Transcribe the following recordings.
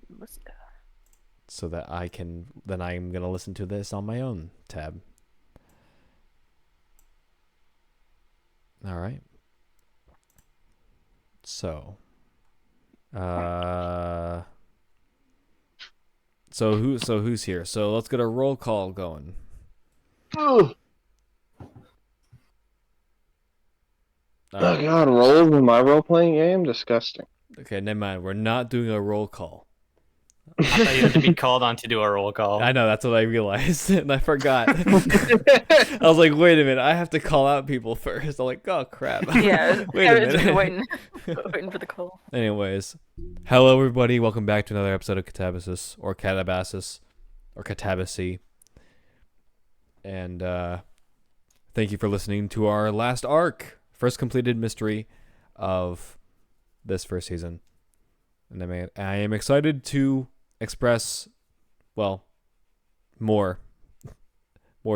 Musica. So that I'm going to listen to this on my own tab. All right. So, who's here? So let's get a roll call going. Oh God, roles in my role-playing game? Disgusting. Okay, never mind. We're not doing a roll call. I thought you had to be called on to do a roll call. I know, that's what I realized, and I forgot. I was like, wait a minute, I have to call out people first. I'm like, oh crap. Yeah, Wait I a was just minute. waiting for the call. Anyways, hello everybody. Welcome back to another episode of Katabasis, or Katabasis, or Katabasi. And thank you for listening to our last arc, first completed mystery of this first season. And I am excited to express, well, more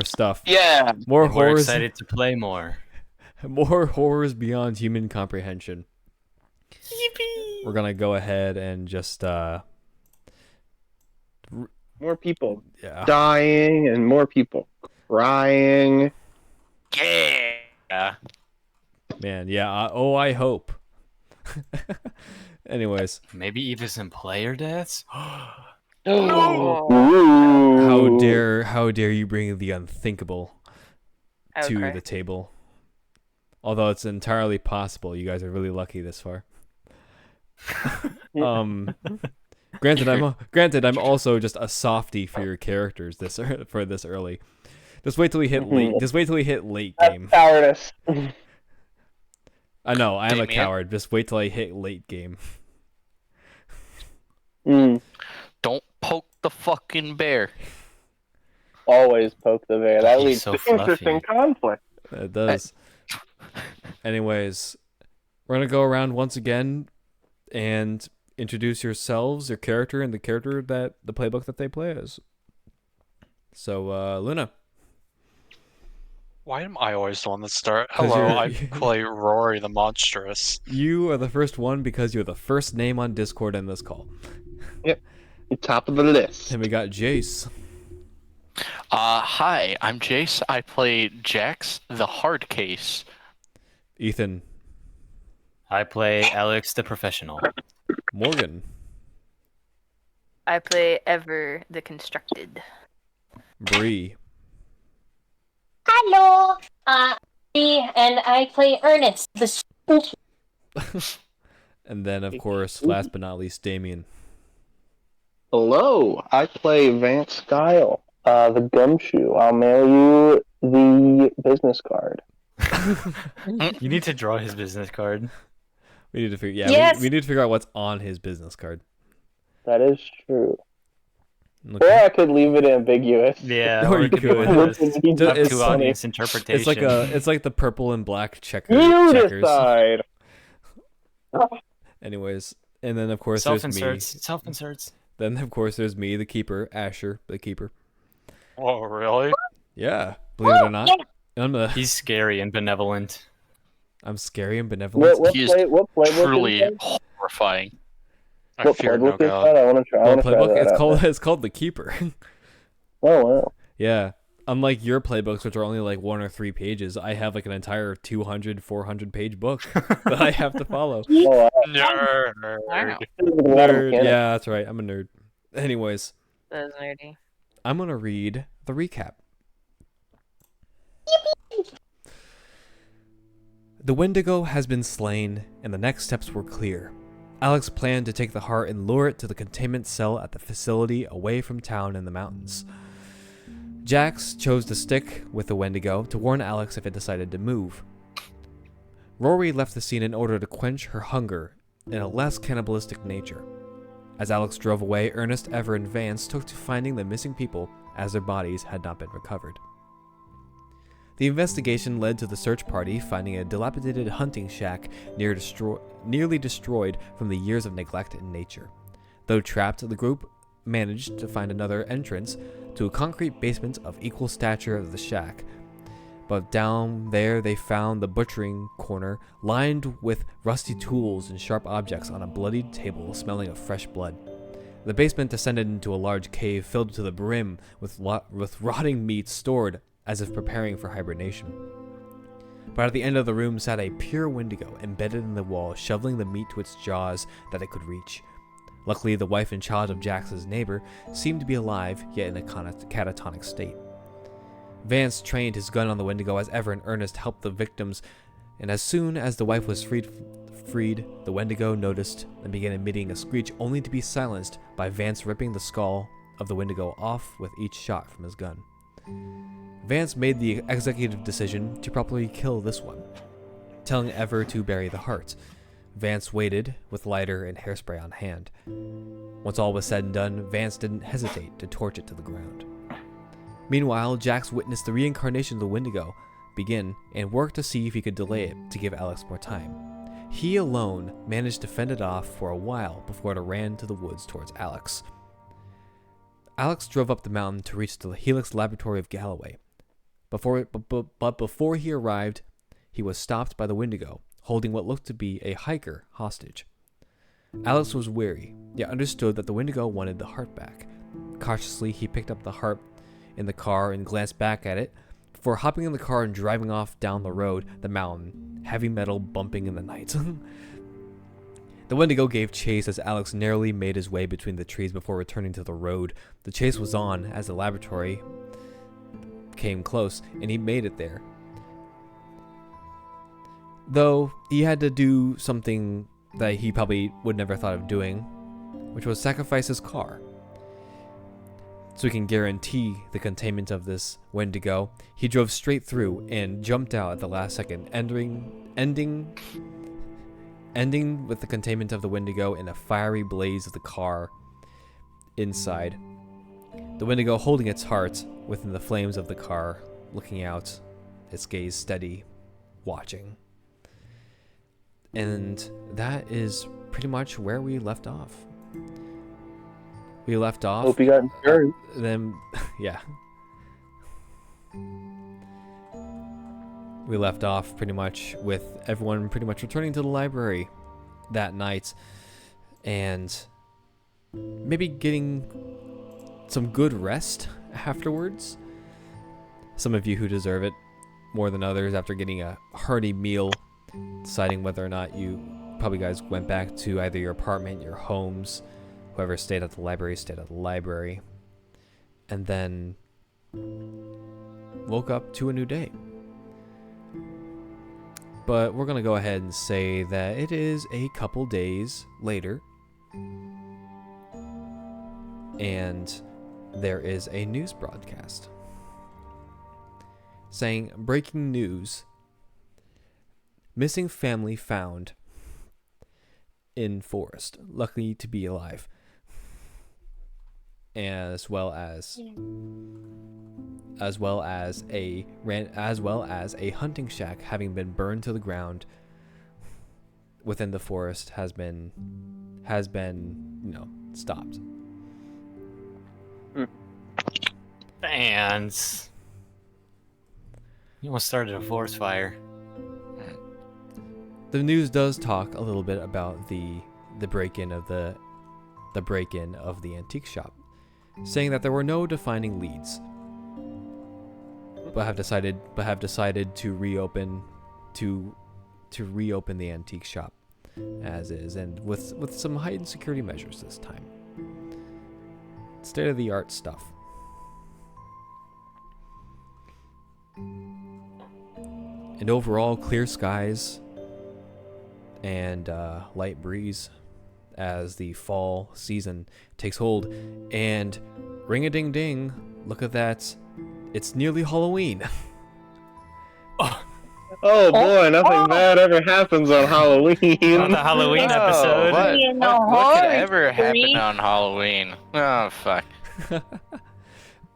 stuff. Yeah. More We're horrors. excited to play more. More horrors beyond human comprehension. Yippee! We're gonna go ahead and just More people yeah. dying and more people crying. Yeah. Man, yeah. I hope. Anyways, Maybe even some player deaths. Ooh. how dare you bring the unthinkable to the table? Although it's entirely possible, you guys are really lucky this far. Granted, I'm also just a softie for your characters this early. Just wait till we hit late. Just wait till we hit late game. Cowardice. I know I am a Damien? coward. Just wait till I hit late game. Don't poke the fucking bear. Always poke the bear. That He's leads so to fluffy. interesting conflict. It does. Anyways, we're gonna go around once again and introduce yourselves, your character, and the character that the playbook that they play as. So, Luna. Why am I always the one that start? 'Cause Hello, you're- I play Rory the Monstrous. You are the first one because you're the first name on Discord in this call. Top of the list. And we got Jace. Hi, I'm Jace. I play Jax, the hard case. Ethan. I play Alex the Professional. Morgan. I play Ever the Constructed. Bree. Hello, and I play Ernest, the spooky. And then, of course, last but not least, Damien. Hello, I play Vance Guile, the gumshoe. I'll mail you the business card. You need to draw his business card. We need to figure. Yeah, Yes. we need to figure out what's on his business card. That is true. Okay. Or I could leave it ambiguous. Yeah, Or or you it could be could. one of those It's up to funny. audience interpretation. It's like the purple and black checkers. Decide. Anyways, and then of course there's me. Self-inserts. Then of course there's me, the keeper, Asher, the keeper. Oh, really? Yeah, believe it or not, yeah. He's scary and benevolent. I'm scary and benevolent. What He is playbook Truly is that? horrifying. I What fear no playbook is god. that? I want to try. I Well, want to try playbook. that out. It's called the keeper. Oh wow. Yeah. Unlike your playbooks, which are only like 1 or 3 pages, I have like an entire 200, 400 page book that I have to follow. Oh wow. Nerd. Nerd. Yeah, that's right. I'm a nerd. Anyways, That is nerdy. I'm gonna read the recap. The Wendigo has been slain, and the next steps were clear. Alex planned to take the heart and lure it to the containment cell at the facility away from town in the mountains. Jax chose to stick with the Wendigo to warn Alex if it decided to move. Rory left the scene in order to quench her hunger in a less cannibalistic nature. As Alex drove away, Ernest, Ever, and Vance took to finding the missing people as their bodies had not been recovered. The investigation led to the search party finding a dilapidated hunting shack nearly destroyed from the years of neglect in nature. Though trapped, the group managed to find another entrance to a concrete basement of equal stature as the shack. But down there they found the butchering corner lined with rusty tools and sharp objects on a bloodied table smelling of fresh blood. The basement descended into a large cave filled to the brim with rotting meat stored as if preparing for hibernation. But at the end of the room sat a pure Wendigo embedded in the wall, shoveling the meat to its jaws that it could reach. Luckily, the wife and child of Jax's neighbor seemed to be alive, yet in a catatonic state. Vance trained his gun on the Wendigo as ever, and Ernest helped the victims, and as soon as the wife was freed, the Wendigo noticed and began emitting a screech, only to be silenced by Vance ripping the skull of the Wendigo off with each shot from his gun. Vance made the executive decision to properly kill this one, telling Ever to bury the heart. Vance waited with lighter and hairspray on hand. Once all was said and done, Vance didn't hesitate to torch it to the ground. Meanwhile, Jax witnessed the reincarnation of the Wendigo begin and worked to see if he could delay it to give Alex more time. He alone managed to fend it off for a while before it ran to the woods towards Alex. Alex drove up the mountain to reach the Helix Laboratory of Galloway. But before he arrived, he was stopped by the Wendigo, holding what looked to be a hiker hostage. Alex was wary, yet understood that the Wendigo wanted the heart back. Cautiously, he picked up the heart in the car and glanced back at it, before hopping in the car and driving off down the road, the mountain, heavy metal bumping in the night. The Wendigo gave chase as Alex narrowly made his way between the trees before returning to the road. The chase was on as the laboratory came close, and he made it there. Though he had to do something that he probably would never thought of doing, which was sacrifice his car. So he can guarantee the containment of this Wendigo, he drove straight through and jumped out at the last second, ending with the containment of the Wendigo in a fiery blaze of the car inside. The Wendigo holding its heart within the flames of the car, looking out, its gaze steady, watching. And that is pretty much where we left off. We left off. Hope you got insurance. Then, yeah. We left off pretty much with everyone pretty much returning to the library that night and maybe getting some good rest afterwards. Some of you who deserve it more than others after getting a hearty meal, deciding whether or not you probably guys went back to either your apartment, your homes. Whoever stayed at the library stayed at the library. And then woke up to a new day. But we're going to go ahead and say that it is a couple days later. And there is a news broadcast saying, breaking news. Missing family found in forest, lucky to be alive. As well as a hunting shack having been burned to the ground within the forest has been stopped. Fans. You almost started a forest fire. The news does talk a little bit about the break-in of the antique shop, saying that there were no defining leads, but have decided to reopen the antique shop as is, and with some heightened security measures this time. State-of-the-art stuff. And overall, clear skies and light breeze as the fall season takes hold. And ring-a-ding-ding, look at that. It's nearly Halloween. Oh boy, nothing bad ever happens on Halloween. Not the Halloween episode. What could ever happen on Halloween? Oh, fuck.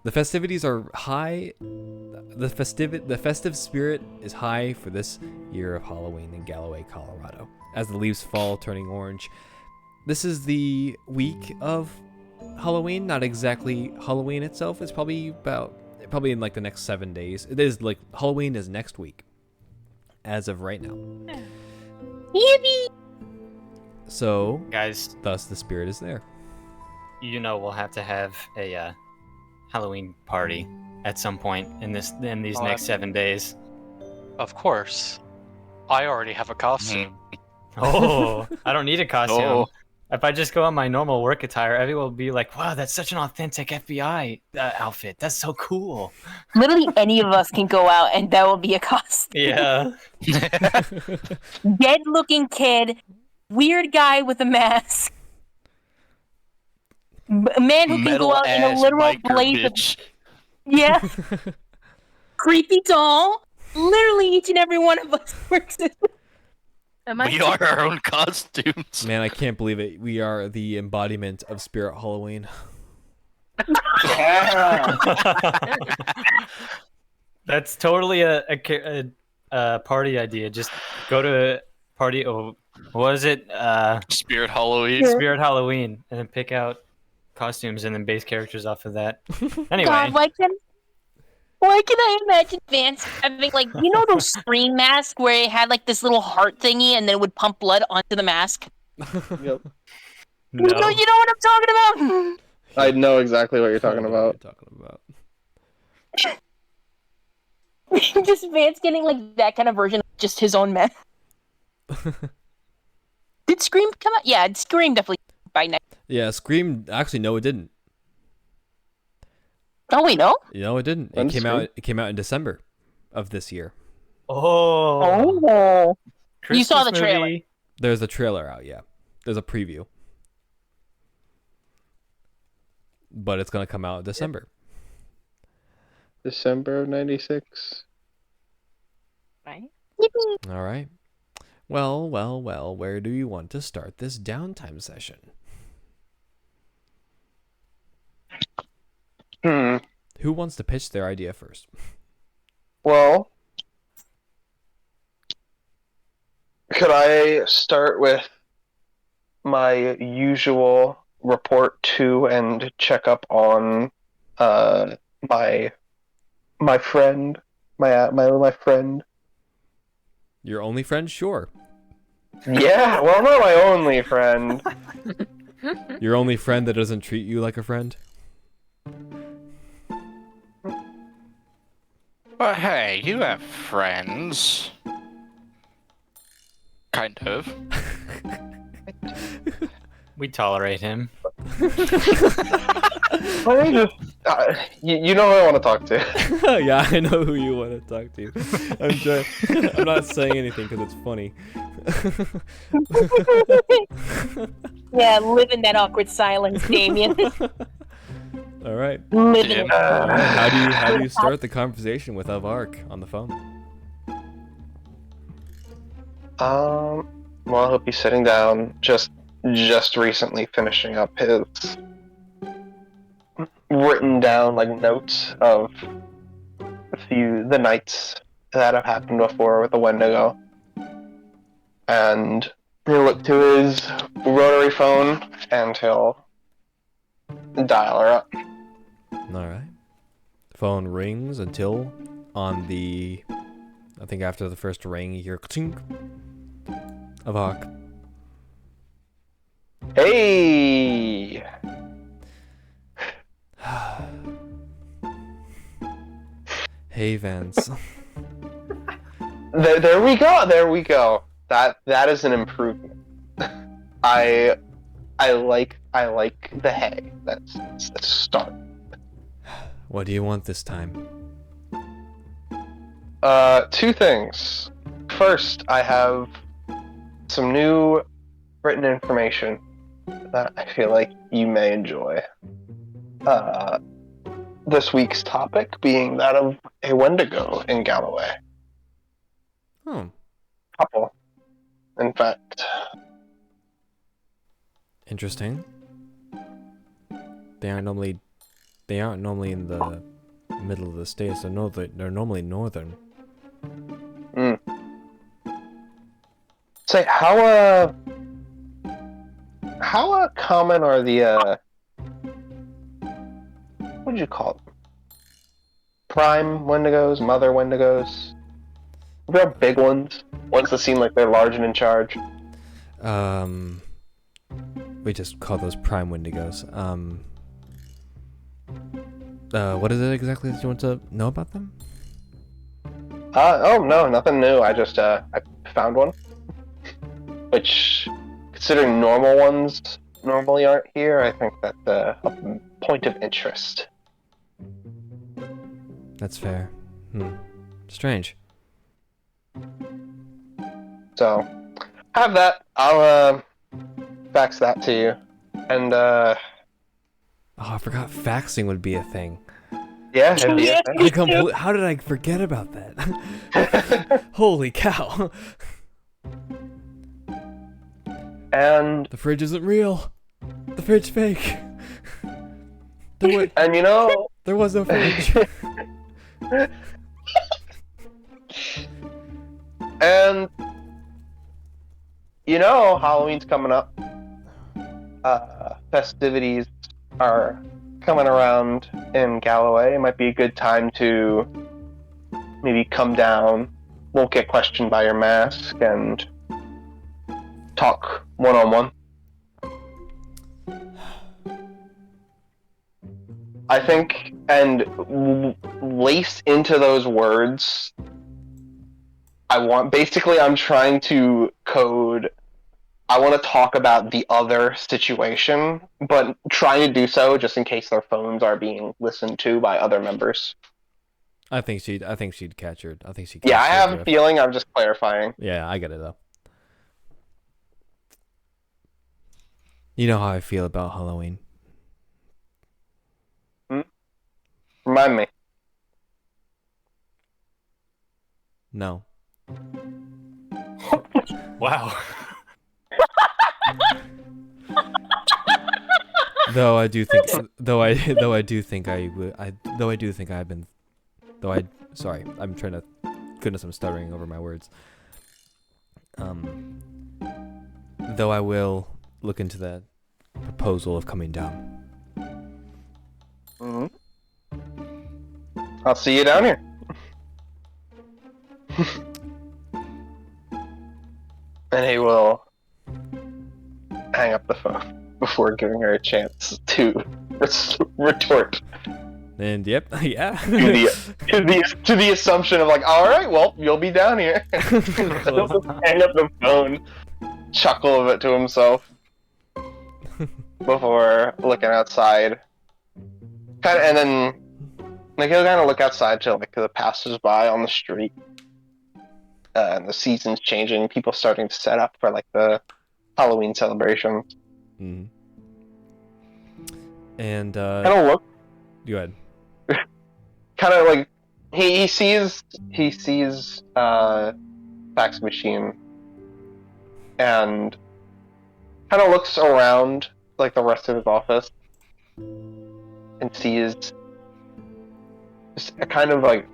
The festivities are high. The festive spirit is high for this year of Halloween in Galloway, Colorado, as the leaves fall, turning orange. This is the week of Halloween, not exactly Halloween itself. It's probably in like the next 7 days. It is like Halloween is next week, as of right now. Yippee! So, Guys, thus the spirit is there. you know we'll have to have a Halloween party at some point in these Oh, next 7 days. Of course. I already have a costume. Oh, I don't need a costume. Oh. If I just go on my normal work attire, everyone will be like, "Wow, that's such an authentic FBI outfit. That's so cool." Literally, any of us can go out, and that will be a costume. Yeah. Dead-looking kid, weird guy with a mask, a man who can go out in a literal blaze of yeah, creepy doll. Literally, each and every one of us works. Am I? We are our own costumes. Man, I can't believe it. We are the embodiment of Spirit Halloween. Yeah. That's totally a party idea. Just go to party. Oh, what was it? Spirit Halloween. Spirit Halloween, and then pick out costumes and then base characters off of that. Anyway, God, why can I imagine Vance having those Scream masks where it had like this little heart thingy and then it would pump blood onto the mask? Yep. no. You know what I'm talking about? I know exactly what you're talking I know what about. you're talking about. Just Vance getting like that kind of version of just his own mask. Did Scream come out? Yeah, Scream definitely by next. Yeah, Scream. Actually, no, it didn't. Oh wait, no. No, it didn't. When It came Scream? out. It came out in December of this year. Oh. You saw the Christmas trailer. movie. There's a trailer out. Yeah, there's a preview, but it's gonna come out in December. December of '96. Right? All right. Well. Where do you want to start this downtime session? Who wants to pitch their idea first? Well, could I start with my usual report to and check up on my friend, my friend? Your only friend? Sure. Yeah, well, not my only friend. Your only friend that doesn't treat you like a friend? But hey, you have friends. Kind of. We tolerate him. Let me just, you know who I want to talk to. Yeah, I know who you want to talk to. I'm not saying anything because it's funny. Yeah, live in that awkward silence, Damien. All right. Live in Damn. it. How do you start the conversation with Avark on the phone? Well, he'll be sitting down, just recently finishing up his written down notes of the nights that have happened before with the Wendigo, and he'll look to his rotary phone and he'll dial her up. All right. Phone rings until on the, I think after the first ring, you hear ka-chink of Hawk. Hey! Hey, Vance. There we go. That is an improvement. I like the hay. That's the start. What do you want this time? Two things. First, I have some new written information that I feel like you may enjoy. This week's topic being that of a Wendigo in Galloway. Oh, Couple, in fact. interesting. They aren't normally in the middle of the states. They're normally northern. Say, how common are the what'd you call them? Prime Wendigos, mother Wendigos? Real big ones that seem like they're large and in charge. We just call those prime Wendigos. What is it exactly that you want to know about them? Oh no, nothing new. I just I found one, which, considering normal ones normally aren't here, I think that's a point of interest. That's fair. Strange. So, have that. I'll fax that to you, and Oh, I forgot faxing would be a thing. yeah, it'd be How did I forget about that? Holy cow! and The fridge isn't real. The fridge fake. and you know, There was no fridge. and you know, Halloween's coming up. Festivities are coming around in Galloway. It might be a good time to maybe come down, won't get questioned by your mask, and talk one-on-one. I think, and lace into those words, I'm trying to code, I want to talk about the other situation, but trying to do so just in case their phones are being listened to by other members. I think she'd catch her. I think she'd. Yeah, catch I her have a drift. feeling. I'm just clarifying. Yeah, I get it though. You know how I feel about Halloween. Remind me. No. Wow. Though I do think I've been. Sorry, I'm trying to. Goodness, I'm stuttering over my words. Though I will look into that proposal of coming down. Mm-hmm. I'll see you down here. And he will hang up the phone before giving her a chance to retort And yep, yeah. to the assumption of like, all right, well, you'll be down here. He'll just hang up the phone, chuckle of it to himself before looking outside. And then like he'll kind of look outside to like the passersby on the street. And the season's changing, people starting to set up for like the Halloween celebrations. Mm. And Kind of look, go ahead. kind of like he sees fax machine, and kind of looks around like the rest of his office, and sees just a kind of like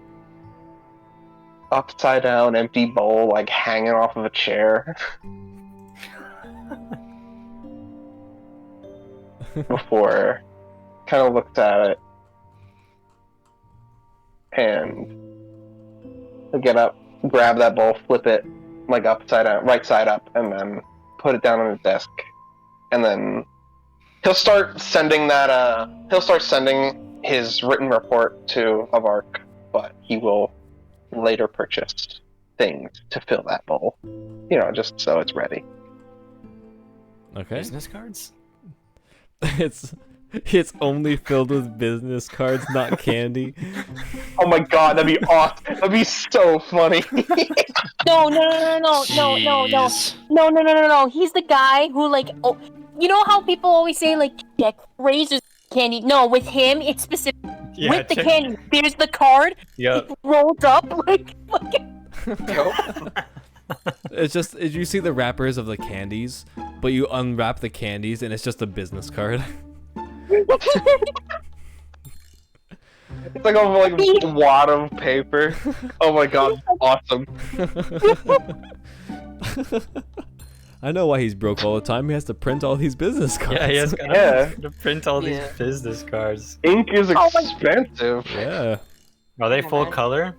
upside down empty bowl like hanging off of a chair. Before kind of looked at it and he'll get up, grab that bowl, flip it like upside down, right side up, and then put it down on his desk. And then he'll start sending his written report to Avark, but he will later purchase things to fill that bowl. You know, just so it's ready. Okay. Business cards? It's only filled with business cards, not candy. Oh my god, that'd be awesome. That'd be so funny. No. Jeez. No. He's the guy who like, oh, you know how people always say like check razors candy. No, with him it's specific. Yeah, with the candy, there's the card. Yep. It rolls up like fucking. It's just you see the wrappers of the candies, but you unwrap the candies and it's just a business card. It's like a wad of paper. Oh my god, awesome. I know why he's broke all the time. He has to print all these business cards. Yeah, he has to print all these Yeah. business cards. Ink is Oh my- expensive. Yeah. Are they full color?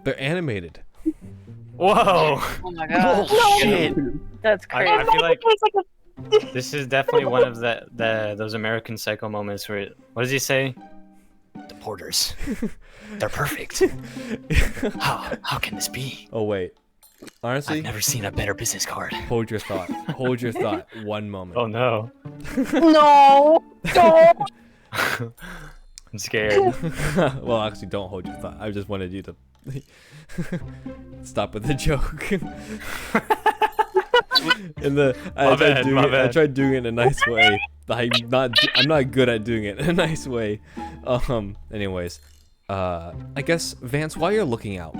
They're animated. Whoa! Oh my god. No. Shit. That's I crazy. feel like This is definitely one of those American Psycho moments where what does he say? The porters, they're perfect. How can this be? Oh wait. Honestly, I've never seen a better business card. hold your thought. Hold your thought. One moment. Oh no, No, no. I'm scared. Well, actually, don't hold your thought. I just wanted you to stop with the joke. I tried doing it in a nice way. I'm not good at doing it in a nice way. Anyways, I guess Vance, while you're looking out,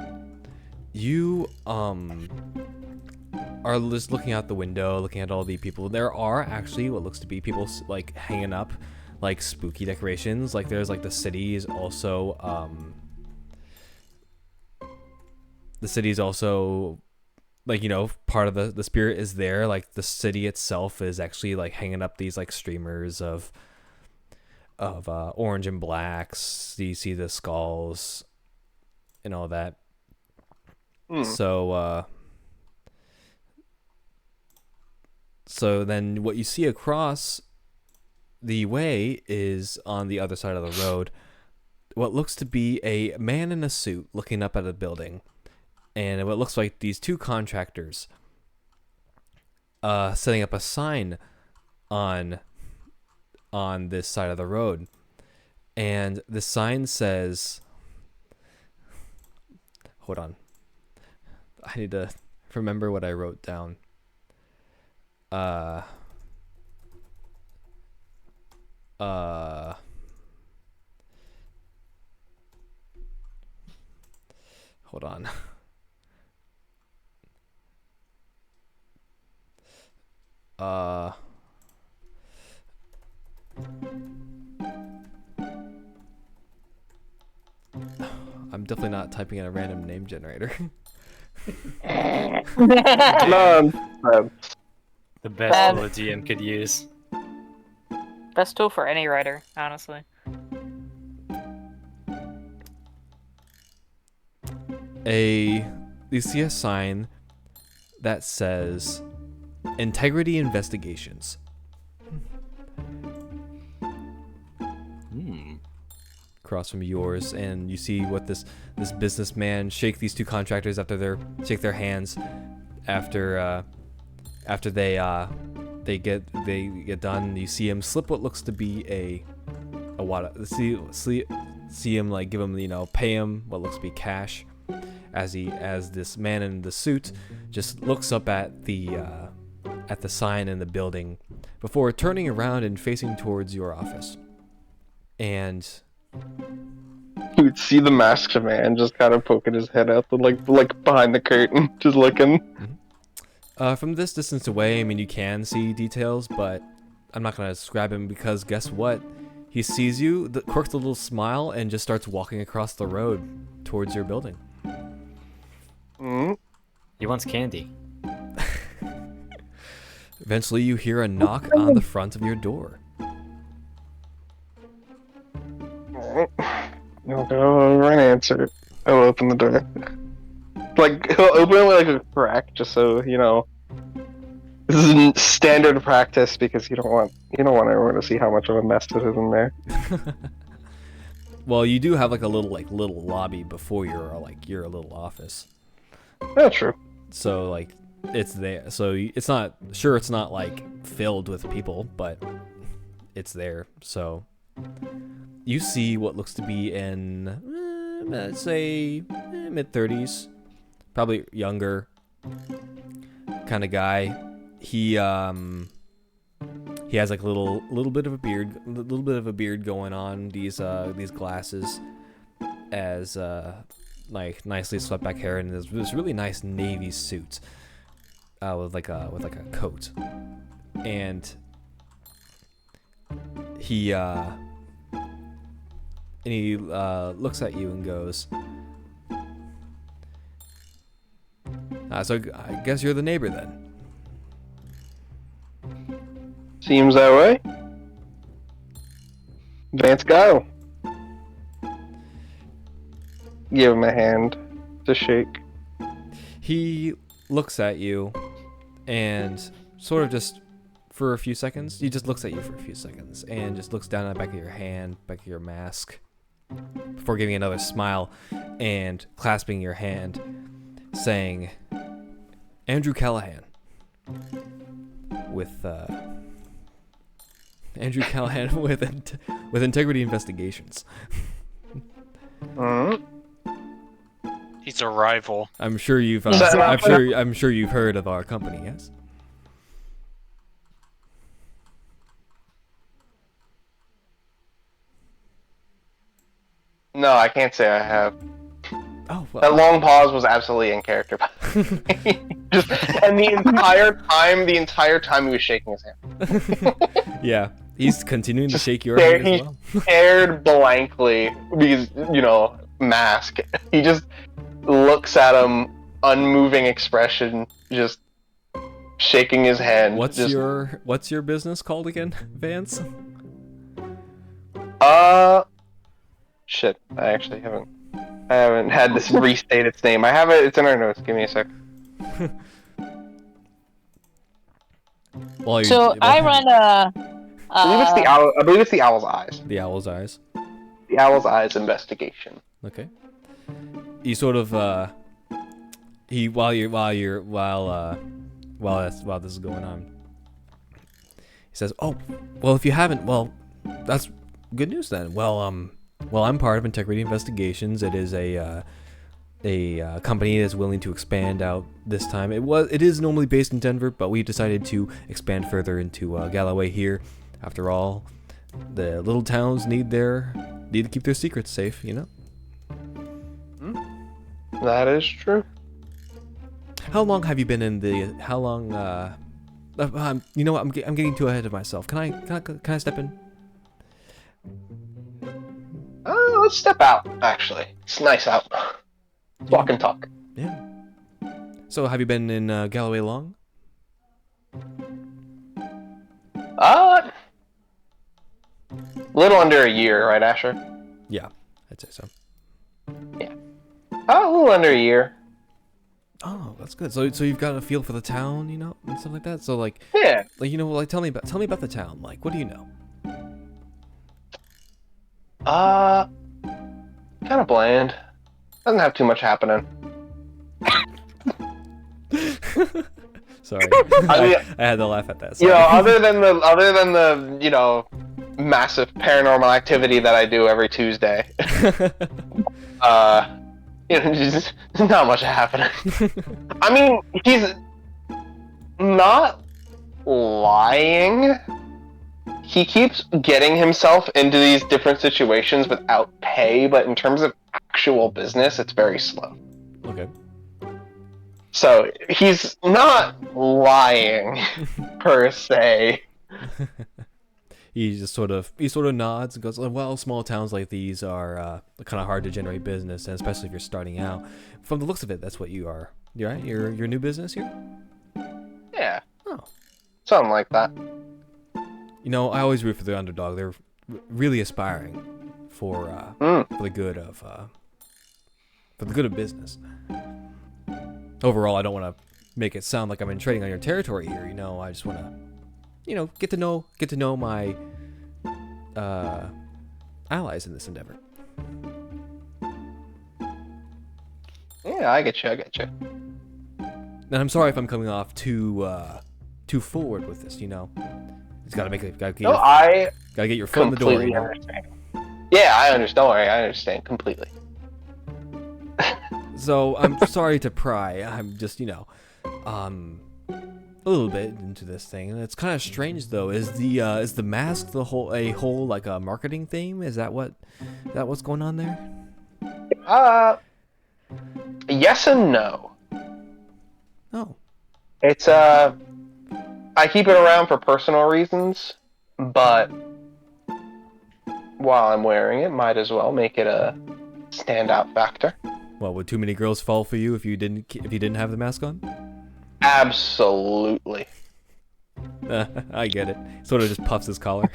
you are just looking out the window, looking at all the people. There are actually what looks to be people like hanging up like spooky decorations. Like there's like the city is also like, you know, part of the spirit is there. Like the city itself is actually like hanging up these like streamers of orange and blacks. You see the skulls and all that. So then what you see across the way is on the other side of the road what looks to be a man in a suit looking up at a building, and what looks like these two contractors setting up a sign on this side of the road. And the sign says, hold on, I need to remember what I wrote down. Hold on. I'm definitely not typing in a random name generator. No, The best tool a GM could use. Best tool for any writer, honestly. You see a sign that says Integrity Investigations. Across from yours, and you see what this businessman shake these two contractors shake their hands after they get done. You see him slip what looks to be a see him like give him, you know, pay him what looks to be cash, as this man in the suit just looks up at the sign in the building before turning around and facing towards your office. And you would see the masked man just kind of poking his head out, like behind the curtain, just looking. From this distance away, I mean, you can see details, but I'm not gonna describe him because guess what? He sees you, quirks a little smile, and just starts walking across the road towards your building. He wants candy. Eventually, you hear a knock on the front of your door. Alright. I'll go over and answer it. I'll open the door. Like, he'll open it with like a crack, just so, you know. This is standard practice because you don't want everyone to see how much of a mess it is in there. Well, you do have like a little lobby before your little office. Yeah, true. So like it's there. So it's not like filled with people, but it's there. So you see what looks to be in let's say mid-30s, probably younger kind of guy. He has like a little bit of a beard going on. These glasses, as like nicely swept back hair, and this really nice navy suit with like a coat. And he looks at you and goes, so I guess you're the neighbor then. Seems that way. Vance, go. Give him a hand to shake. He looks at you and sort of just for a few seconds. He just looks at you for a few seconds and just looks down at the back of your hand, back of your mask, before giving another smile and clasping your hand, saying, Andrew Callahan. With Andrew Callahan with Integrity Investigations. Mhm. He's a rival. I'm sure you've I'm sure you've heard of our company, yes? No, I can't say I have. Oh, That well. long pause was absolutely in character. Just, and the entire time he was shaking his hand. Yeah, he's continuing to shake your There hand as he well. stared blankly because, mask. He just looks at him, unmoving expression, just shaking his hand. What's just, your business called again, Vance? Shit, I haven't had this restate its name. I have it, it's in our notes, give me a sec. So I run a. I believe it's the Owl's Eyes. The Owl's Eyes. The Owl's Eyes investigation. Okay. You sort of while this is going on, he says, "Oh, well, if you haven't, well, that's good news then. Well, I'm part of Integrity Investigations. It is a company that's willing to expand out this time. It is normally based in Denver, but we decided to expand further into Galloway here. After all, the little towns need to keep their secrets safe, you know." That is true. How long have you been in the? How long? You know what? I'm getting too ahead of myself. Can I step in? Let's step out, actually. It's nice out. Walk and talk. Yeah. So have you been in Galloway long? Little under a year, right, Asher? Yeah, I'd say so. A little under a year. Oh, that's good. So you've got a feel for the town, you know, and stuff like that. So Yeah. tell me about the town. Like, what do you know? Kind of bland. Doesn't have too much happening. Sorry, I mean, I had to laugh at that. you know, Sorry. other than the massive paranormal activity that I do every Tuesday. Just not much happening. I mean, he's not lying. He keeps getting himself into these different situations without pay, but in terms of actual business, it's very slow. Okay. So he's not lying per se. He sort of nods and goes, "Well, small towns like these are kind of hard to generate business, and especially if you're starting out. From the looks of it, that's what you are. You right? Your new business here? Yeah. Oh. Something like that. You know, I always root for the underdog. They're really aspiring for the good of business. Overall, I don't want to make it sound like I'm trading on your territory here. You know, I just want to, get to know my allies in this endeavor." Yeah, I get you. And I'm sorry if I'm coming off too forward with this. You know, it's gotta get your foot in the door. Completely understand. Yeah, I understand. Don't worry, I understand completely. So I'm sorry to pry. I'm just a little bit into this thing, and it's kind of strange though. Is the mask a whole like a marketing theme? Is that what's going on there? Yes and no. Oh. It's I keep it around for personal reasons, but while I'm wearing it, might as well make it a standout factor. Well, would too many girls fall for you if you didn't have the mask on? Absolutely. I get it. Sort of just puffs his collar.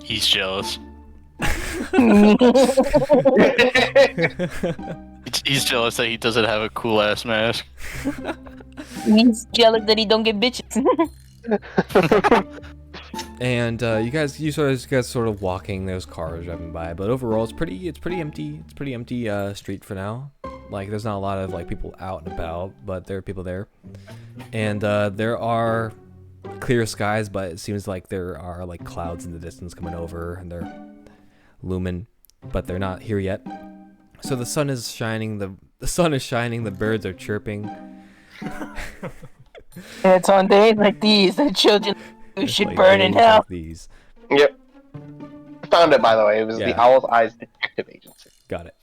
He's jealous. He's jealous that he doesn't have a cool ass mask. He's jealous that he don't get bitches. And you guys sort of walking. There's cars driving by, but overall it's pretty empty. It's pretty empty street for now. Like there's not a lot of like people out and about, but there are people there. And there are clear skies, but it seems like there are like clouds in the distance coming over, and they're looming, but they're not here yet. So the sun is shining. The sun is shining. The birds are chirping. It's on days like these that children should Like burn in days hell. like these. Yep. Found it, by the way. It was Yeah. the Owl's Eyes Detective Agency. Got it.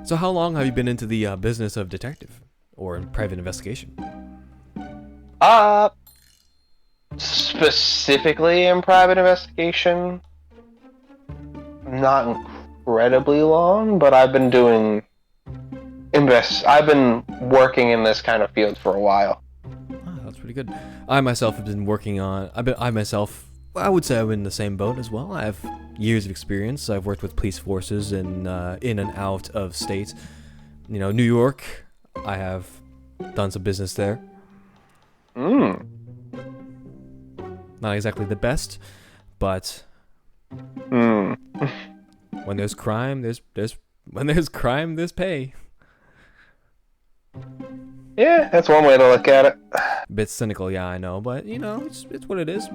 So how long have you been into the business of detective or in private investigation? Specifically in private investigation, not incredibly long, but I've been doing I've been working in this kind of field for a while. Ah, that's pretty good. I myself have been working on. I would say I'm in the same boat as well. I have years of experience. I've worked with police forces in and out of state. You know, New York. I have done some business there. Mm. Not exactly the best, but Mm. when there's crime, there's pay. Yeah, that's one way to look at it. Bit cynical, yeah, I know, but you know, it's what it is.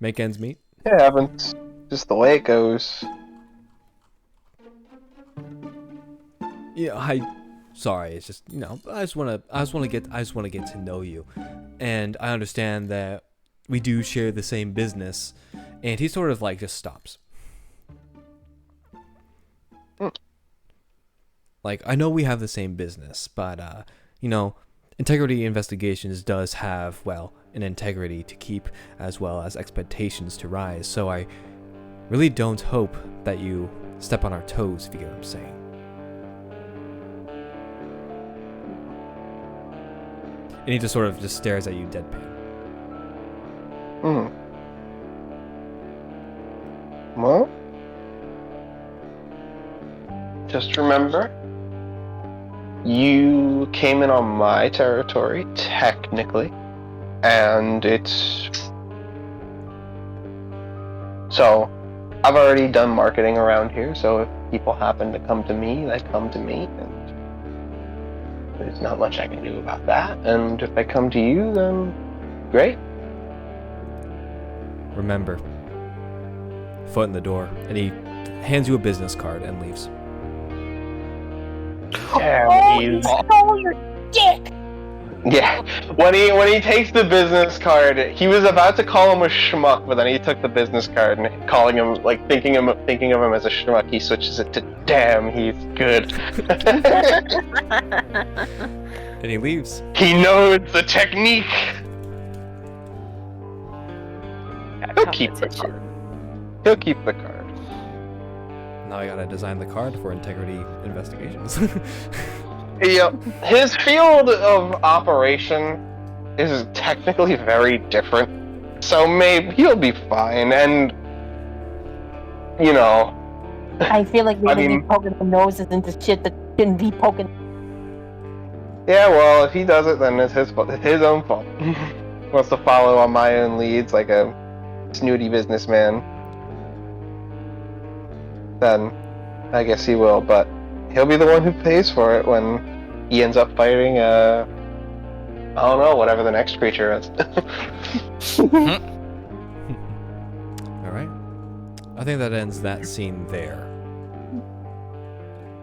Make ends meet. It happens. Just the way it goes. Yeah, sorry, it's just, you know, I just want to get to know you. And I understand that we do share the same business. And he sort of like just stops. Like, I know we have the same business, but you know, Integrity Investigations does have, well, an integrity to keep as well as expectations to rise. So I really don't hope that you step on our toes, if you get what I'm saying. And he just sort of just stares at you deadpan. Hmm. Well, just remember, you came in on my territory, technically, and it's... So, I've already done marketing around here, so if people happen to come to me, they come to me, and there's not much I can do about that. And if they come to you, then great. Remember, foot in the door, and he hands you a business card and leaves. Yeah, Oh, when you he, stole your dick! yeah, when he takes the business card, he was about to call him a schmuck, but then he took the business card and calling him, like, thinking of him as a schmuck, he switches it to damn, he's good. And he leaves. He knows the technique. He'll keep the card. He'll keep the card. Now I gotta design the card for Integrity Investigations. Yep. His field of operation is technically very different, so maybe he'll be fine. And you know, I feel like we're I gonna mean- be poking our noses into shit that shouldn't be poking. yeah. Well, if he does it, then it's his own fault. Wants to follow on my own leads like a snooty businessman, then I guess he will. But he'll be the one who pays for it when he ends up fighting I don't know, whatever the next creature is. Alright. I think that ends that scene there.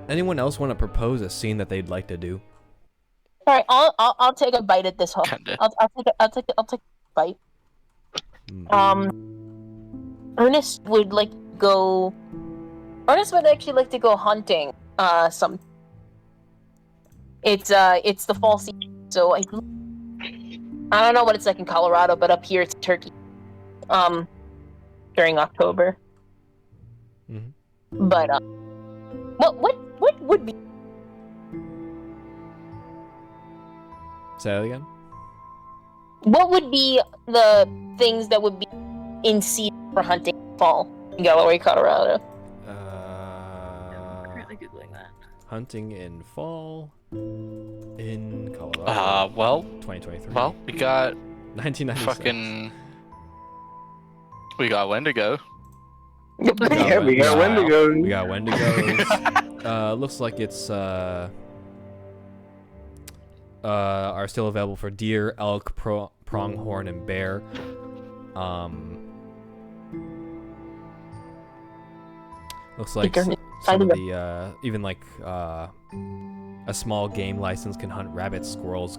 Anyone else want to propose a scene that they'd like to do? All right, I'll take a bite at this whole. Kinda. I'll take a bite. Ernest would like to go. Ernest would actually like to go hunting. Some. It's the fall season, so I don't know what it's like in Colorado, but up here it's turkey. During October. Mhm. But what would be? Say that again? What would be the things that would be in season for hunting fall in Galloway, Colorado? Currently good Hunting in fall in Colorado. Well, 2023. we got 1996. fucking. We got Wendigo. Yeah, we got Wendigo. We got Wendigos. Looks like it's are still available for deer, elk, pronghorn, and bear. Looks like some of the even like a small game license can hunt rabbits, squirrels,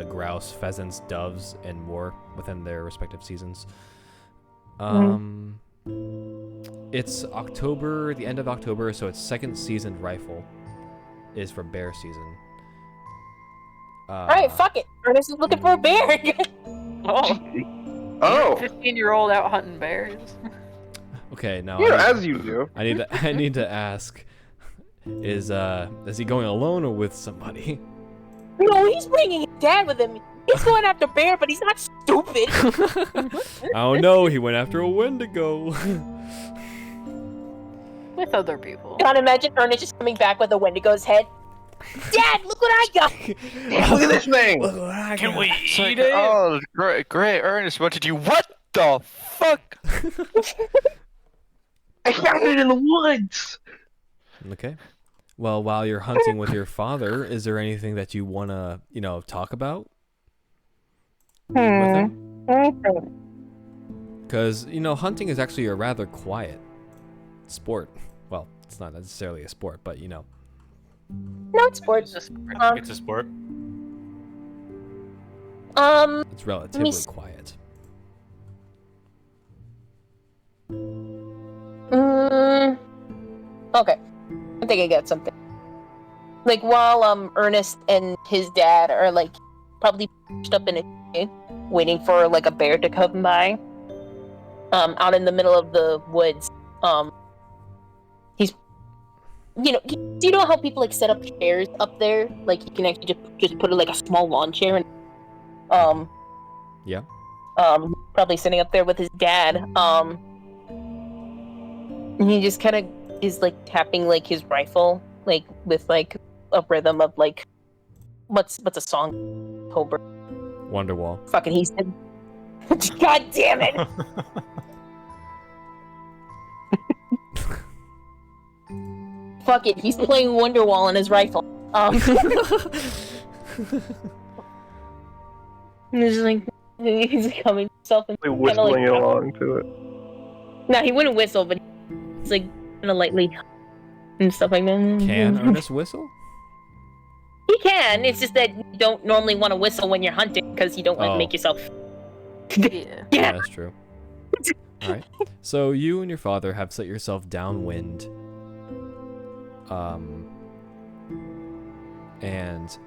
grouse, pheasants, doves, and more within their respective seasons. It's October, the end of October, so its second seasoned rifle is for bear season. Alright, fuck it. Ernest is looking for a bear. Oh, 15-year-old out hunting bears. Okay, now as you do. I need to ask: is he going alone or with somebody? No, he's bringing his dad with him. He's going after bear, but he's not stupid. I don't know. He went after a Wendigo. With other people. Can't imagine Ernest just coming back with a Wendigo's head. Dad, look what I got! Look at this thing. Look what I Can got. we It's eat like, it? oh, great, Ernest. What did you? What the fuck? I found it in the woods. Okay. Well, while you're hunting with your father, is there anything that you wanna, talk about with him? Because hunting is actually a rather quiet sport. Well, it's not necessarily a sport, but No, it's sports. Just It's a sport. it's relatively s- quiet. Okay. I think I got something. Like, while Ernest and his dad are, like, probably pushed up in a tree, waiting for, like, a bear to come by, out in the middle of the woods, he's, you know how people, like, set up chairs up there? Like, you can actually just put, like, a small lawn chair and, Yeah. probably sitting up there with his dad, and he just kind of is, like, tapping, like, his rifle, like, with, like, a rhythm of, like, what's a song? October. Wonderwall. Fucking he said. God damn it! Fuck it, he's playing Wonderwall on his rifle. And he's like, he's coming to himself and Like kinda, like, whistling along to it. no, he wouldn't whistle, but he's like kind of lightly and stuff like that. Can Ernest whistle? He can. It's just that you don't normally want to whistle when you're hunting because you don't want to Oh. make yourself. Yeah. Yeah, that's true. All right. So you and your father have set yourself downwind, and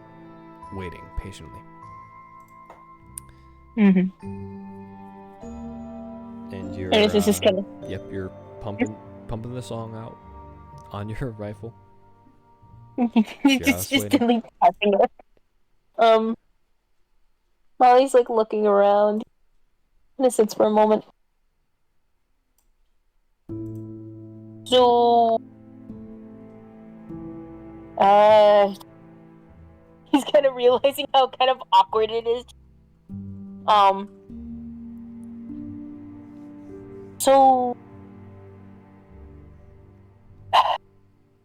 waiting patiently. Mm-hmm. And you're. And this is kind of. Yep, you're pumping the song out on your rifle. just waiting. delete tapping it. While he's like looking around, and sits for a moment. So, he's kind of realizing how kind of awkward it is. So,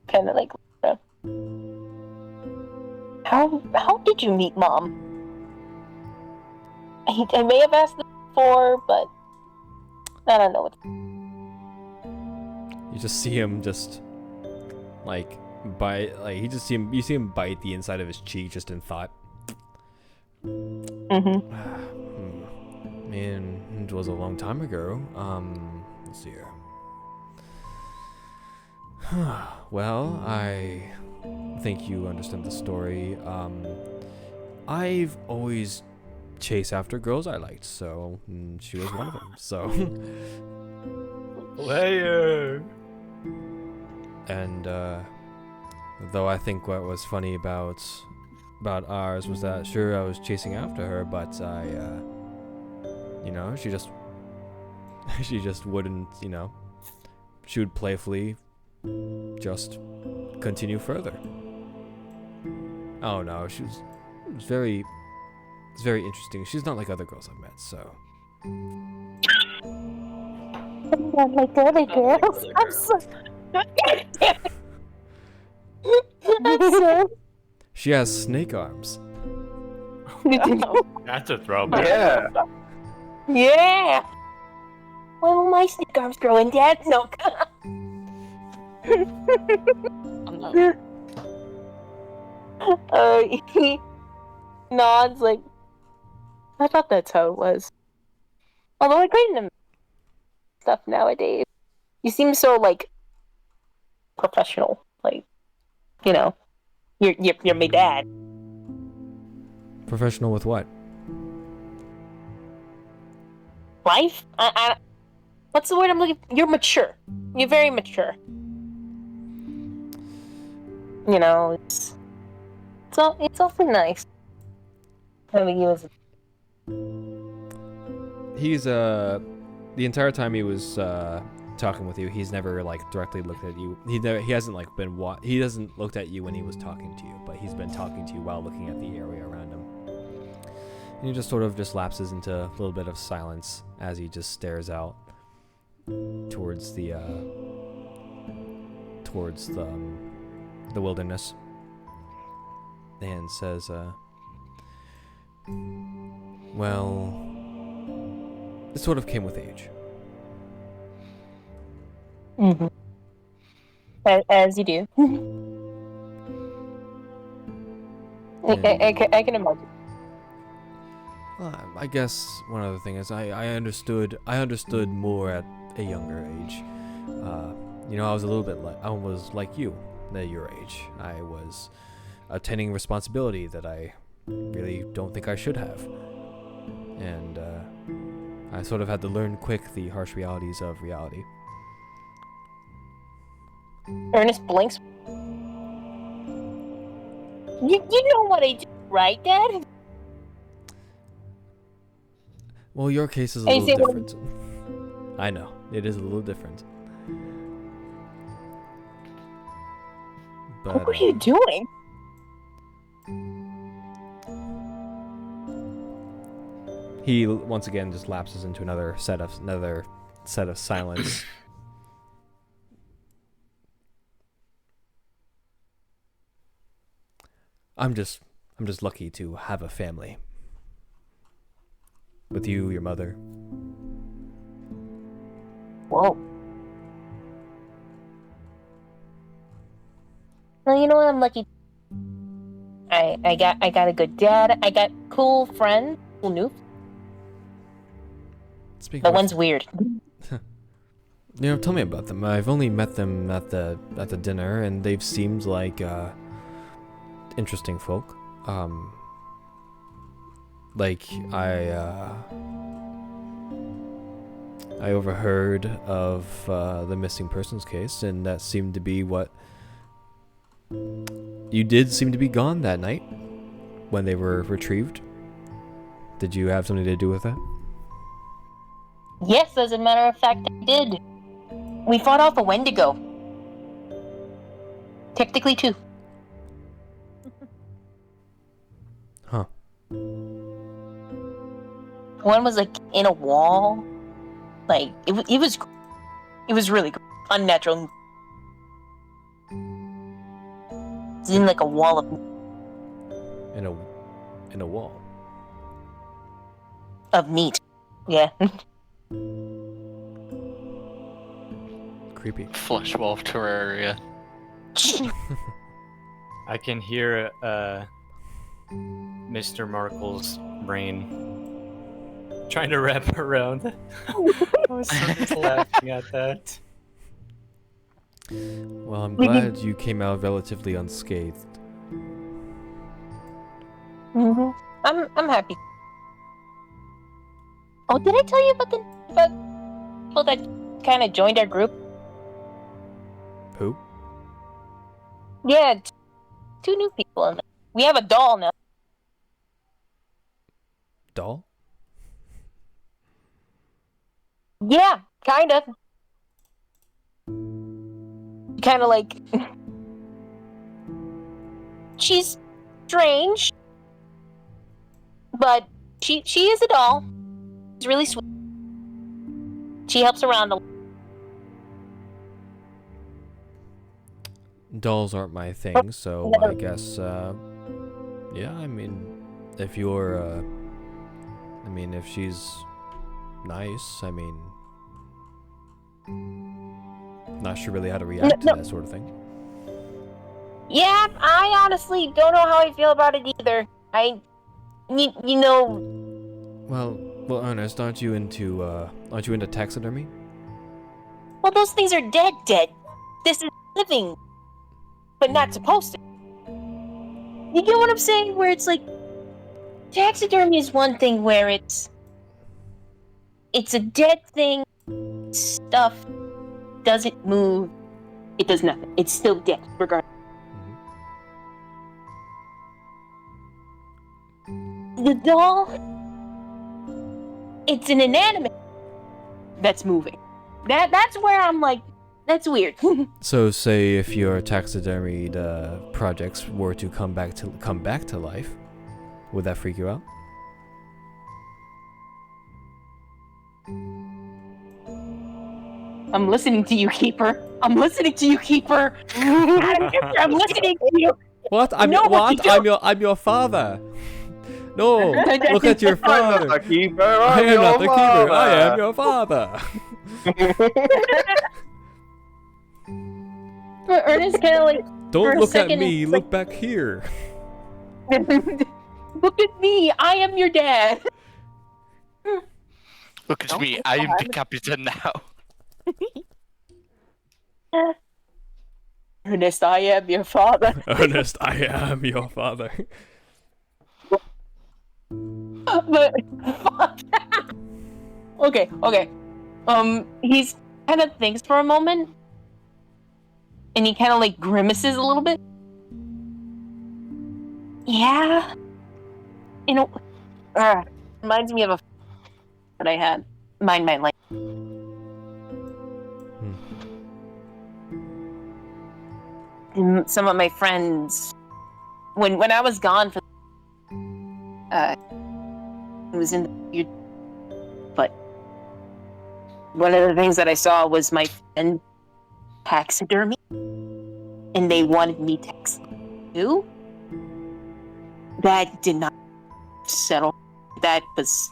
kind of like, how did you meet Mom? I may have asked this before, but I don't know. You just see him just like bite, like you see him bite the inside of his cheek just in thought. Mm-hmm. Man, it was a long time ago. Let's see here. Well, I think you understand the story. I've always chased after girls I liked, so she was one of them. So, Player. and though I think what was funny about ours was that sure I was chasing after her, but I, she just wouldn't, she would playfully just continue further. Oh no, it's very interesting. She's not like other girls I've met, so. Not like the other girls. I'm so. I'm so. She has snake arms. That's a throwback. Yeah. Yeah. When will my snake arms grow in, Dad? No. I'm not- He nods like, I thought that's how it was. Although I read him stuff nowadays. You seem so like professional. Like, you know, you're my dad. Professional with what? Life? What's the word I'm looking for? You're mature. You're very mature. You know, it's awfully nice. Having you as He's the entire time he was talking with you, he's never like directly looked at you. He hasn't like been he doesn't looked at you when he was talking to you, but he's been talking to you while looking at the area around him. And he just sort of just lapses into a little bit of silence as he just stares out towards the wilderness and says, well, it sort of came with age. Mm-hmm. As you do. I can imagine. I guess one other thing is I understood more at a younger age. I was a little bit I was like you at your age. I was attaining responsibility that I really don't think I should have. And I sort of had to learn quick the harsh realities of reality. Ernest blinks. You know what I do, right, Dad? Well, your case is a And you little say, different. I know, it is a little different. But, what are you doing? he once again just lapses into another set of silence. I'm just lucky to have a family. With you, your mother. Whoa. Well, you know what? I'm lucky. I got a good dad. I got cool friends. Cool new. Speaking But of, one's weird. tell me about them. I've only met them at the dinner, and they've seemed like interesting folk. Like I overheard of the missing persons case, and that seemed to be what you did seem to be gone that night when they were retrieved. Did you have something to do with that? Yes, as a matter of fact, I did. We fought off a Wendigo. Technically, two. Huh. One was like in a wall. Like it was really unnatural. It's in like a wall of In a wall. meat. Yeah. Creepy. Flesh Wolf Terraria. I can hear Mr. Markle's brain trying to wrap around. I was so laughing at that. Well, I'm glad you came out relatively unscathed. Mm-hmm. I'm happy. Oh, did I tell you about people that kind of joined our group? Who? Yeah, two new people in there. We have a doll now. Doll? Yeah, kind of. kind of like she's strange, but she is a doll. She's really sweet. She helps around a lot. Dolls aren't my thing, so I guess, yeah, I mean, if you're, I mean, if she's nice, I mean, not sure really how to react to that sort of thing. Yeah, I honestly don't know how I feel about it either. You know, Well, Ernest, aren't you into taxidermy? well, those things are dead. This is living, but not supposed to. You get what I'm saying? Where it's like, taxidermy is one thing where it's a dead thing, stuff doesn't move, it does nothing. It's still dead, regardless. The doll, it's an inanimate that's moving. That's where I'm like, that's weird. So, say if your taxidermied projects were to come back to life, would that freak you out? I'm listening to you, Keeper. I'm listening to you, Keeper. I'm listening to you. What? I'm your father. No, look at your I'm not father. the keeper. I I'm am not your the keeper. I am father. your father. Ernest kind of like, for Don't a look at second, me. it's Look back here. look at me. I am your dad. Look at me, I am the captain now. Ernest, I am your father. Ernest, I am your father. But fuck. Okay. He's kind of thinks for a moment, and he kind of like grimaces a little bit. Yeah, you know, reminds me of a that I had. Mine, like. And some of my friends, when I was gone for, it was in the, but one of the things that I saw was my friend taxidermy, and they wanted me too. That did not settle. That was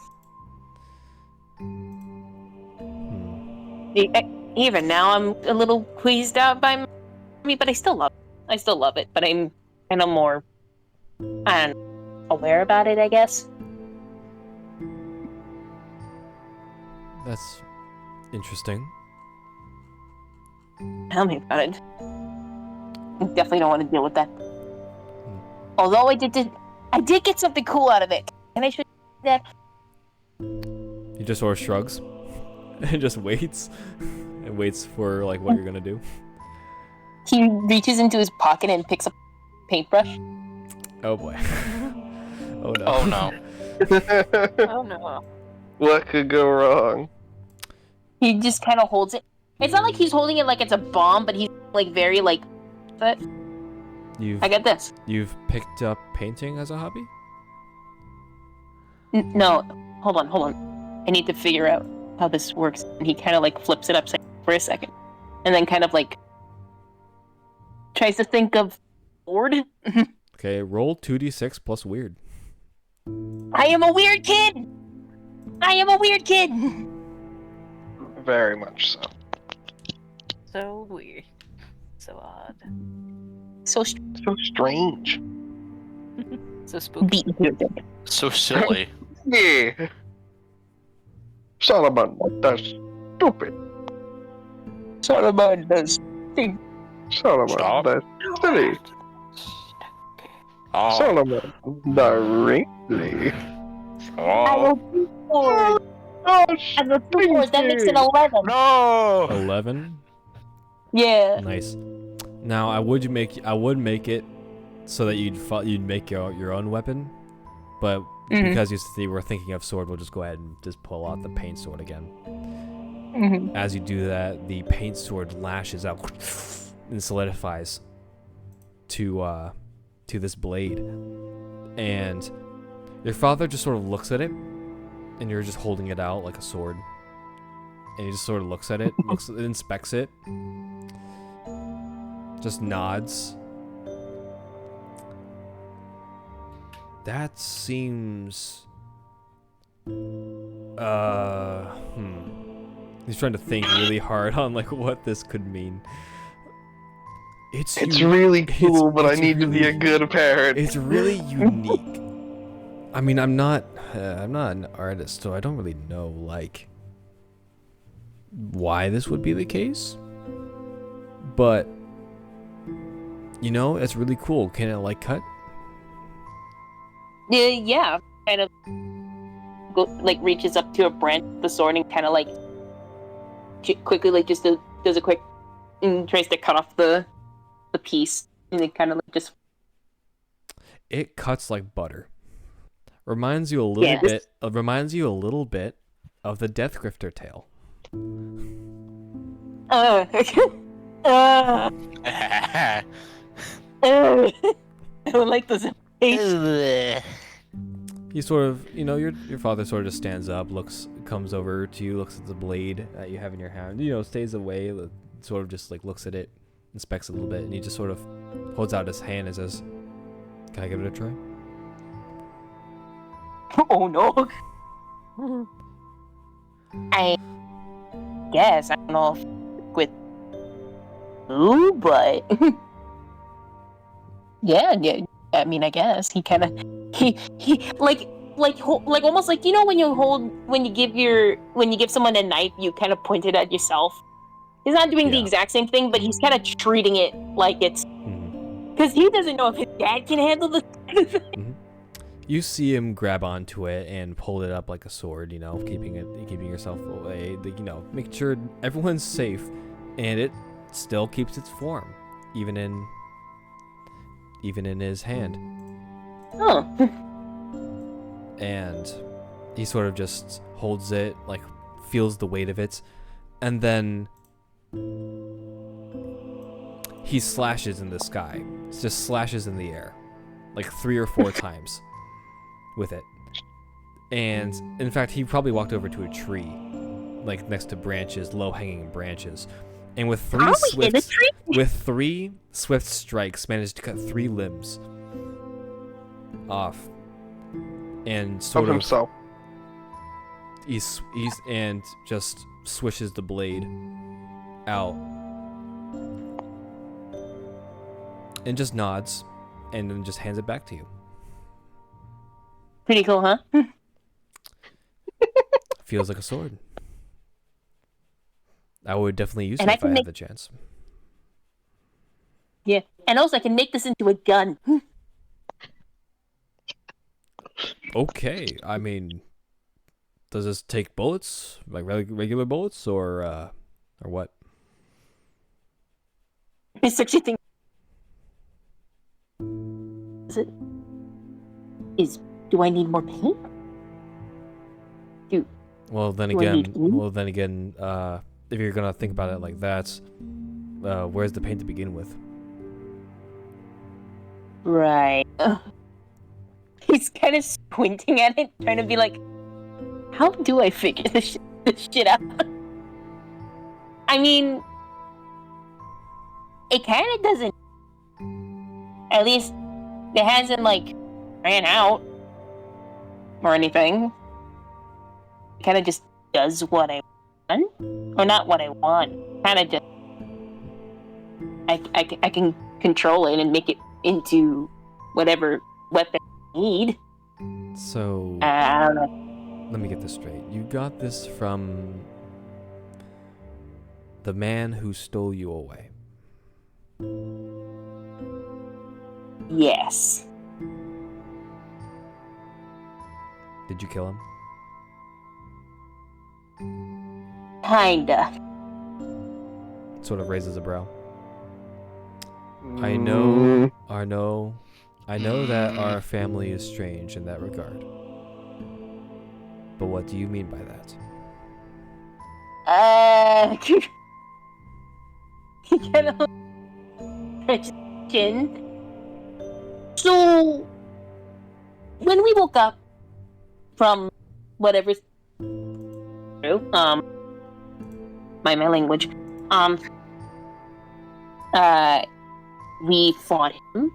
even now. I'm a little queased out by me, but I still love it. But I'm kind of more aware about it, I guess. That's interesting. Tell me about it. I definitely don't want to deal with that. Although I did get something cool out of it. Can I show you that? He just sort of shrugs and just waits and waits for like what you're gonna do. He reaches into his pocket and picks up a paintbrush. Oh boy. Oh no. Oh no. Oh no. What could go wrong? He just kind of holds it. It's not like he's holding it like it's a bomb, but he's like very like. But I got this. You've picked up painting as a hobby? No, hold on. I need to figure out how this works. And he kind of like flips it upside for a second, and then kind of like tries to think of board. Okay, roll 2d6 plus weird. I am a weird kid. Very much so. So weird. So odd. So So strange. So spooky. beat. So silly. Yeah. Solomon, that's stupid. Solomon does think. Solomon, Stop. that's silly. Oh. Solomon, the wrinkly. I Oh. will do four. Oh, I will do four. That makes it 11. No. 11. Yeah. Nice. Now I would make it so that you'd make your own weapon, but because you were thinking of sword, we'll just go ahead and just pull out the paint sword again. As you do that, the paint sword lashes out and solidifies to this blade. And your father just sort of looks at it, and you're just holding it out like a sword. And he just sort of looks at it, inspects it, just nods. That seems... He's trying to think really hard on like what this could mean. It's really cool, but I it's need to be a really- good parent. It's really unique. I mean, I'm not an artist, so I don't really know like why this would be the case. But you know, it's really cool. Can it like cut? Yeah, kind of like reaches up to a branch of the sword and kind of like quickly like just does a quick and tries to cut off the piece, and it kind of like just It cuts like butter. Reminds you a little bit. Reminds you a little bit of the Death Grifter tale. I don't like this. He sort of, you know, your father sort of just stands up, comes over to you, looks at the blade that you have in your hand, you know, stays away, sort of just like looks at it, inspects it a little bit, and he just sort of holds out his hand and says, "Can I give it a try?" Oh no. I guess I don't know if with you, but yeah. I mean, I guess he kind of he like almost like, you know, when you give someone a knife, you kind of point it at yourself. He's not doing the Yeah. exact same thing, but he's kind of treating it like it's because he doesn't know if his dad can handle this. You see him grab onto it and pull it up like a sword, you know, keeping yourself away, you know, making sure everyone's safe, and it still keeps its form, even in his hand. Oh. And he sort of just holds it, like feels the weight of it, and then he slashes in the sky. It just slashes in the air, like 3 or 4 times with it. And in fact, he probably walked over to a tree, like next to branches, low-hanging branches, and with 3 swift strikes, managed to cut 3 limbs off. And sort Of of himself. he's and just swishes the blade out and just nods and then just hands it back to you. Pretty cool, huh? Feels like a sword. I would definitely use And it I if I can had make- the chance. Yeah, and also I can make this into a gun. Okay, I mean, does this take bullets, like regular bullets, or what? Is such a thing? Do I need more paint? Well, then Do I need again, if you're gonna think about it like that, where's the paint to begin with? Right. He's kind of squinting at it, trying to be like, how do I figure this shit out? I mean, it kind of doesn't. At least it hasn't, like, ran out or anything. It kind of just does what I want. Or not what I want. Kind of just. I can control it and make it into whatever weapon I need. So I don't know. let me get this straight. You got this from the man who stole you away. Yes. Did you kill him? Kinda. Sort of raises a brow. I Mm. know that our family is strange in that regard. But what do you mean by that? He kind of question. So, when we woke up from whatever's through, my language, we fought him,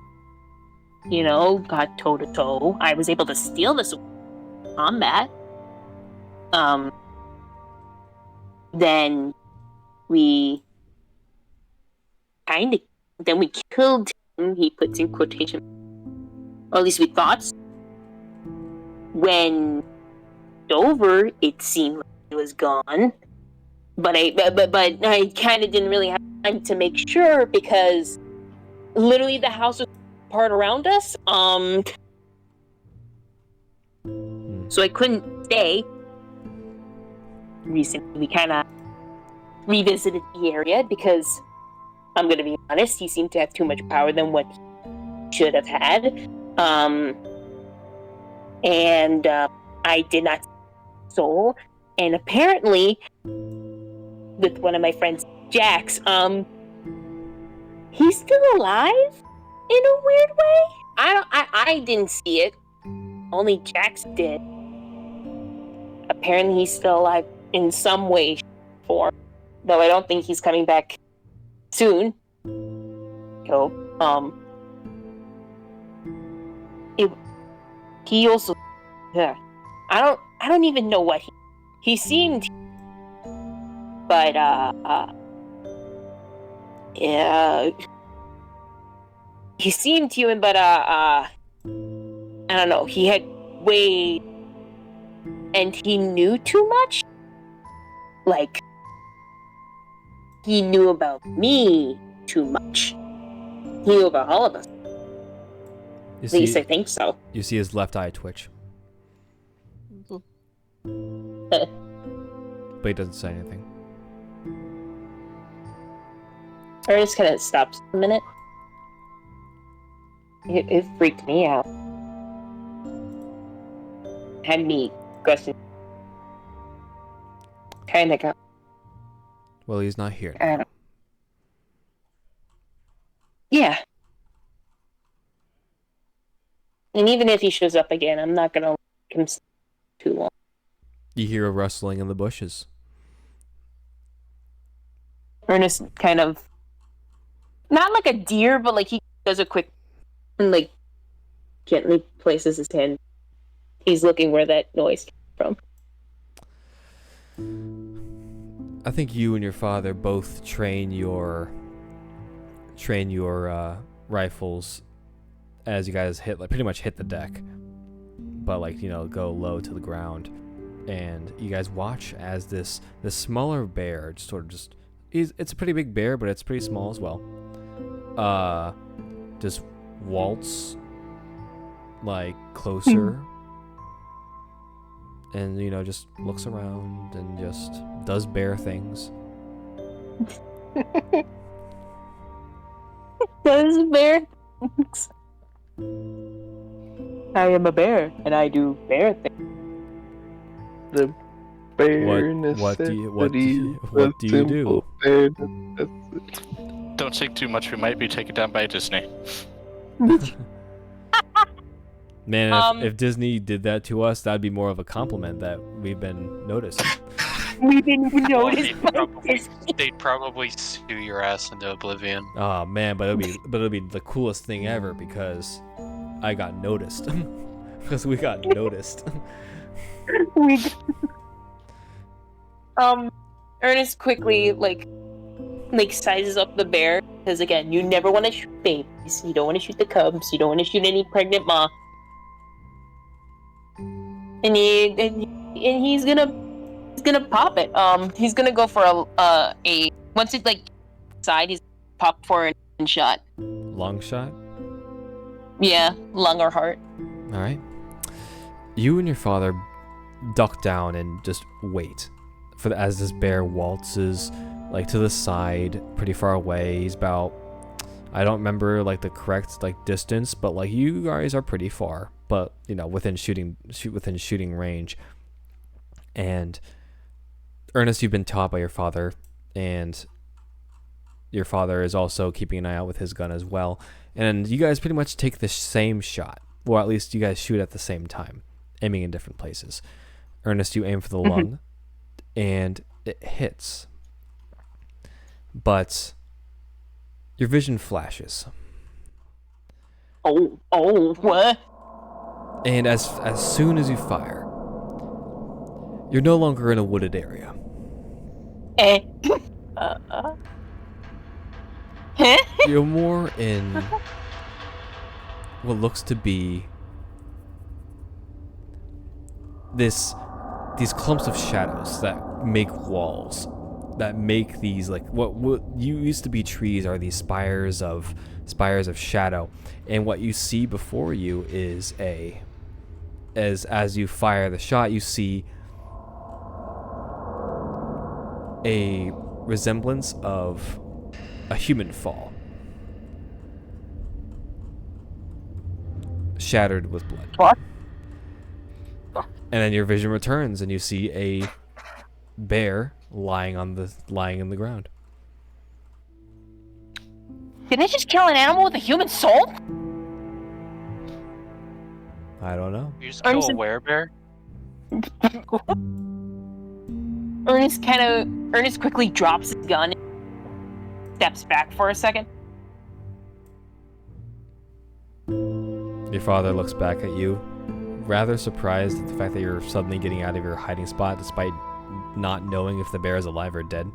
got toe to toe. I was able to steal this combat. Then we then we killed him, he puts in quotation, or at least we thought so. When over, it seemed like he was gone. But I kind of didn't really have time to make sure because literally the house was apart around us. So I couldn't stay. Recently, we kind of revisited the area because I'm gonna be honest, he seemed to have too much power than what he should have had. And I did not soul, and apparently with one of my friends, Jax, he's still alive in a weird way. I didn't see it. Only Jax did. Apparently he's still alive in some way, shape, or form. Though I don't think he's coming back soon. So, he also, yeah, I don't even know what he seemed, but yeah, he seemed human, but I don't know. He had way, and he knew too much. Like, he knew about me too much. He knew about all of us. At least I think so. You see his left eye twitch. But he doesn't say anything. Ernest kind of stops a minute. It freaked me out. Had me question. Kind of got. Well, he's not here. Yeah. And even if he shows up again, I'm not gonna let him stay too long. You hear a rustling in the bushes. Ernest kind of, not like a deer, but like he does a quick, and like gently places his hand. He's looking where that noise came from. I think you and your father both train your rifles as you guys pretty much hit the deck, but go low to the ground, and you guys watch as this smaller bear it's a pretty big bear, but it's pretty small as well. Just waltz closer, and just looks around and just does bear things. Does bear things. I am a bear, and I do bear things. The bare What do you do? Don't think too much. We might be taken down by Disney. Man, if Disney did that to us, that'd be more of a compliment that we've been noticed. We've been noticed. They'd probably sue your ass into oblivion. Oh man, but it'll be the coolest thing ever because I got noticed. Because we got noticed. Ernest quickly sizes up the bear, because again, you never want to shoot babies. You don't want to shoot the cubs. You don't want to shoot any pregnant mom. And he's gonna pop it. He's gonna go for a once it side, he's popped for a shot. Long shot? Yeah, lung or heart. All right. You and your father duck down and just wait as this bear waltzes to the side, pretty far away. He's about, I don't remember the correct distance, but you guys are pretty far, but within shooting range. And Ernest, you've been taught by your father, and Your father is also keeping an eye out with his gun as well. And you guys pretty much take the same shot. Or at least you guys shoot at the same time, aiming in different places. Ernest, you aim for the lung, and it hits. But your vision flashes. Oh, what? And as soon as you fire, you're no longer in a wooded area. Eh. Huh? You're more in what looks to be these clumps of shadows that make walls, that make these like what you used to be trees are these spires of shadow, and what you see before you is as you fire the shot, you see a resemblance of a human fall, shattered with blood. What? And then your vision returns, and you see a bear lying in the ground. Did I just kill an animal with a human soul? I don't know. You just kill a Ernest- werebear? Ernest quickly drops his gun, steps back for a second. Your father looks back at you, rather surprised at the fact that you're suddenly getting out of your hiding spot despite not knowing if the bear is alive or dead.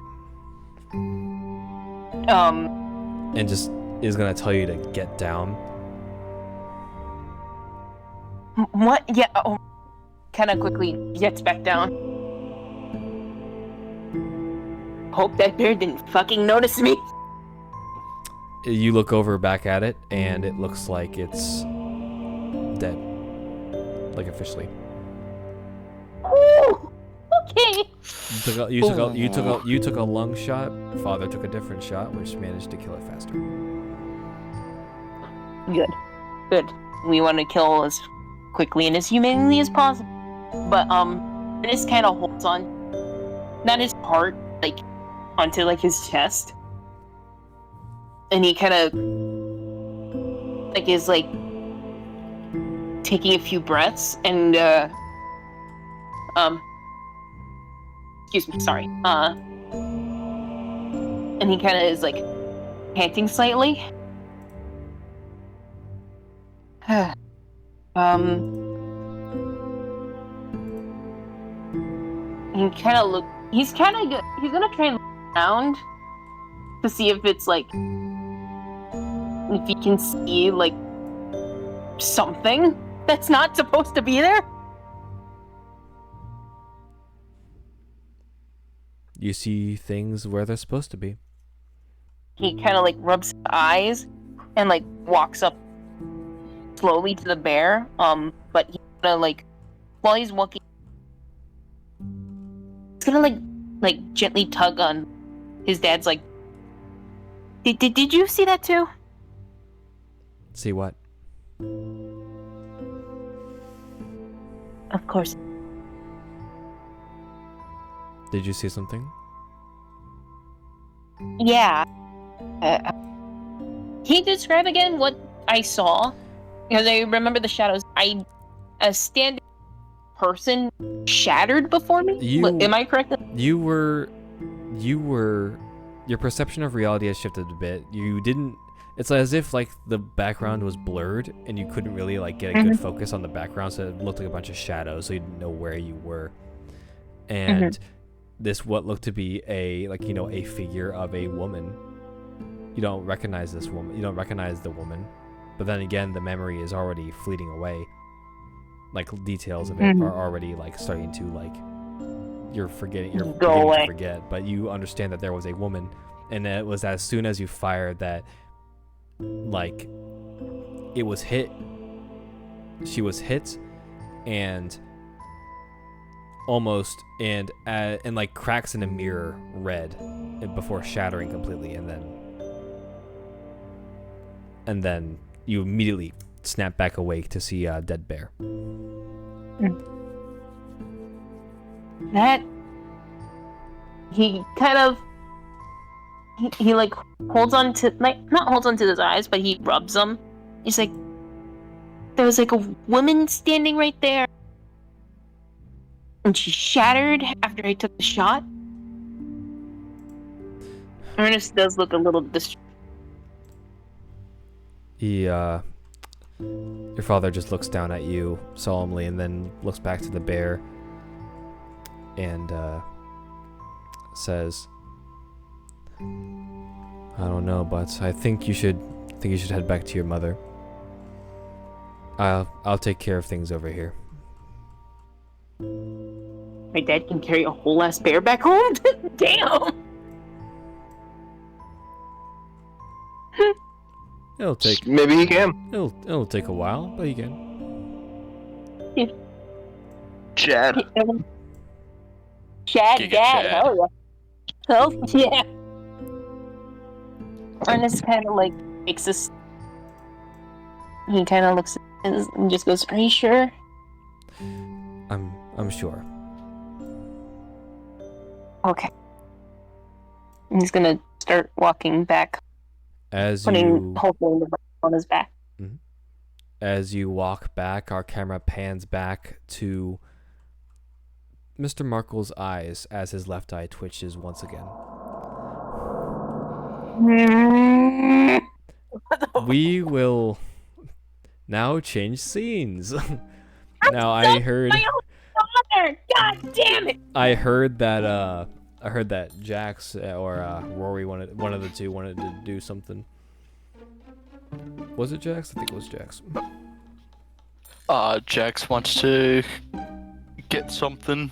And just is gonna tell you to get down. What? Yeah. Oh, kind of quickly gets back down. Hope that bear didn't fucking notice me. You look over back at it, and it looks like it's dead, like officially. Ooh, okay. You took a lung shot. Father took a different shot, which managed to kill it faster. Good. We want to kill as quickly and as humanely as possible. But Ernest kind of holds on, not his heart, like onto like his chest, and he kind of like is like taking a few breaths and excuse me, sorry. And he kind of is like panting slightly. He kind of look. He's kind of good. He's gonna try and look around to see if it's like if he can see like something that's not supposed to be there. You see things where they're supposed to be. He kind of like rubs his eyes and like walks up slowly to the bear. But he's gonna like while he's walking, he's gonna like gently tug on his dad's like. Did you see that too? See what? Of course. Did you see something? Yeah. Can you describe again what I saw? Because I remember the shadows. A standing person shattered before me? Am I correct? Your perception of reality has shifted a bit. It's as if like the background was blurred and you couldn't really like get a good focus on the background, so it looked like a bunch of shadows, so you didn't know where you were. And this what looked to be a figure of a woman. You don't recognize this woman. You don't recognize the woman. But then again, the memory is already fleeting away. Like details of it are already like starting to like you're beginning to forget, but you understand that there was a woman, and it was as soon as you fired that like it was hit. She was hit and almost and like cracks in a mirror red before shattering completely, and then you immediately snap back awake to see a dead bear. That he he like holds on to, like, not holds on to his eyes, but he rubs them. He's like, there was like a woman standing right there, and she shattered after I took the shot. Ernest does look a little distraught. Your father just looks down at you solemnly and then looks back to the bear and says, I don't know, but I think you should head back to your mother. I'll take care of things over here. My dad can carry a whole ass bear back home? Damn! It'll take Maybe he can. it'll take a while, but you can. Chad. Chad, Giga dad, Chad. hell yeah. Hell yeah. Ernest kind of like makes this. He kind of looks at his and just goes, "Are you sure?" I'm sure. Okay. And he's gonna start walking back, As putting you hopefully the on his back. As you walk back, our camera pans back to Mr. Markle's eyes as his left eye twitches once again. We will now change scenes. Now I heard My own father! God damn it! I heard that Jax or Rory one of the two wanted to do something. Was it Jax? I think it was Jax. Jax wants to get something.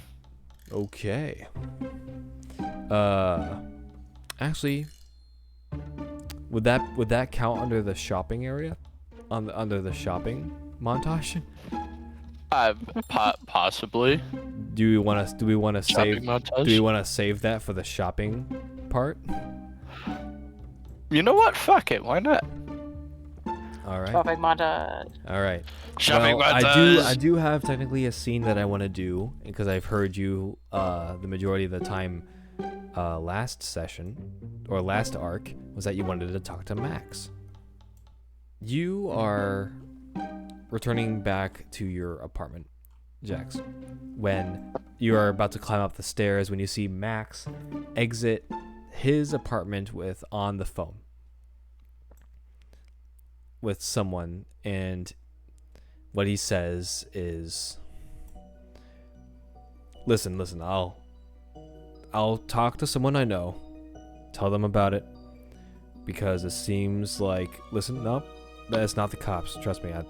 Okay. Actually, would that count under the shopping area? Under the shopping montage? Possibly. Do we want to Shopping save? montage? Do we want to save that for the shopping part? You know what? Fuck it. Why not? All right. Shopping montage. All right. Shopping Well, montage. I do have technically a scene that I want to do because I've heard you the majority of the time last session or last arc was that you wanted to talk to Max. You are returning back to your apartment, Jax, when you are about to climb up the stairs when you see Max exit his apartment on the phone with someone, and what he says is, listen, I'll talk to someone I know, tell them about it, because it seems like, listen, no, that's not the cops, trust me, I'm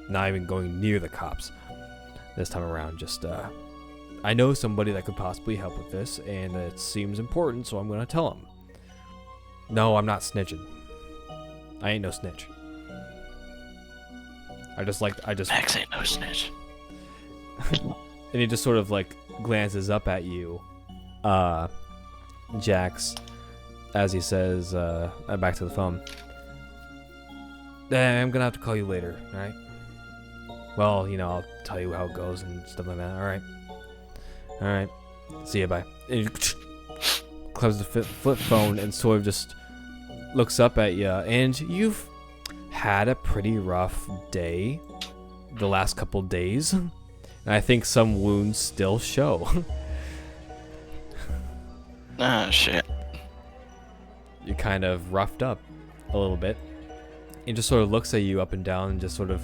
not even going near the cops this time around, just, I know somebody that could possibly help with this, and it seems important, so I'm gonna tell him. No, I'm not snitching. I ain't no snitch. Max ain't no snitch. And he just sort of like glances up at you, Jax, as he says, back to the phone. I'm gonna have to call you later, alright? Well, I'll tell you how it goes and stuff like that, alright? Alright. See ya, bye. And he closes the flip phone and sort of just looks up at you, and you've had a pretty rough day the last couple days, and I think some wounds still show. Ah, shit. You're kind of roughed up a little bit. He just sort of looks at you up and down, and just sort of,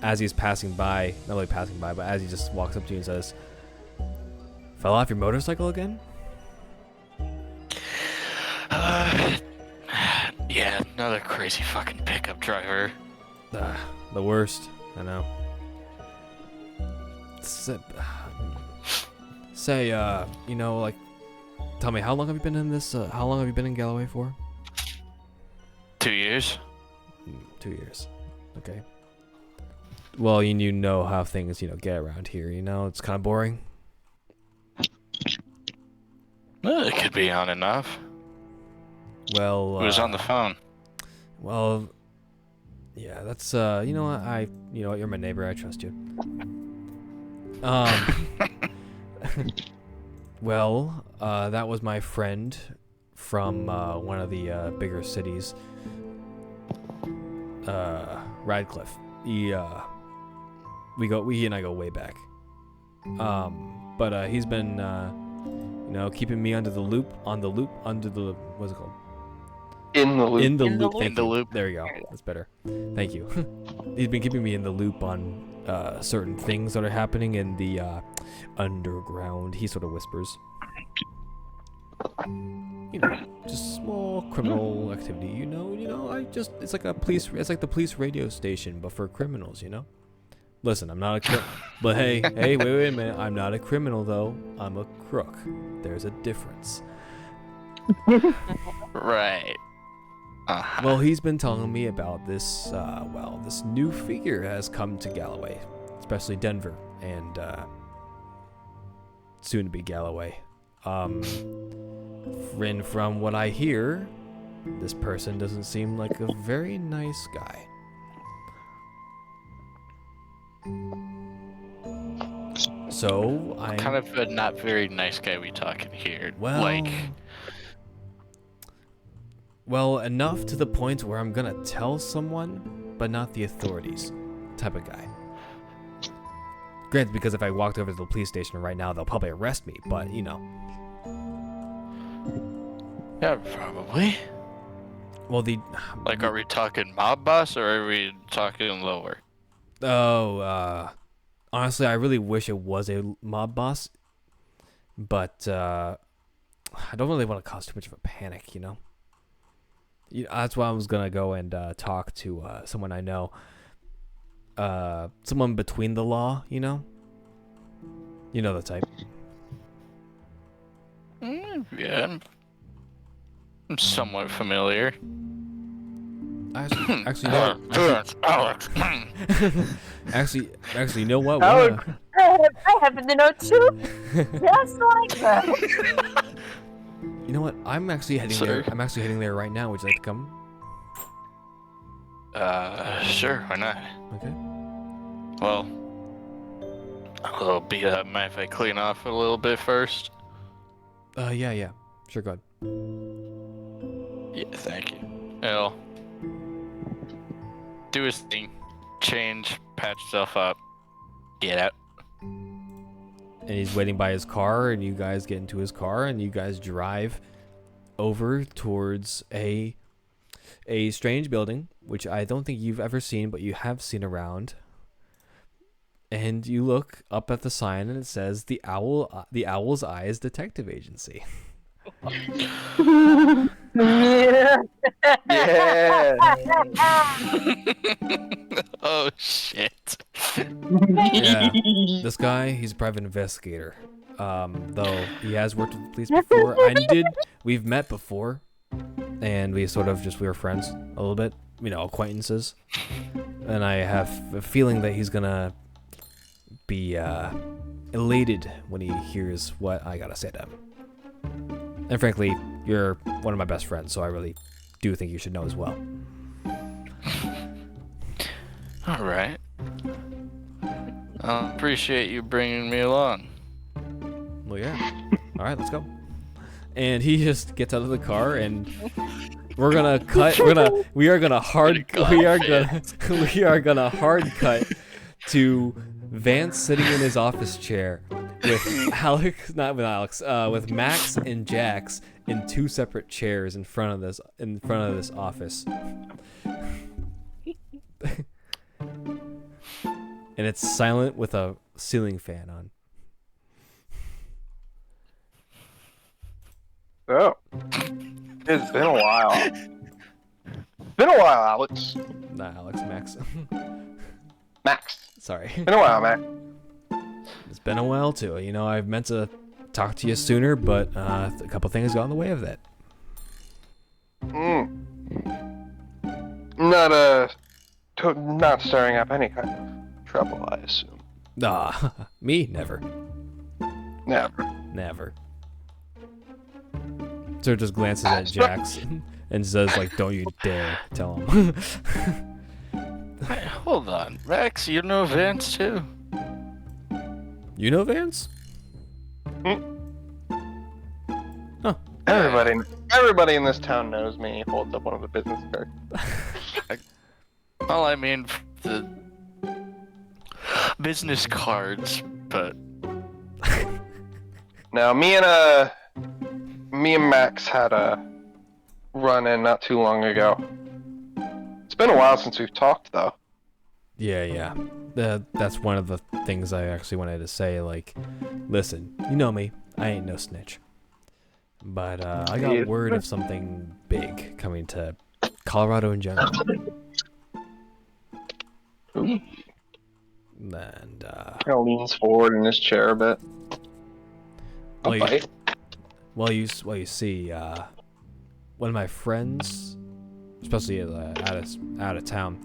as he's passing by, not really passing by, but as he just walks up to you and says, "Fell off your motorcycle again?" Yeah, another crazy fucking pickup driver. The worst, I know. Say, like, tell me, how long have you been in this, how long have you been in Galloway for? 2 years. 2 years. Okay. Well, you know how things, get around here, it's kind of boring. Well, it could be on and off. Well, Who was on the phone? Well, yeah, that's, you know what, you're my neighbor, I trust you. Well, that was my friend from one of the bigger cities, Radcliffe. He and I go way back. But he's been keeping me under the loop, under the what's it called? In the loop. In the In the loop. loop. Thank In the you. loop. There you go. That's better. Thank you. He's been keeping me in the loop on certain things that are happening in the underground. He sort of whispers. Just small criminal activity. It's like the police radio station, but for criminals. Listen, I'm not a but hey, wait a minute. I'm not a criminal though. I'm a crook. There's a difference. Right. Well, he's been telling me about this, this new figure has come to Galloway, especially Denver, and soon to be Galloway. And from what I hear, this person doesn't seem like a very nice guy. So I'm Kind of a not very nice guy we talking here. Well, enough to the point where I'm gonna tell someone, but not the authorities type of guy. Granted, because if I walked over to the police station right now, they'll probably arrest me, but Yeah, probably. Well, Are we talking mob boss or are we talking lower? honestly, I really wish it was a mob boss, but I don't really want to cause too much of a panic, That's why I was gonna go and talk to someone I know, someone between the law, You know the type. Yeah, I'm somewhat familiar. Actually, no. Alex. Actually, you know what? Oh, I happen to know too. Just like that. You know what? I'm actually heading Sir? there. I'm actually heading there right now. Would you like to come? Sure, why not? Okay. Well, I'll be mind if I clean off a little bit first? Yeah. Sure, go ahead. Yeah, thank you. I'll do his thing, change, patch himself up, get out. And he's waiting by his car, and you guys get into his car, and you guys drive over towards a strange building, which I don't think you've ever seen, but you have seen around. And you look up at the sign, and it says the Owl's Eyes Detective Agency. Yeah. Oh shit. Yeah, this guy, he's a private investigator. Though he has worked with the police before. We've met before, and we were friends a little bit, acquaintances. And I have a feeling that he's gonna be elated when he hears what I gotta say to him. And frankly, you're one of my best friends, so I really do think you should know as well. All right. I appreciate you bringing me along. Well, yeah. All right, let's go. And he just gets out of the car, and we're gonna cut. We are gonna hard cut to Vance sitting in his office chair with with Max and Jax in two separate chairs in front of this office. And it's silent with a ceiling fan on. Oh. It's been a while. Been a while, Alex. Not Alex, Max. Max. Sorry. Been a while, Max. It's been a while too. I've meant to talk to you sooner, but a couple things got in the way of that. Not stirring up any kind of trouble, I assume. Me? Never. Never. So just glances at Jax and says, don't you dare tell him. Hey, hold on, Max, you know Vance too? You know Vance? Hmm? Huh. Everybody in this town knows me. He holds up one of the business cards. Well, I mean, the business cards, but Now, me and Max had a run-in not too long ago. It's been a while since we've talked, though. Yeah. That's one of the things I actually wanted to say. Like, listen, you know me. I ain't no snitch. But I got word of something big coming to Colorado in general. Ooh. And Kind of leans forward in his chair a bit. I'll bite. Well, you see, one of my friends, especially out of town,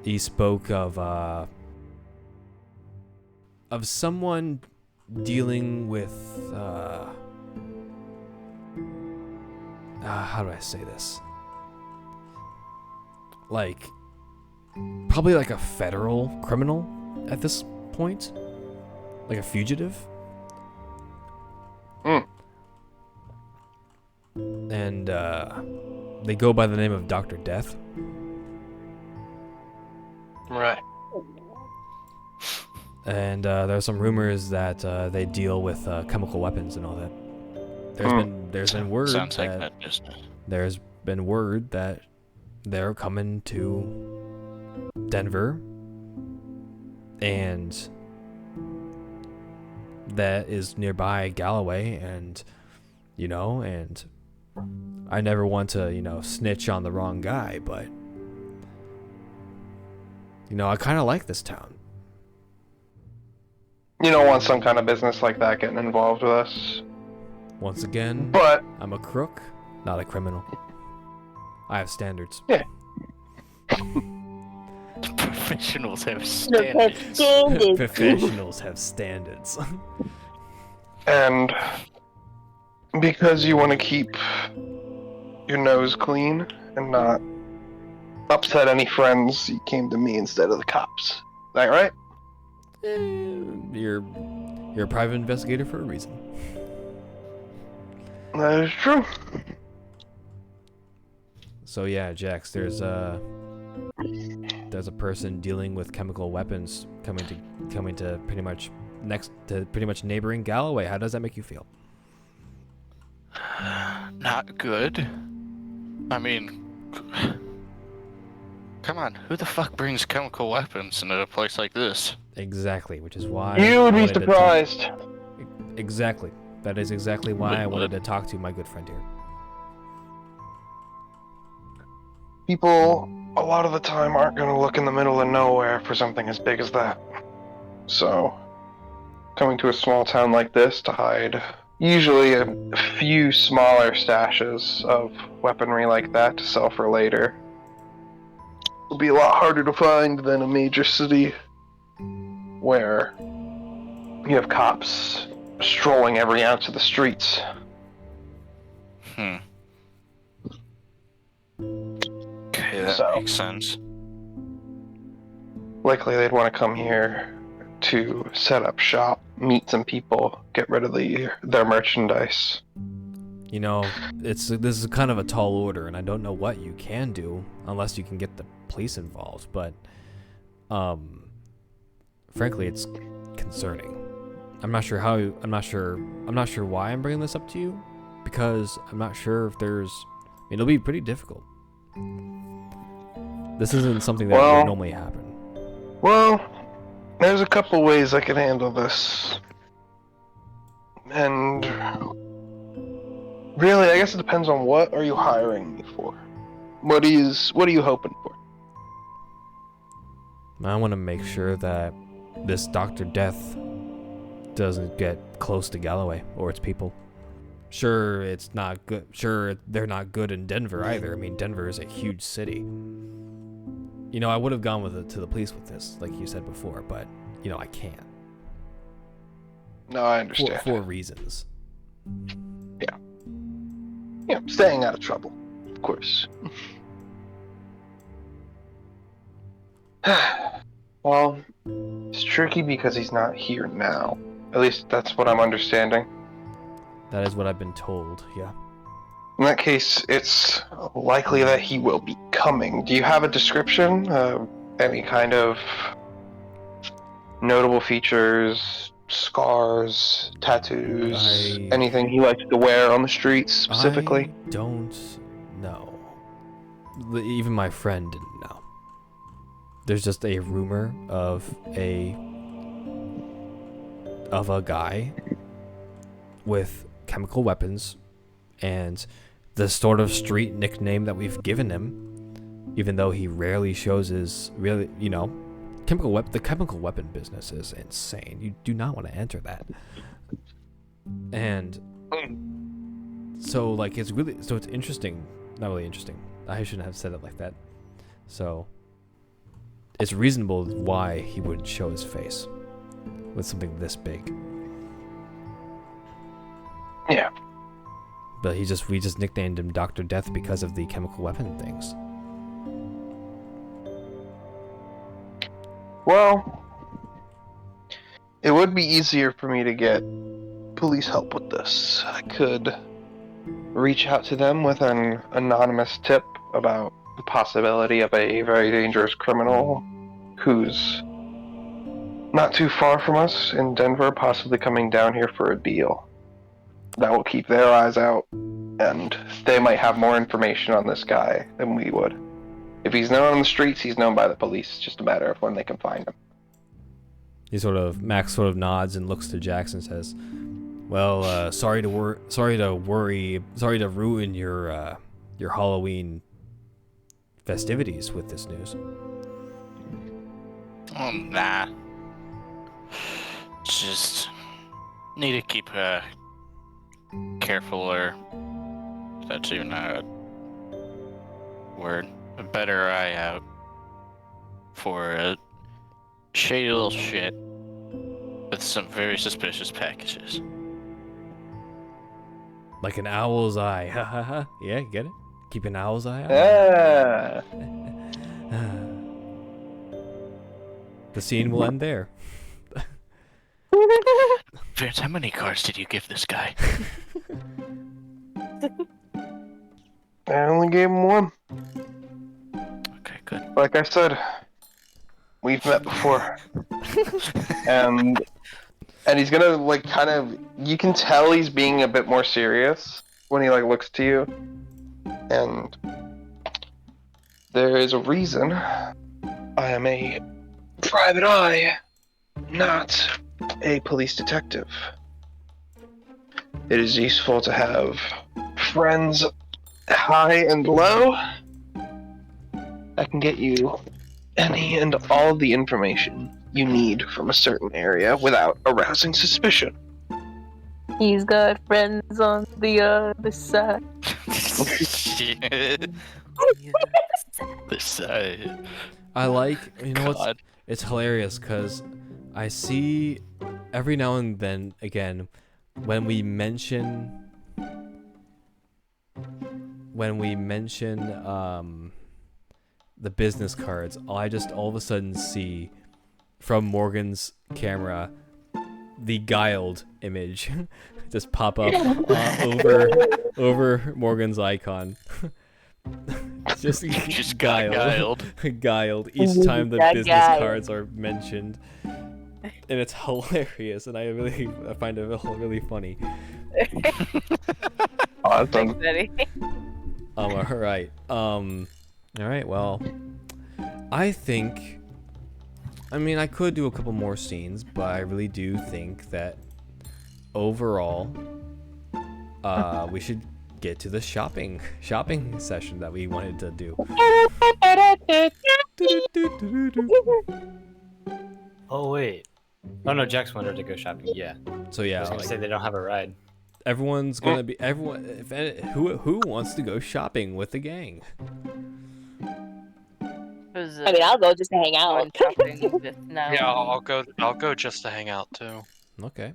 he spoke of someone dealing with how do I say this? Like, probably like a federal criminal at this point, like a fugitive. And they go by the name of Dr. Death. Right. And there's some rumors that they deal with chemical weapons and all that. There's been word sounds like that that business. there's been word that they're coming to Denver, and that is nearby Galloway, and I never want to snitch on the wrong guy, but I kind of like this town. You don't want some kind of business like that getting involved with us. Once again, But I'm a crook, not a criminal. I have standards. yeah, Professionals have Look at standards. standards. Professionals have standards. and because you want to keep your nose clean and not upset any friends, you came to me instead of the cops. Is that right? You're a private investigator for a reason. That is true. So yeah, Jax, there's a person dealing with chemical weapons coming to pretty much neighboring Galloway. How does that make you feel? Not good. I mean, come on, who the fuck brings chemical weapons into a place like this? Exactly, which is why You would I be wanted to surprised. Exactly. That is exactly why I wanted to talk to my good friend here. People, a lot of the time, aren't going to look in the middle of nowhere for something as big as that. So, coming to a small town like this to hide usually a few smaller stashes of weaponry like that to sell for later will be a lot harder to find than a major city where you have cops strolling every ounce of the streets. Okay, that So- makes sense. Likely they'd want to come here to set up shop, meet some people, get rid of their merchandise. This is kind of a tall order, and I don't know what you can do unless you can get the police involved. But, frankly, it's concerning. I'm not sure why I'm bringing this up to you, because I'm not sure if it'll be pretty difficult. This isn't something that would normally happen. Well, there's a couple ways I can handle this. And really, I guess it depends on what are you hiring me for. What are you hoping for? I want to make sure that this Dr. Death doesn't get close to Galloway or its people. Sure, it's not good. Sure, they're not good in Denver either. I mean, Denver is a huge city. I would have gone to the police with this, like you said before, but I can't. No, I understand. For reasons. Yeah, staying out of trouble, of course. Well, it's tricky because he's not here now. At least that's what I'm understanding. That is what I've been told, yeah. In that case, it's likely that he will be coming. Do you have a description? Any kind of notable features, scars, tattoos, anything he likes to wear on the streets specifically? I don't know. Even my friend didn't know. There's just a rumor of a guy with chemical weapons and the sort of street nickname that we've given him, even though he rarely shows his really, the chemical weapon business is insane. You do not want to enter that. And so it's interesting. Not really interesting. I shouldn't have said it like that. So it's reasonable why he wouldn't show his face with something this big. Yeah. But we just nicknamed him Dr. Death because of the chemical weapon things. Well, it would be easier for me to get police help with this. I could reach out to them with an anonymous tip about the possibility of a very dangerous criminal who's not too far from us in Denver, possibly coming down here for a deal. That will keep their eyes out, and they might have more information on this guy than we would. If he's known on the streets, he's known by the police. It's just a matter of when they can find him. Max sort of nods and looks to Jax and says, "Well, sorry to ruin your Halloween festivities with this news." Oh, nah. Just need to keep careful, or that's even a word. A better eye out for a shady little shit with some very suspicious packages. Like an owl's eye. Ha ha ha. Yeah, get it? Keep an owl's eye out. Yeah. The scene will end there. Vince, how many cards did you give this guy? I only gave him one. Okay, good. Like I said, we've met before. and he's gonna kind of, you can tell he's being a bit more serious when he looks to you. And there is a reason I am a private eye, not a police detective. It is useful to have friends high and low that can get you any and all of the information you need from a certain area without arousing suspicion. He's got friends on the other side. This side. I like, what's, God. it's hilarious because I see every now and then, again, when we mention the business cards, I just all of a sudden see from Morgan's camera the Guiled image just pop up over Morgan's icon. just Guiled. Guiled each time the business cards are mentioned, and it's hilarious, and I find it really funny. Awesome. All right. Well, I think, I could do a couple more scenes, but I really do think that overall, we should get to the shopping session that we wanted to do. Oh wait. Oh no, Jax wanted to go shopping. Yeah. So I yeah, was gonna say they don't have a ride. everyone's gonna be who wants to go shopping with the gang? I mean, I'll go just to hang out. Yeah, I'll go just to hang out too. Okay.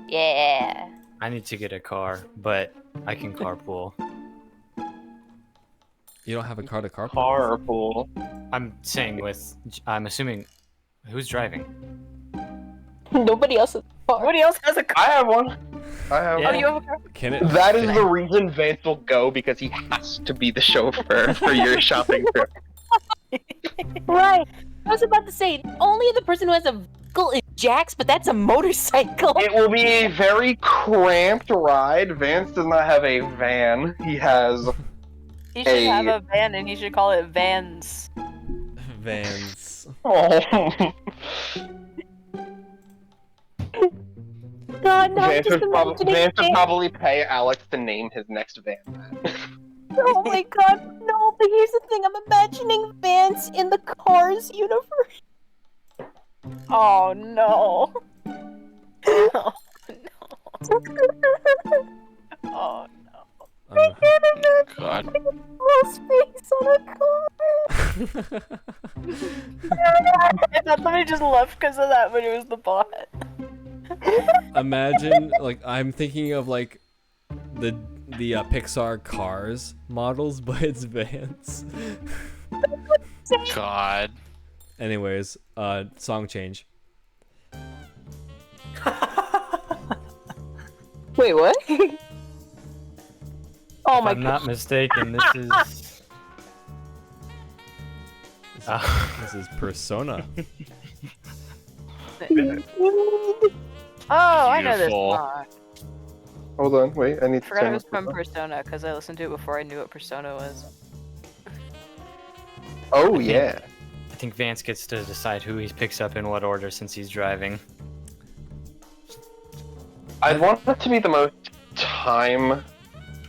Yeah. I need to get a car, but I can carpool. You don't have a car to carpool? Carpool. I'm assuming, who's driving? Nobody else has a car. Nobody else has a car. I have one. I have. Yeah. Oh, you have a car? Can it? That is the reason Vance will go, because he has to be the chauffeur for your shopping trip. Right. I was about to say, only the person who has a vehicle is Jax, but that's a motorcycle. It will be a very cramped ride. Vance does not have a van. He has. He should have a van, and he should call it Vans. Vans. Oh. God, no, I'm Vance just would imagining Vance would Vance. probably pay Alex to name his next van that. Oh my god, no, but here's the thing, I'm imagining Vance in the Cars universe. Oh no. Oh no. Oh I'm- God. Full space on a car. I thought somebody just left because of that, but it was the bot. Imagine, like, I'm thinking of like the Pixar Cars models, but it's Vans. God. Anyways, song change. Wait, what? Oh If my I'm god. not mistaken, this is. This is Persona. Oh, I know this Beautiful. song. Hold on, wait, I need I to forgot it turn was this from up. Persona because I listened to it before I knew what Persona was. Oh yeah. I think Vance gets to decide who he picks up in what order since he's driving. I want it to be the most time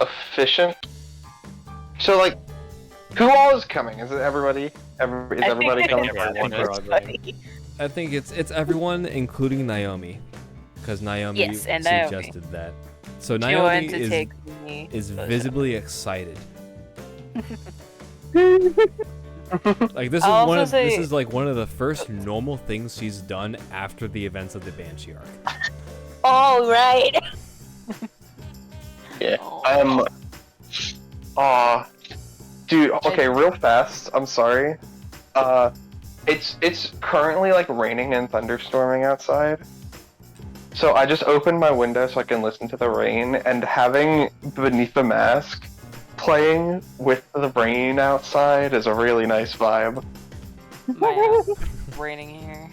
efficient. So like, who all is coming? Is it everybody? Is everybody coming? Everyone is. Everybody. I think it's everyone, including Naomi, because Naomi Yes, and Naomi. suggested that. So She Naomi wanted to is take me. visibly excited. Like this is I'll one also of say- this is like one of the first normal things she's done after the events of the Banshee arc. All right. Yeah. Aw. Dude, okay, real fast. I'm sorry. It's currently like raining and thunderstorming outside. So I just opened my window so I can listen to the rain, and having Beneath the Mask playing with the rain outside is a really nice vibe. It's raining here.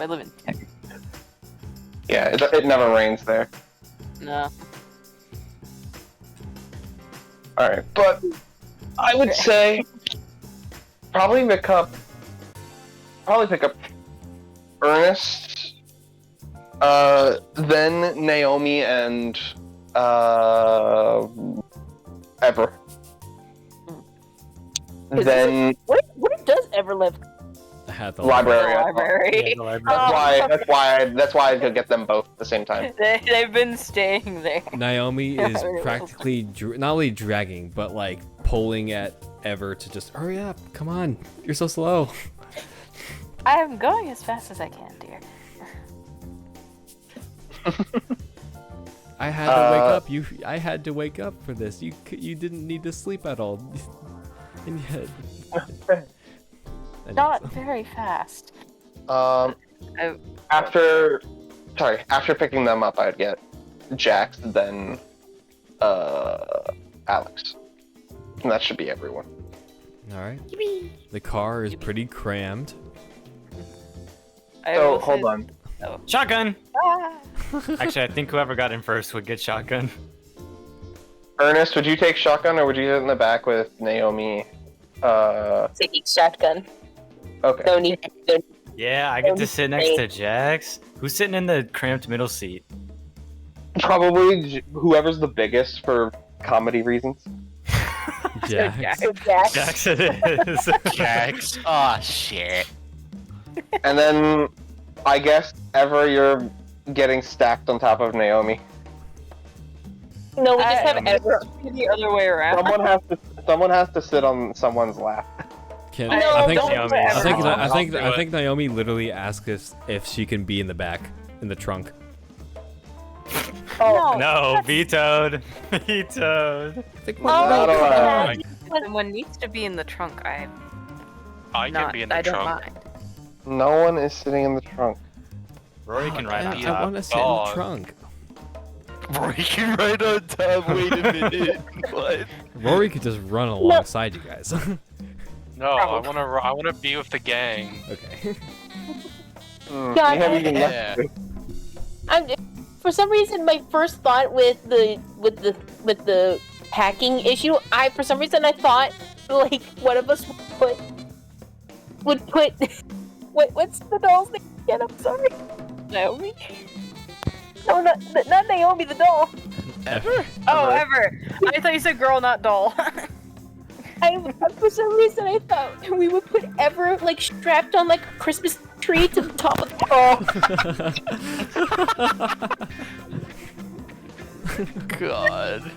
I live in Texas. Yeah, it never rains there. No. Alright, but I would say probably pick up Ernest, then Naomi and Ever. Is Then Where does Ever live? At the library. The library. That's why I could get them both at the same time. They've been staying there. Naomi is Really well. practically not only dragging, but like pulling at Ever to just hurry up. Come on, you're so slow. I'm going as fast as I can, dear. I had to wake up. I had to wake up for this. You didn't need to sleep at all. And yet, Not very fast. After picking them up, I'd get Jax, then Alex, and that should be everyone. All right. The car is pretty crammed. I Oh, will hold say- on. Shotgun! Ah. Actually, I think whoever got in first would get shotgun. Ernest, would you take shotgun, or would you sit in the back with Naomi? Taking shotgun. Okay. No need. Yeah, I get to sit next to Jax. Who's sitting in the cramped middle seat? Probably whoever's the biggest for comedy reasons. Jax. Jax. Jax it is. Jax. Oh shit. And then, I guess, Ever, you're getting stacked on top of Naomi. No, we just have I- Ever. The other way around. Someone has to sit on someone's lap. Can, No, I think don't Naomi. put Ever on. I think Naomi literally asked us if she can be in the back in the trunk. Oh, No, vetoed. Vetoed. Not allowed. someone needs to be in the trunk. I can Not, be in the I don't trunk. mind. No one is sitting in the trunk. Rory can ride on I top. want to sit in Oh. the trunk. Breaking right on time. Wait a minute. What? Rory could just run alongside you guys. No, I wanna be with the gang. Okay. God, you haven't even Yeah. left. For some reason, my first thought with the hacking issue, for some reason I thought like one of us would put what's the doll's name again? I'm sorry. Naomi? No, not Naomi, the doll. Ever? Oh, ever. I thought you said girl, not doll. For some reason I thought we would put Ever like strapped on like a Christmas tree to the top of the God.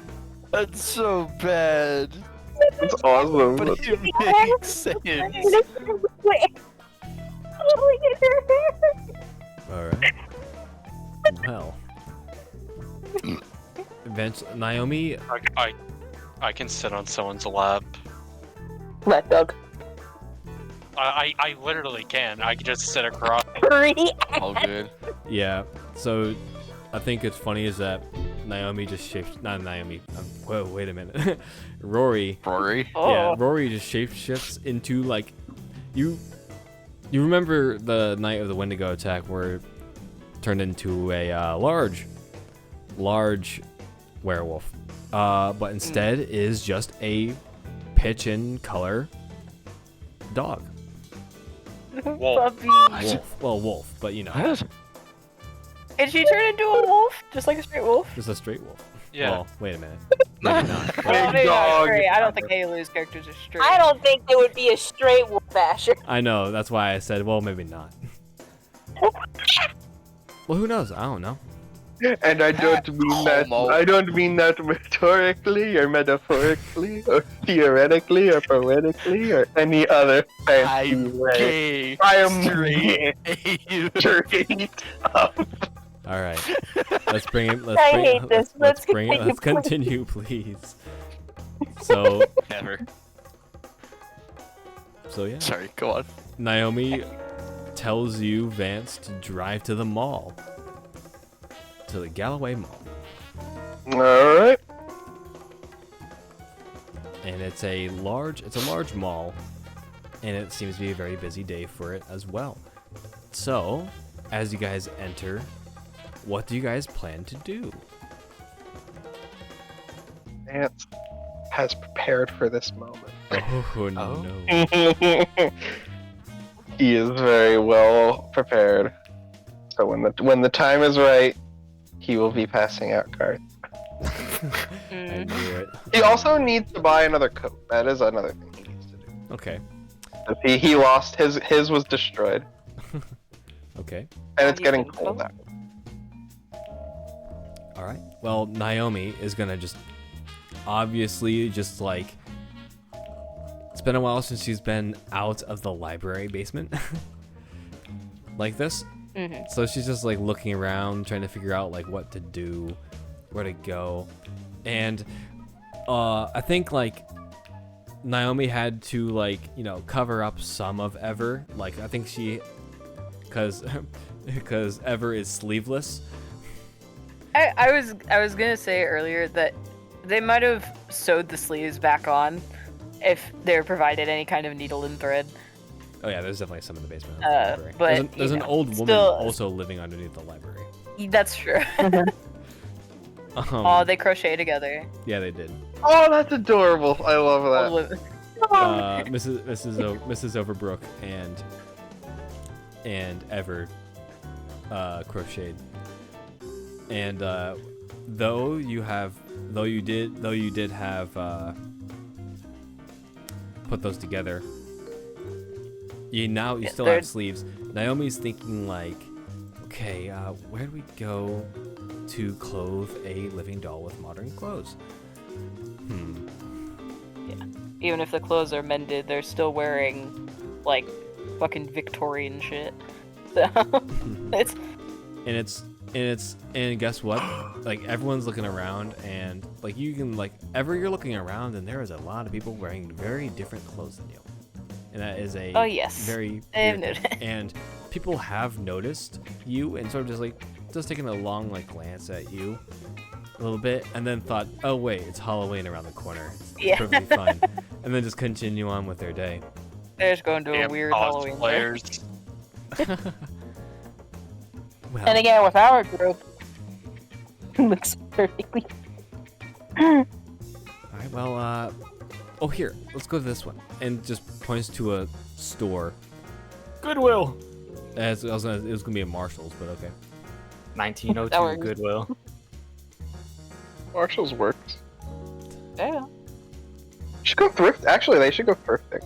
That's so bad. It's awesome. But it makes sense. Alright. Well. Naomi, I can sit on someone's lap. Black dog. I literally can. I can just sit across. Hurry. All good. yeah, so I think it's funny is that Naomi just shapes, not Naomi, whoa, wait a minute. Rory, Rory? yeah, Rory just shapeshifts into like, you remember the night of the Wendigo attack where it turned into a large werewolf, but instead is just a pitch and color dog. Wolf. Puppy. Wolf. Well, wolf, but you know, Did she turn into a wolf? Just like a straight wolf? just a straight wolf. Yeah. Well, wait a minute. Maybe not. Well, maybe not dog. straight. I don't think Haley's characters are straight. I don't think it would be a straight wolf Asher. I know. That's why I said, well, maybe not. Well, who knows? I don't know. And I don't mean that. Homo. I don't mean that rhetorically or metaphorically or theoretically or poetically or any other fancy I'm way. gay. I am Straight. straight up. All right. Let's bring it. Let's I bring hate it. this. Let's Let's bring it. Let's continue, continue, please. So Never. yeah. Sorry, go on. Naomi tells you, Vance, to drive to the mall. To the Galloway Mall. Alright. And it's a large mall, and it seems to be a very busy day for it as well. So, as you guys enter, what do you guys plan to do? Vance has prepared for this moment. Oh no. He is very well prepared. So when the time is right, he will be passing out cards. I knew it. He also needs to buy another coat. That is another thing he needs to do. Okay. He lost his was destroyed, Okay. and it's you getting think cold so? out. All right. Well, Naomi is gonna just obviously just like, it's been a while since she's been out of the library basement like this. So she's just like looking around, trying to figure out like what to do, where to go, and I think like Naomi had to like, you know, cover up some of Ever. Like I think she, because Ever is sleeveless. I was gonna say earlier that they might have sewed the sleeves back on if they're provided any kind of needle and thread. Oh yeah, there's definitely some in the basement of the library. but, There's an you know, old woman still- also living underneath the library. That's true. Oh, they crochet together. Yeah, they did. Oh, that's adorable. I love that. Mrs. Overbrook and Ever crocheted, and though you did have put those together, you still have sleeves. Naomi's thinking like, okay, where do we go to clothe a living doll with modern clothes? Even if the clothes are mended, they're still wearing like fucking Victorian shit. So and guess what? Like everyone's looking around, and like you can like you're looking around, and there is a lot of people wearing very different clothes than you, and that is a Oh, yes. very I have weird thing. noticed. And people have noticed you, and sort of just taking a long like glance at you, a little bit, and then thought, oh wait, it's Halloween around the corner. It's Yeah. perfectly fine. And then just continue on with their day. They're just going to a Damn weird Halloween. Day. players. Well, And again, with our group, looks perfectly. alright, well, oh here, let's go to this one. And just points to a store. Goodwill. It was gonna be a Marshall's, but okay. 1902 That works. Goodwill. Marshall's works. Yeah. Should go thrift. Actually, they should go thrifting.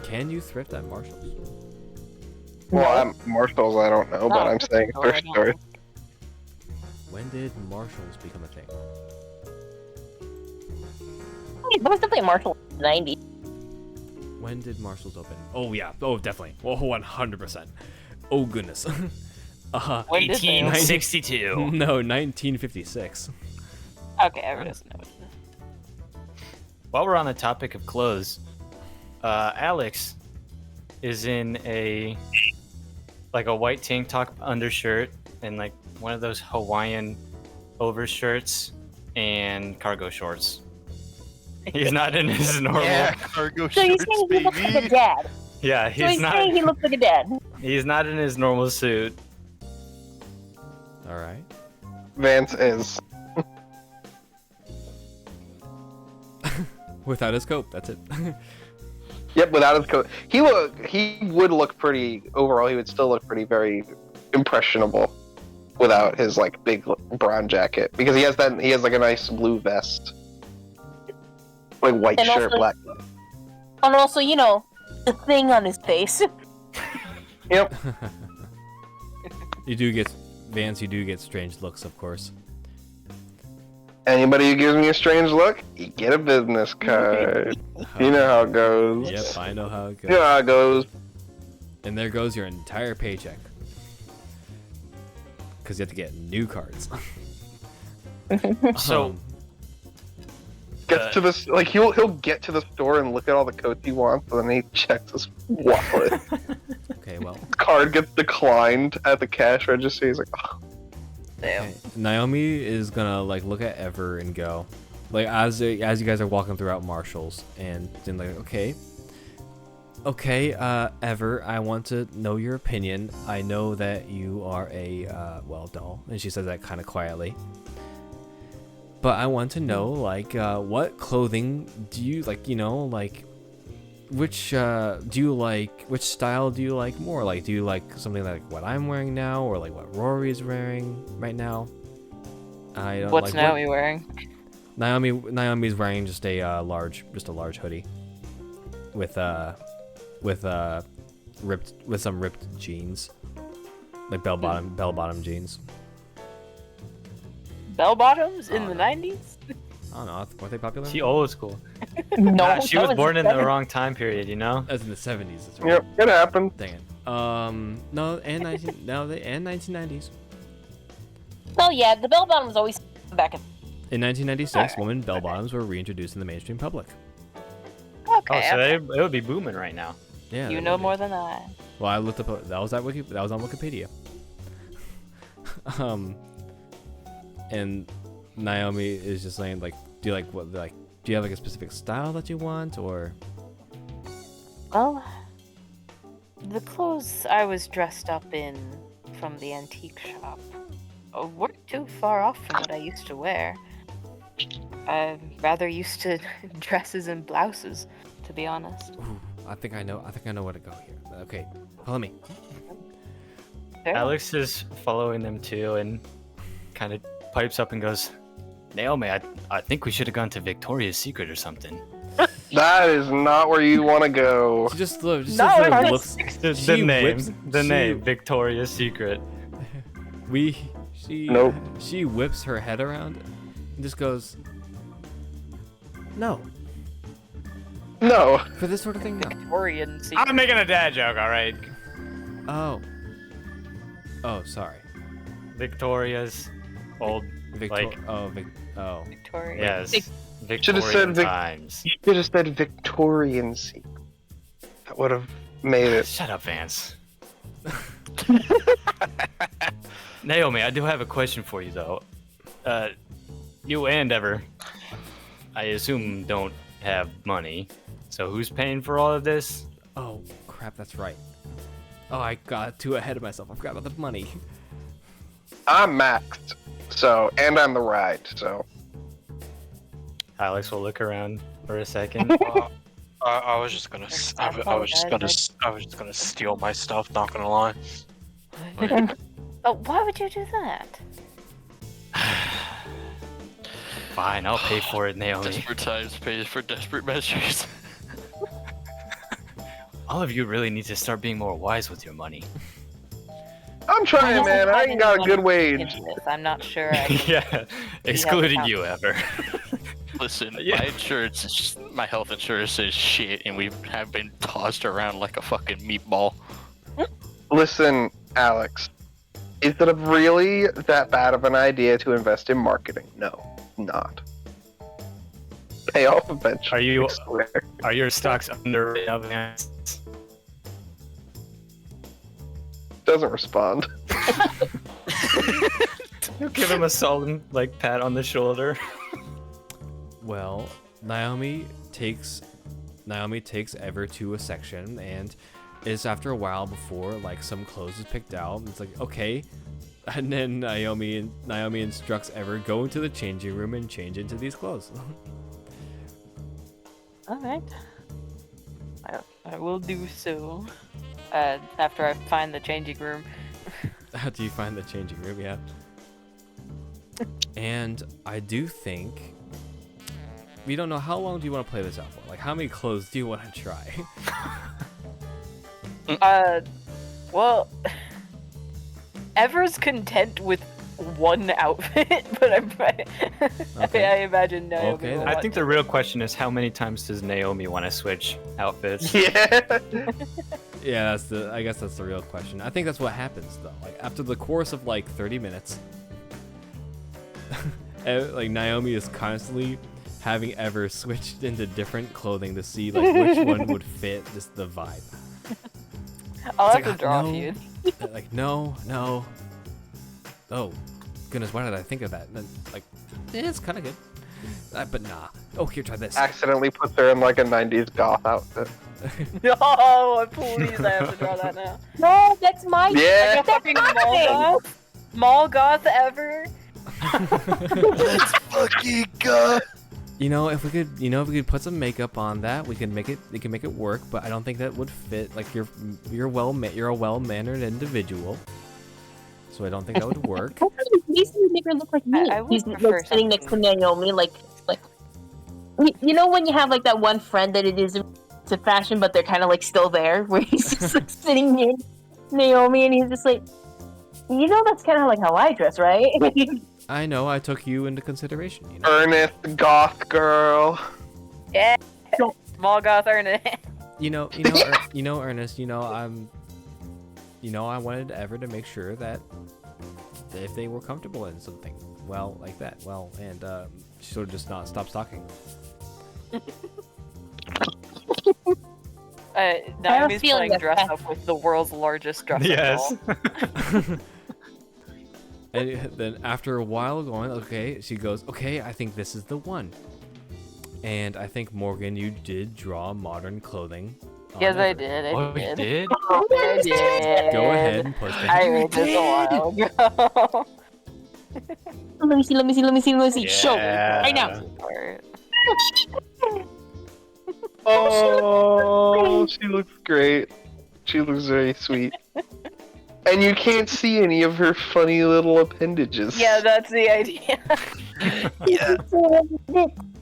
Can you thrift at Marshall's? Well, at Marshall's, I don't know, but I'm saying No, thrift I store. don't. When did Marshall's become a thing? That was definitely a Marshall in the 90s. When did Marshall's open? Oh yeah, oh definitely. Oh, 100%. Oh goodness. When did they open? 1862. No, 1956. Okay, everyone doesn't know. While we're on the topic of clothes, Alex is in a white tank top undershirt and like one of those Hawaiian overshirts and cargo shorts. He's not in his normal. Yeah, cargo So you're shorts, saying he looks like a baby. dad? Yeah, So he's he's not. saying he looks like a dad? He's not in his normal suit. All right. Vance is. Without his coat, that's it. Yep, without his coat, he would look pretty. Overall, he would still look pretty, very impressionable without his like big brown jacket because he has like a nice blue vest, like white And shirt, also- black. And also, you know, the thing on his face. Yep. You do get strange looks, of course. Anybody who gives me a strange look, you get a business card. You know how it goes. Yep, I know how it You know goes. how it goes. And there goes your entire paycheck. Because you have to get new cards. So Um, Gets to this, like he'll get to the store and look at all the coats he wants, and then he checks his wallet. okay, well, Card gets declined at the cash register. He's like, oh, Damn. okay. Naomi is gonna like look at Ever and go, like as you guys are walking throughout Marshall's, and then like, okay, Ever, I want to know your opinion. I know that you are a doll, and she says that kind of quietly. But I want to know, like, what clothing do you like? You know, like, which style do you like more? Like, do you like something like what I'm wearing now, or like what Rory is wearing right now? I don't. What's like, Naomi wearing? Naomi's wearing just a large hoodie, with some ripped jeans, like bell bottom jeans. Bell bottoms in Oh, the no. 90s? I don't know. Weren't they popular? she old school. No, Nah, she that was born in the 70s. wrong time period, you know. That's in the 70s. That's right. yep, it happened. Dang it. No, and 1990s. Oh yeah, the bell bottoms always back in. In 1996, women bell bottoms were reintroduced in the mainstream public. Okay. Oh, so it would be booming right now. Yeah. you they know would be. more than I. Well, I looked up. That was on Wikipedia. And Naomi is just saying, like, do you have like a specific style that you want, or? Well, the clothes I was dressed up in from the antique shop weren't too far off from what I used to wear. I'm rather used to dresses and blouses, to be honest. Ooh, I think I know where to go here. Okay, follow me. Fair. Alex is following them too, and kind of pipes up and goes, "Naomi, I think we should have gone to Victoria's Secret or something." That is not where you want to go. She just sort No, of it's looks. The She name, whips- the she- name, Victoria's Secret. Nope. She whips her head around and just goes, "No, No. for this sort of thing, no." Victorian secret. I'm making a dad joke, all right. Oh, sorry. Victoria's old, like, oh. Victorian. yes, Should've said Victorian times. You should have said Victorian secret. That would have made it. Shut up, Vance. Naomi, I do have a question for you though. You and Ever, I assume, don't have money. So who's paying for all of this? Oh, crap, that's right. Oh, I got too ahead of myself. I forgot about the money. I'm maxed, so, and I'm the ride, so. Alex will look around for a second. I was just gonna, I was just gonna steal my stuff. Not gonna lie. Oh, why would you do that? Fine, I'll pay for it, Naomi. Desperate times pays for desperate measures. All of you really need to start being more wise with your money. I'm trying, man. I ain't got a good wage. I'm not sure. I can... Yeah, excluding you, Ever. Listen, Yeah. my health insurance is shit, and we have been tossed around like a fucking meatball. Listen, Alex. Is it really that bad of an idea to invest in marketing? No, not. Pay off eventually. Are you- I swear. Are your stocks under advance? Doesn't respond. Give him a solemn pat on the shoulder. Well, Naomi takes Ever to a section, and it's after a while before some clothes is picked out. It's like, okay, and then Naomi instructs Ever, go into the changing room and change into these clothes. All right. I will do so. After I find the changing room. How do you find the changing room? Yeah. And I do think we don't know, how long do you want to play this out for? How many clothes do you want to try? Well, Ever's content with one outfit, but Okay. I imagine Naomi Okay, will then. I want think the real question is how many times does Naomi want to switch outfits? Yeah. Yeah, I guess that's the real question. I think that's what happens though. After the course of 30 minutes, Naomi is constantly having Ever switched into different clothing to see which one would fit the vibe. I'll It's have to draw a few. No. Oh, goodness, why did I think of that? And then, it's kind of good. But nah. Oh, here, try this. Accidentally puts her in a 90s goth outfit. No, please, I have to draw that now. No, that's my. Yeah. Like a fucking mall goth Ever. Fucking god. If we could put some makeup on that, we can make it work. But I don't think that would fit. You're a well-mannered individual, so I don't think that would work. He's gonna make her look like me. I would He's prefer sitting next to Naomi, you know when you have that one friend that it is to fashion, but they're kind of still there, where he's just sitting near Naomi, and he's just that's kind of how I dress, right? I know. I took you into consideration. Ernest, goth girl. Yeah. Mall goth Ernest. Ernest. I wanted Ever to make sure that if they were comfortable in something, like that, and she sort of just not stop stalking. Naomi's feeling playing that dress up with the world's largest dress Yes. up doll. And then after a while going, okay, she goes, okay, I think this is the one. And I think, Morgan, you did draw modern clothing. on Yes, I Ever. did. Oh, we did? I did. Go ahead and post it. I made this a while ago. Let me see. Show me Yeah. right now. Oh, she looks great. She looks very sweet. And you can't see any of her funny little appendages. Yeah, that's the idea. Yeah.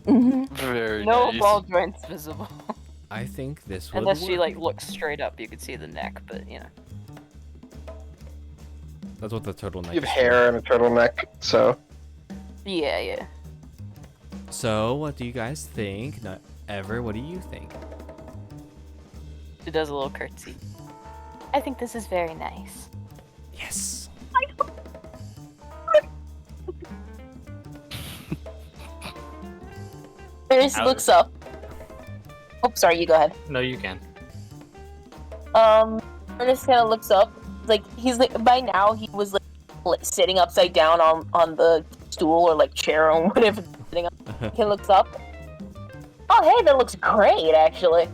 Very No nice. ball joints visible. I think this would Unless she work. looks straight up, you could see the neck, but That's what the turtleneck You have is hair and a turtleneck, so. Yeah. for. So, what do you guys think? Not Ever, what do you think? She does a little curtsy. I think this is very nice. Yes. Ernest looks up. Oh, sorry, you go ahead. No, you can. Ernest kind of looks up. By now he was sitting upside down on the stool or like chair or whatever sitting up. He looks up. Oh, hey, that looks great, actually.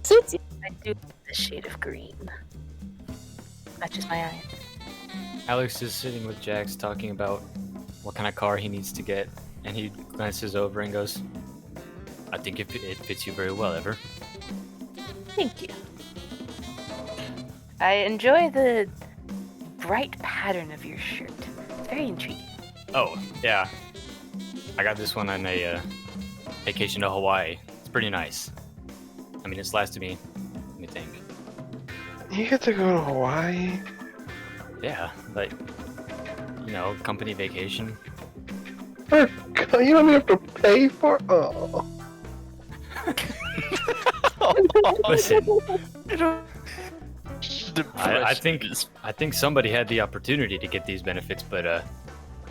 Suits you. I do like this shade of green. Matches my eyes. Alex is sitting with Jax talking about what kind of car he needs to get, and he glances over and goes, I think it fits you very well, Ever. Thank you. I enjoy the bright pattern of your shirt. It's very intriguing. Oh, yeah. I got this one on a vacation to Hawaii. It's pretty nice. I mean, it's lasted me, let me think. You get to go to Hawaii? Yeah, but, you know, company vacation. You don't even have to pay for. Oh. Listen, I Depression. think somebody had the opportunity to get these benefits, but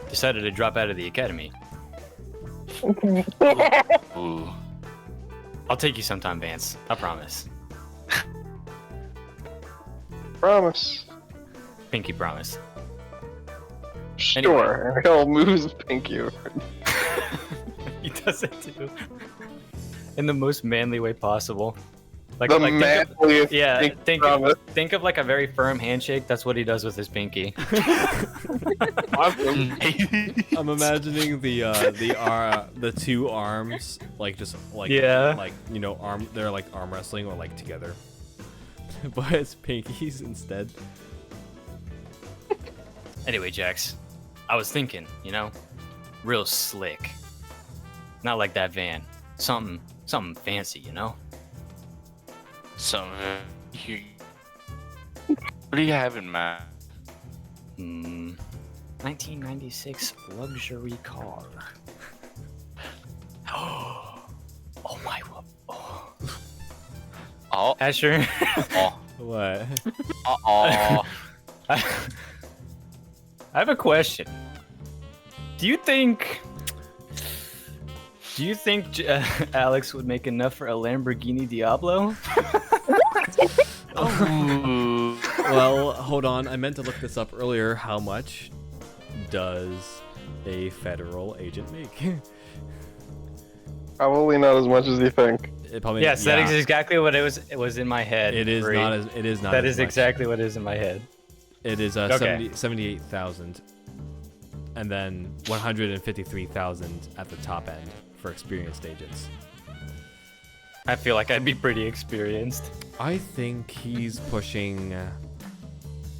decided to drop out of the academy. Ooh. I'll take you sometime, Vance. I promise. Promise. Pinky promise. Sure. And he'll move his pinky over. He does it too. In the most manly way possible. Like, The like manliest yeah, pinky promise. think of like a very firm handshake. That's what he does with his pinky. Awesome. I'm imagining the two arms like just like Yeah. like you know they're like arm wrestling or like together, but it's pinkies instead. Anyway, Jax, I was thinking, you know, real slick. Not like that van. Something fancy, you know. So, what do you have in mind? 1996 luxury car. Oh my! Oh. Oh, Asher. oh, What? oh. I have a question. Do you think Alex would make enough for a Lamborghini Diablo? Ooh. Well, hold on. I meant to look this up earlier. How much does a federal agent make? Probably not as much as you think. It probably Yes, that is exactly what it was in my head. It is Bree. not as it is not. That as is much. exactly what is in my head. It is Okay. 78,000, and then 153,000 at the top end for experienced agents. I feel like I'd be pretty experienced. I think he's pushing.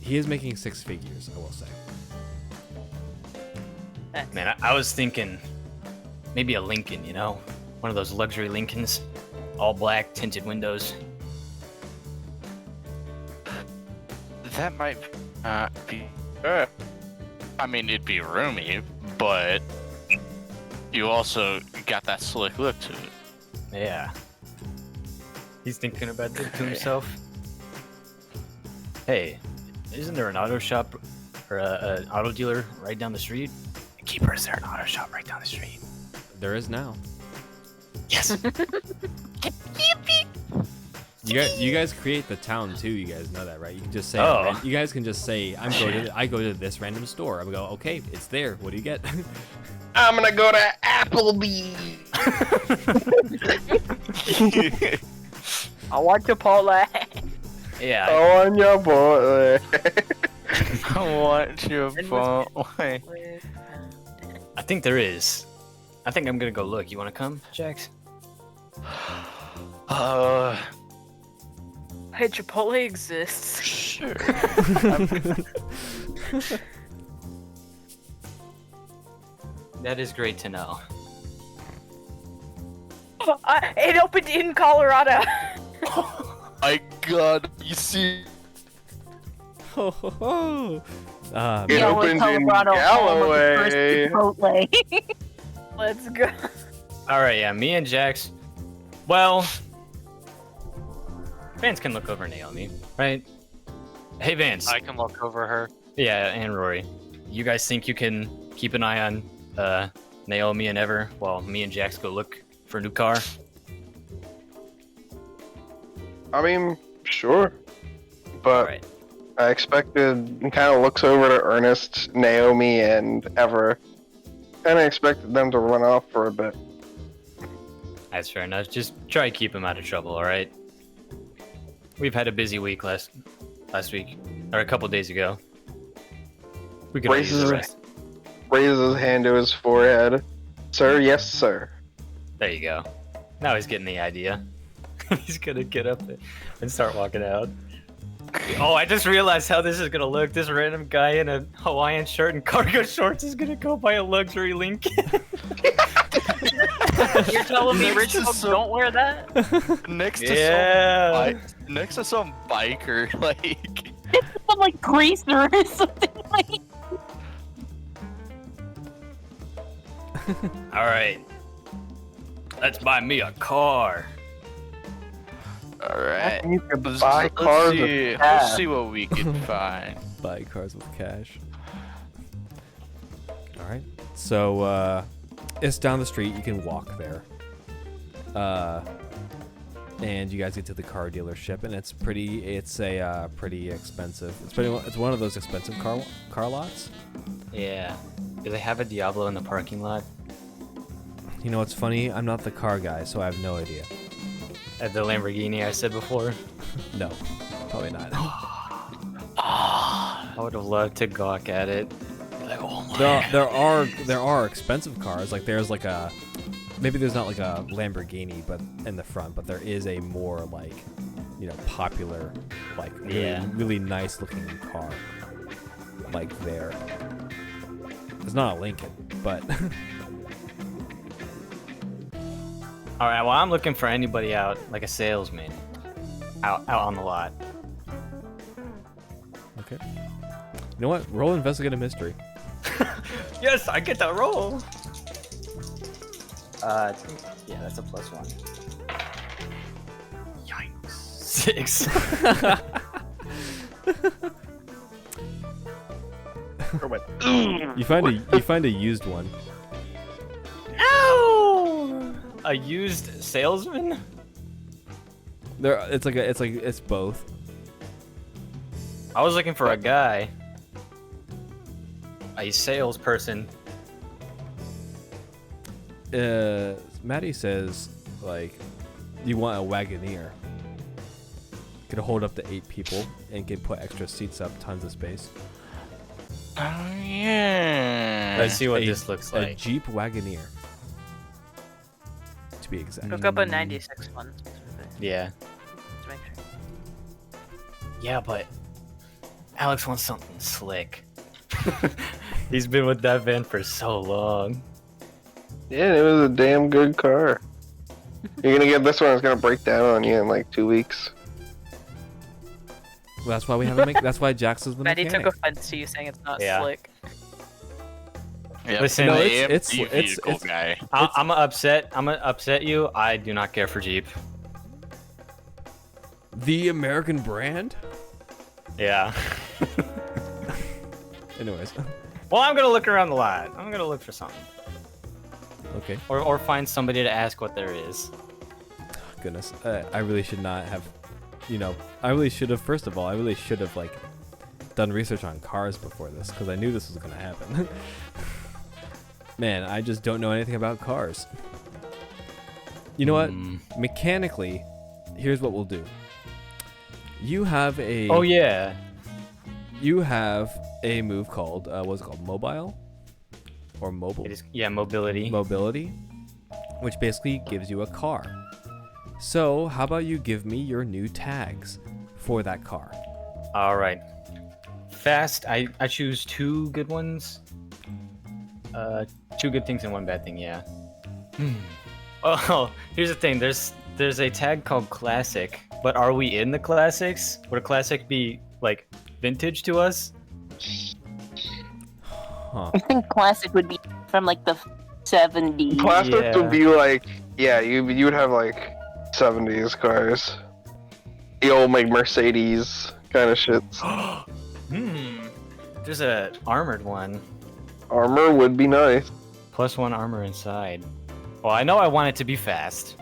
He is making six figures, I will say. Man, I was thinking maybe a Lincoln, you know? One of those luxury Lincolns. All black, tinted windows. That might be. I mean, it'd be roomy, but you also got that slick look to it. Yeah. He's thinking about it to himself. Hey, isn't there an auto shop or an auto dealer right down the street? Keeper, is there an auto shop right down the street? There is now. Yes. You guys create the town too. You guys know that, right? You can just say. Oh. You guys can just say, I go to this random store. I go, okay, it's there. What do you get? I'm gonna go to Applebee's. I want Chipotle. Yeah. Oh, on your boy. I want your And phone. I think there is. I think I'm gonna go look. You wanna come, Jax? Hey, Chipotle exists. Sure. That is great to know. It opened in Colorado. My God, you see? Ho, ho, ho. It Yeah, with opened in Colorado, home of the first Galloway. Chipotle. Let's go. All right, yeah, me and Jax. Well, Vance can look over Naomi, right? Hey, Vance. I can look over her. Yeah, and Rory. You guys think you can keep an eye on Naomi and Ever while me and Jax go look for a new car? I mean, sure. But Right. I expected, kind of looks over to Ernest, Naomi, and Ever. Kind of expected them to run off for a bit. That's fair enough. Just try to keep him out of trouble, all right? We've had a busy week last week, or a couple days ago. We could all use a rest. Raises his hand to his forehead. Sir, yes, sir. There you go. Now he's getting the idea. He's gonna get up and start walking out. Oh, I just realized how this is gonna look. This random guy in a Hawaiian shirt and cargo shorts is gonna go buy a luxury Lincoln. You're telling me rich folks don't wear that? Next to some biker, like. Some like greaser or something like. All right, let's buy me a car. All right. You can buy cars with Let's cash. see what we can find. Buy cars with cash. All right. So it's down the street. You can walk there. And you guys get to the car dealership, and it's a pretty expensive. It's one of those expensive car lots. Yeah. Do they have a Diablo in the parking lot? You know what's funny? I'm not the car guy, so I have no idea. At the Lamborghini I said before? No, probably not. I would have loved to gawk at it. Like, oh my. There are expensive cars. Like there's like a, maybe there's not like a Lamborghini but in the front, but there is a more like, you know, popular, like really nice looking car. Like there. It's not a Lincoln, but. All right. Well, I'm looking for anybody out, like a salesman, out on the lot. Okay. You know what? Roll investigate a mystery. Yes, I get that roll. Yeah, that's a +1. Yikes. 6. You find a used one. No! A used salesman? It's both. I was looking for a guy. A salesperson. Maddie says, like, you want a Wagoneer. Could hold up to 8 people and can put extra seats up, tons of space. Oh yeah. Let's see what this looks A like. Jeep Wagoneer. To be exact. Look up a 96 one. Yeah. To make sure. Yeah, but Alex wants something slick. He's been with that van for so long. Yeah, it was a damn good car. You're gonna get this one, it's gonna break down on you in like 2 weeks. Well, that's why we have to make. That's why Jax is the Maddie mechanic. took offense to you saying it's not Yeah. slick. Yep. Listen, No, I it's- am it's- the it's- vehicle it's- guy. I'm gonna upset you. I do not care for Jeep. The American brand. Yeah. Anyways, Well, I'm gonna look around the lot. I'm gonna look for something, okay. or find somebody to ask what there is. Goodness, I really should not have. You know, I really should have. First of all, I really should have like done research on cars before this because I knew this was gonna happen. Man, I just don't know anything about cars. You know what? Mechanically, here's what we'll do. You have a. Oh yeah. You have a move called what's it called? Mobile, or mobile? It is. Yeah, mobility. Mobility, which basically gives you a car. So, how about you give me your new tags for that car? All right. Fast. I choose 2 good ones. 2 good things and 1 bad thing. Yeah. Oh, here's the thing. There's a tag called classic, but are we in the classics? Would a classic be like vintage to us? Huh. I think classic would be from like the 70s. Classic Yeah. would be like, yeah, you would have like 70s cars. The old like Mercedes kind of shits. There's a armored one. Armor would be nice. +1 armor inside. Well, I know I want it to be fast.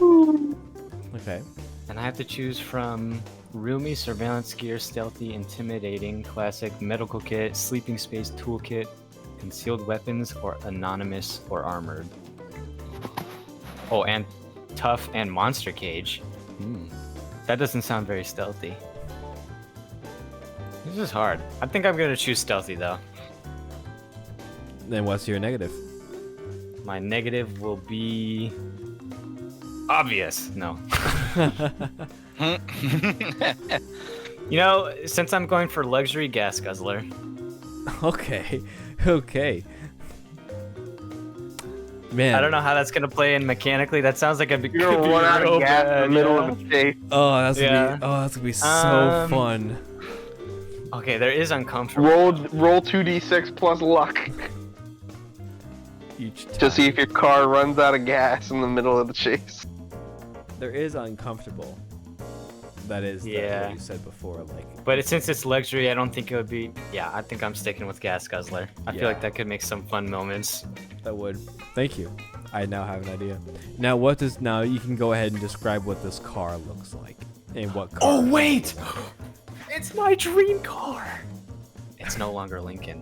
Okay. And I have to choose from roomy, surveillance gear, stealthy, intimidating, classic, medical kit, sleeping space toolkit, concealed weapons, or anonymous or armored. Oh, and tough and monster cage. That doesn't sound very stealthy. This is hard. I think I'm gonna choose stealthy though. Then what's your negative? My negative will be obvious. No. You know, since I'm going for luxury, gas guzzler. Okay. Man. I don't know how that's gonna play in mechanically. That sounds like a big. You're gonna run out of gas in the middle of the chase. Oh, that's gonna be so fun. Okay, there is uncomfortable. Roll 2d6 plus luck Each time. to see if your car runs out of gas in the middle of the chase. There is uncomfortable. That is what you said before, like. But since it's luxury, I don't think it would be. Yeah, I think I'm sticking with gas guzzler. I feel like that could make some fun moments. That would. Thank you. I now have an idea. Now you can go ahead and describe what this car looks like and what car. Oh wait! It's my dream car. It's no longer Lincoln.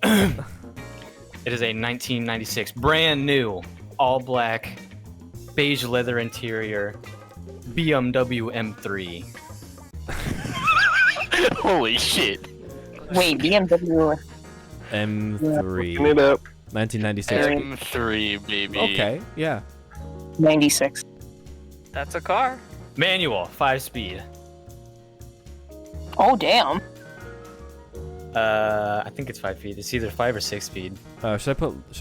It is a 1996 brand new all black beige leather interior BMW M3. Holy shit. Wait, BMW. M3. Looking it up. 1996. M3, baby. Okay, yeah. 96. That's a car. Manual, 5-speed. Oh, damn. I think it's 5 feet. It's either 5 or 6 speed. Should I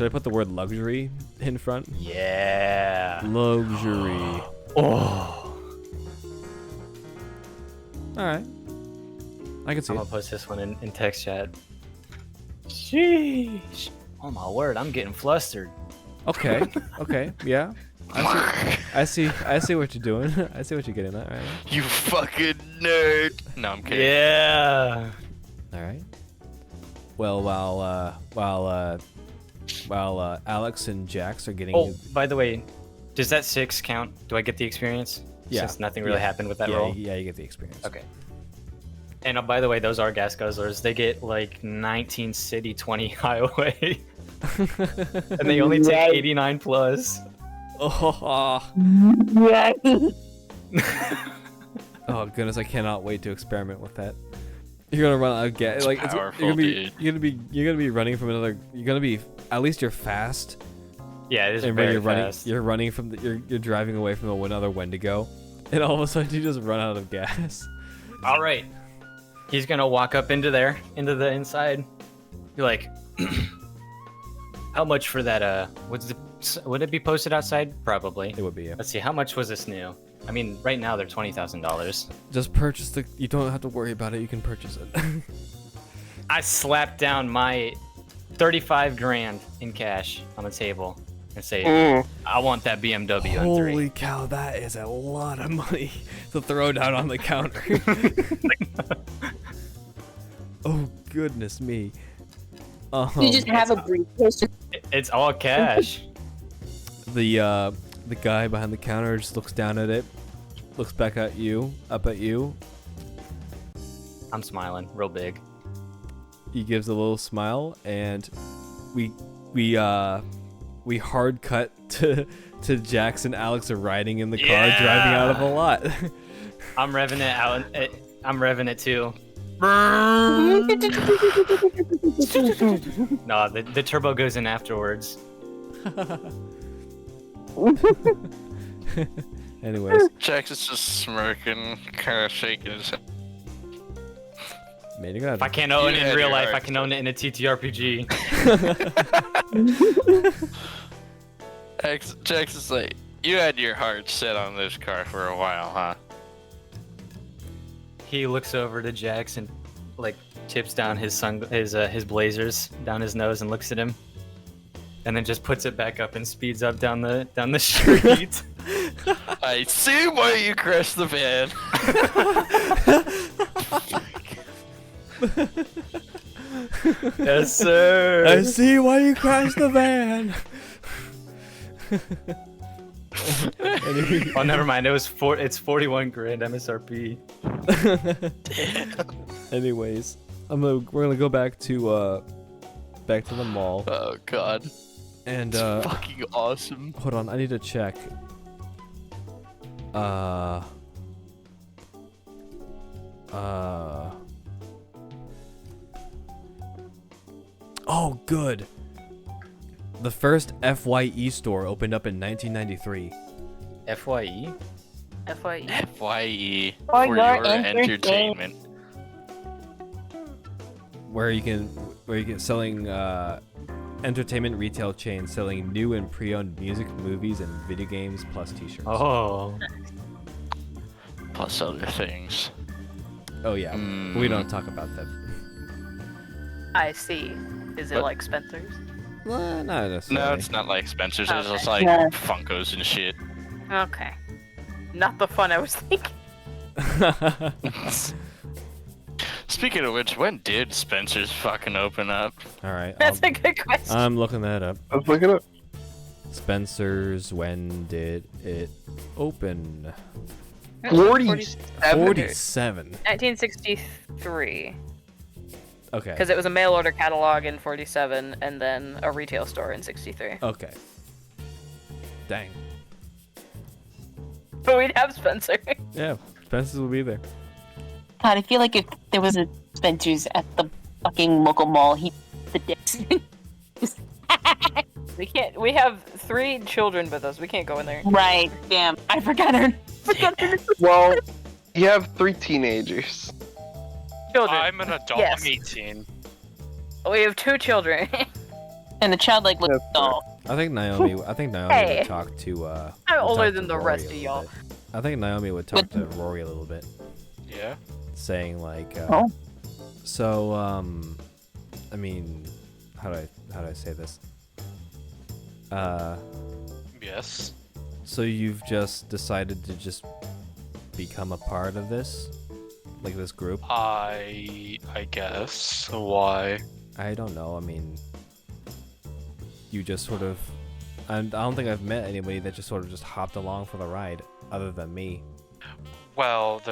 put the word luxury in front? Yeah. Luxury. Oh. All right. I can see I'm it. gonna post this one in text chat. Sheesh. Oh my word, I'm getting flustered. Okay. Okay. Yeah. I see what you're doing. I see what you're getting at right now. You fucking nerd. No, I'm kidding. Yeah. All right. Well, while Alex and Jax are getting. Oh, by the way, does that 6 count? Do I get the experience? Yeah. Since nothing really happened with that roll. Yeah, you get the experience. Okay. And by the way, those are gas guzzlers. They get like 19 city, 20 highway. And they only take 89 plus. Oh. Yeah. Oh goodness, I cannot wait to experiment with that. You're gonna run out of gas. Like powerful, you're gonna be running from another. You're gonna be at least you're fast. Yeah, it is And very you're fast. You're running from you're driving away from another Wendigo, and all of a sudden you just run out of gas. All right. He's gonna walk up into the inside. Be like, how much for that? Would it be posted outside? Probably. It would be. Yeah. Let's see. How much was this new? I mean, right now they're $20,000. Just purchase the. You don't have to worry about it. You can purchase it. I slapped down my 35 grand in cash on the table and say, I want that BMW M3. Holy cow, that is a lot of money to throw down on the counter. Oh goodness me. You just have a briefcase. It's all cash. The guy behind the counter just looks down at it, looks back at you, up at you. I'm smiling real big. He gives a little smile, and we hard cut to Jax and Alex are riding in the car, driving out of a lot. I'm revving it out. I'm revving it too. No, the turbo goes in afterwards. Anyways, Jax is just smirking, kind of shaking his head. man, you're gonna If I can't own it You had in real your life, I heart. can own it in a TTRPG. Jax is like, you had your heart set on this car for a while, huh? He looks over to Jax and like tips down his blazers down his nose and looks at him, and then just puts it back up and speeds up down the street. I see why you crashed the van. Yes, sir. I see why you crashed the van. Oh, never mind. It's 41 grand MSRP. Anyways, we're gonna go back to the mall. Oh god. And It's fucking awesome. hold on, I need to check. Oh, good. The first FYE store opened up in 1993. FYE? FYE. FYE For for your your entertainment. Where you can selling entertainment retail chain selling new and pre-owned music, movies, and video games plus T-shirts. Oh. Plus other things. Oh yeah, but we don't talk about that. I see. Is it What? like Spencer's? Well, not necessarily. No, it's not like Spencer's. It's just Okay. like Yeah. Funkos and shit. Okay. Not the fun I was thinking. Speaking of which, when did Spencer's fucking open up? All right, That's a good question. I'm looking that up. Let's look it up. Spencer's, when did it open? 47. 47. 1963. Okay. Because it was a mail order catalog in 47 and then a retail store in 63. Okay. Dang. But we'd have Spencer. Yeah, Spencer's will be there. God, I feel like if there was a Spencer's at the fucking local mall, he'd the dicks. We can't. We have 3 children with us. We can't go in there. Right, damn. I forgot her. Well, you have 3 teenagers. Children. I'm an adult. Yes. I'm 18. We have 2 children. And the child like looks That's dull. I think Naomi Hey. would talk to I'm would older talk than to the Rory rest a of little y'all. bit. I think Naomi would talk to Rory a little bit, Yeah. saying like Oh. so I mean, how do I say this? Yes. So you've just decided to just become a part of this? Like this group? I guess. Why? I don't know. I mean, you just sort of. I don't think I've met anybody that just sort of just hopped along for the ride, other than me. Well,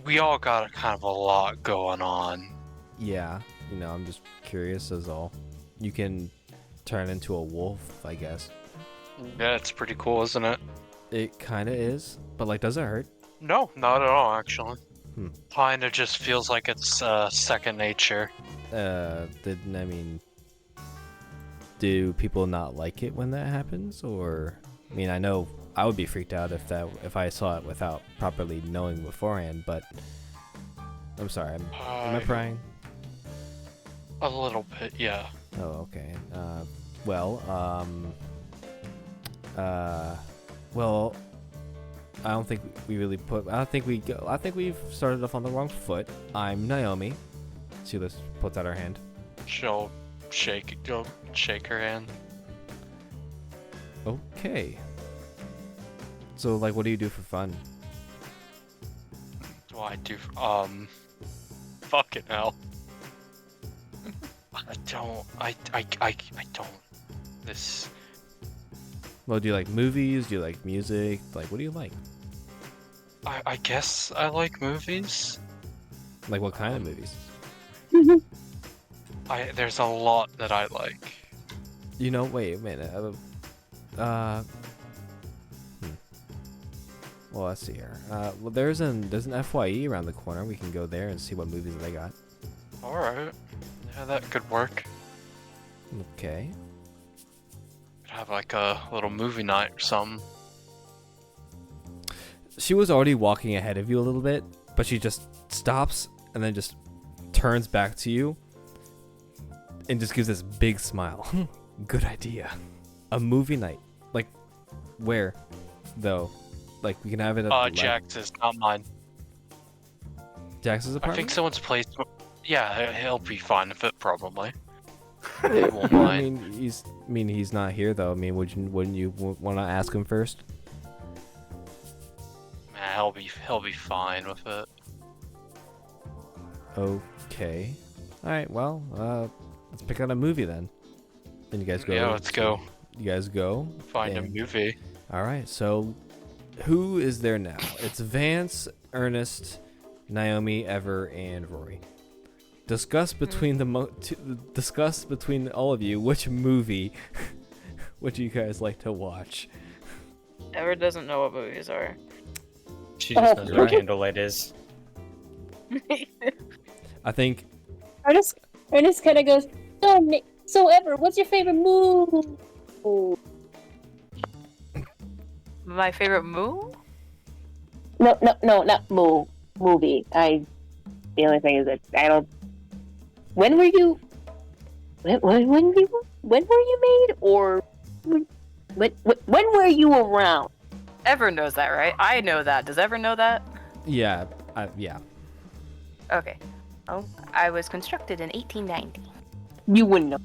we all got kind of a lot going on. Yeah, I'm just curious as all. You can turn into a wolf, I guess. Yeah, it's pretty cool, isn't it? It kind of is, but like, does it hurt? No, not at all, actually. Hmm. Kind of just feels like it's second nature. Do people not like it when that happens, or? I mean, I know I would be freaked out if I saw it without properly knowing beforehand, but I'm sorry. Am I prying? A little bit, yeah. Oh, okay. Well, I don't think we really I think we've started off on the wrong foot. I'm Naomi. See, let's put out our hand. She'll shake her hand. Okay. So, like, what do you do for fun? What do I do? Fucking hell. I don't. This. Well, do you like movies? Do you like music? Like, what do you like? I guess I like movies. Like, what kind of movies? There's a lot that I like. Wait a minute. Well, let's see here. Well, there's an FYE around the corner. We can go there and see what movies they got. Alright. Yeah, that could work. Okay. Could have like a little movie night or something. She was already walking ahead of you a little bit, but she just stops and then just turns back to you and just gives this big smile. Good idea. A movie night. Like, where, though? Like, we can have it at the Jax's, not mine. Jax's I apartment? think someone's place. Yeah, he'll be fine with it, probably. He won't I mind. mean, he's not here though. I mean, wouldn't you want to ask him first? Man, he'll be fine with it. Okay. All right. Well, let's pick out a movie then. Then you guys go. Yeah, let's go. You guys go. Find a and movie. All right, so who is there now? It's Vance, Ernest, Naomi, Ever, and Rory. Discuss between discuss between all of you which movie would you guys like to watch? Ever doesn't know what movies are. She just knows You're what right. candlelight is. I think Ernest kind of goes, so Ever, what's your favorite movie? My favorite moo? No, not movie. The only thing is that I don't. When were you? When were you made? Or when were you around? Ever knows that, right? I know that. Does Ever know that? yeah. Okay. Oh, I was constructed in 1890. You wouldn't know.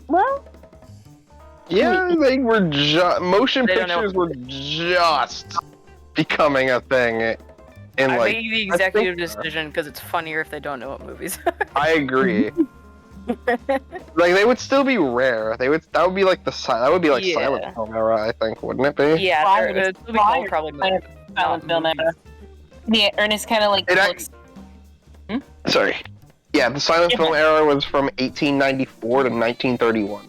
Well, Yeah, they were motion They don't know pictures were just becoming a thing in I like. made the executive decision because it's funnier if they don't know what movies are. I agree. Like they would still be rare. That would be like that would be like Yeah. silent film era, I think, wouldn't it be? Yeah, Fire they're, is it'll be called fire. probably silent film movies. era. Yeah, Ernest kind of like It looks. Sorry. Yeah, the silent film era was from 1894 to 1931.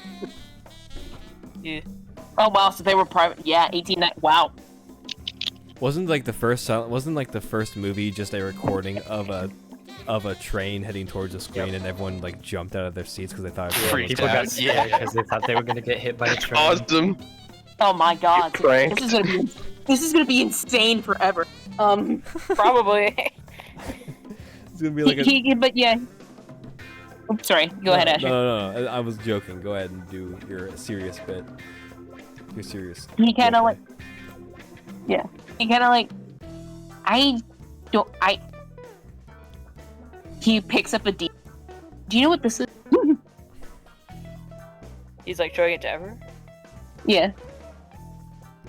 Yeah. Oh wow, so they were private. Yeah, 1890. Wow. Wasn't like the first movie just a recording of a train heading towards the screen and everyone like jumped out of their seats because they thought it was Freaked People out. got scared because they thought they were gonna get hit by a train. Awesome. Oh my god. Get pranked. This is gonna be insane forever. Probably. It's gonna be like a but yeah. Oops, sorry. Go ahead, Asher. No. I was joking. Go ahead and do your serious bit. Your serious. He kind of role like. Yeah. He kind of like. He picks up a D. Do you know what this is? He's like showing it to Ever. Yeah.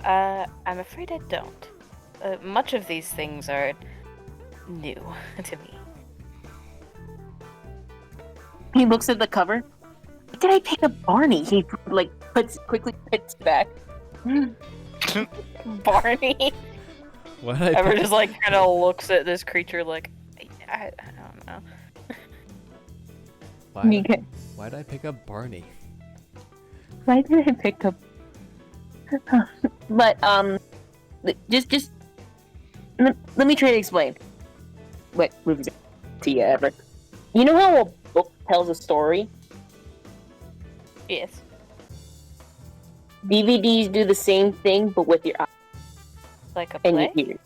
I'm afraid I don't. Much of these things are new to me. He looks at the cover. Did I pick up Barney? He like quickly puts back. Barney. Why did I Ever pick, just like kind of looks at this creature like, I don't know. why did I pick up Barney? Why did I pick up? But just let me try to explain. What movies to you ever? You know how a book tells a story? Yes. DVDs do the same thing, but with your eyes Like a and play? your ears.